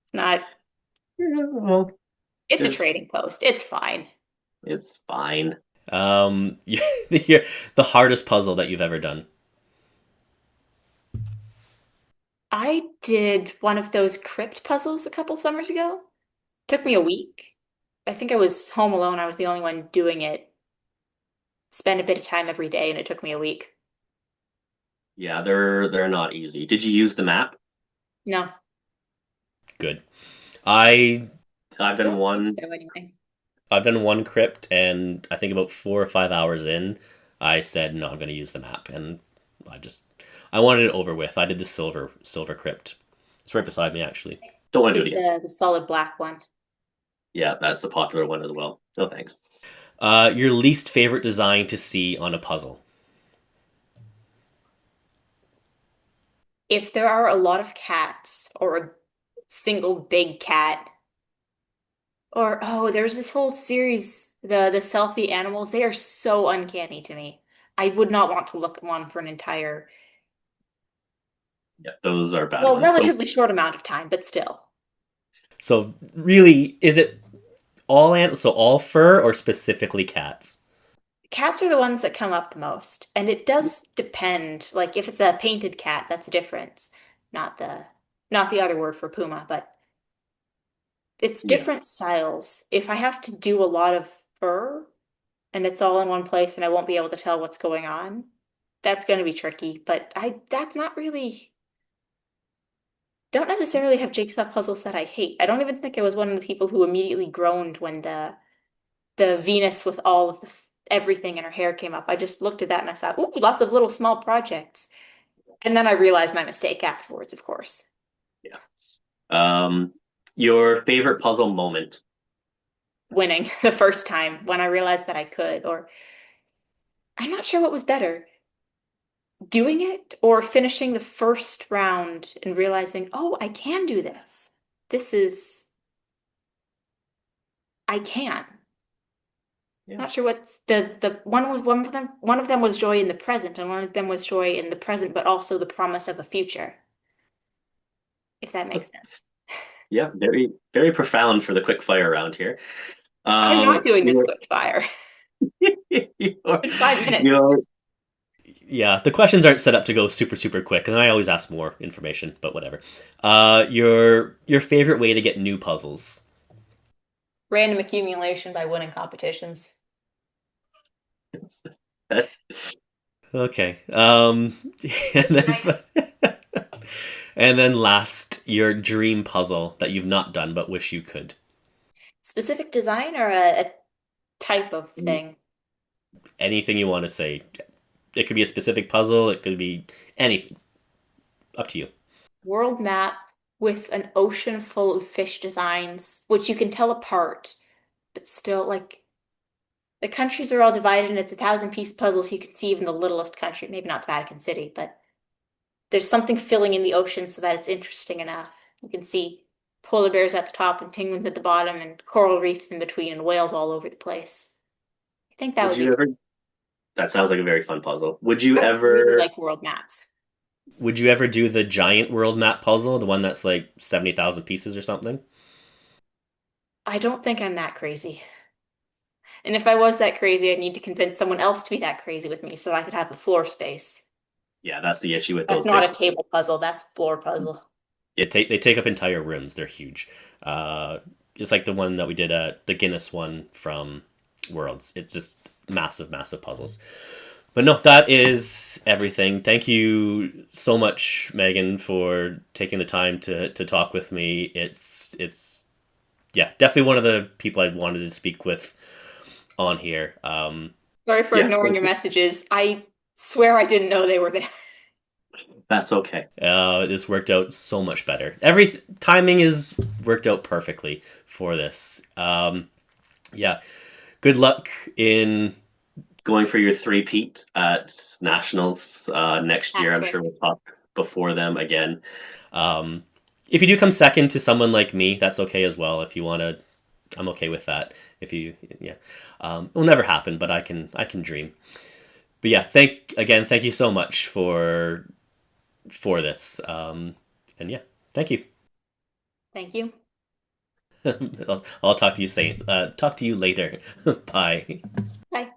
It's not, yeah, well, it's a just trading post. It's fine. it's fine. The hardest puzzle that you've ever done. I did one of those crypt puzzles a couple summers ago. Took me a week. I think I was home alone. I was the only one doing it. Spend a bit of time every day, and it took me a week. Yeah, they're not easy. Did you use the map? No, Good. I I've done don't think one. so anyway. I've done one crypt, and I think about 4 or 5 hours in, I said no, I'm going to use the map, and I just I wanted it over with. I did the silver crypt. It's right beside me actually. Don't want to do Did it again. the solid black one. Yeah, that's the popular one as well. No thanks. Your least favorite design to see on a puzzle. If there are a lot of cats or a single big cat, or oh, there's this whole series, the selfie animals, they are so uncanny to me. I would not want to look at one for an entire, Yeah, those are bad well, ones. So relatively short amount of time, but still. So really, is it so all fur or specifically cats? Cats are the ones that come up the most, and it does depend. Like if it's a painted cat, that's a difference. Not the not the other word for puma, but it's yeah, different styles. If I have to do a lot of fur and it's all in one place and I won't be able to tell what's going on, that's going to be tricky. But I that's not really don't necessarily have jigsaw puzzles that I hate. I don't even think I was one of the people who immediately groaned when the Venus with all of the everything in her hair came up. I just looked at that and I saw, ooh, lots of little small projects. And then I realized my mistake afterwards, of course. yeah. Your favorite puzzle moment? Winning the first time when I realized that I could, or I'm not sure what was better, doing it or finishing the first round and realizing, oh, I can do this. This is, I can. Yeah. Not sure what's the one of them was joy in the present and one of them was joy in the present, but also the promise of a future, if that makes sense. Yeah, very, very profound for the quick fire round here. I'm not doing this Your, quick fire. your, In 5 minutes. your, Yeah, the questions aren't set up to go super super quick, and I always ask more information, but whatever. Your favorite way to get new puzzles? Random accumulation by winning competitions. Okay. And Nice. then and then last, your dream puzzle that you've not done but wish you could. Specific design or a type of thing? Anything you want to say. It could be a specific puzzle. It could be anything. Up to you. World map with an ocean full of fish designs, which you can tell apart, but still, like, the countries are all divided and it's 1,000 piece puzzles. You can see even the littlest country, maybe not the Vatican City, but there's something filling in the ocean so that it's interesting enough. You can see polar bears at the top and penguins at the bottom and coral reefs in between and whales all over the place. I think that would would you be, ever? That sounds like a very fun puzzle. Would you I really ever? like world maps. Would you ever do the giant world map puzzle, the one that's like 70,000 pieces or something? I don't think I'm that crazy. And if I was that crazy, I'd need to convince someone else to be that crazy with me so I could have the floor space. Yeah, that's the issue with That's those not a big. table puzzle, that's a floor puzzle. They take up entire rooms. They're huge. It's like the one that we did the Guinness one from Worlds. It's just massive, massive puzzles. But no, that is everything. Thank you so much, Megan, for taking the time to talk with me. It's yeah, definitely one of the people I wanted to speak with on here. Sorry for Yeah, ignoring your messages. I swear I didn't know they were there. that's okay. This worked out so much better. Every timing is worked out perfectly for this. Yeah, good luck in. Going for your three-peat at nationals next year. Hat I'm sure trick. we'll talk before them again. Um, if you do come second to someone like me, that's okay as well. If you want to, I'm okay with that. If you, yeah, it will never happen, but I can dream. But yeah, thank you so much for this. And yeah, thank you. Thank you. I'll talk to you later. Bye. Bye.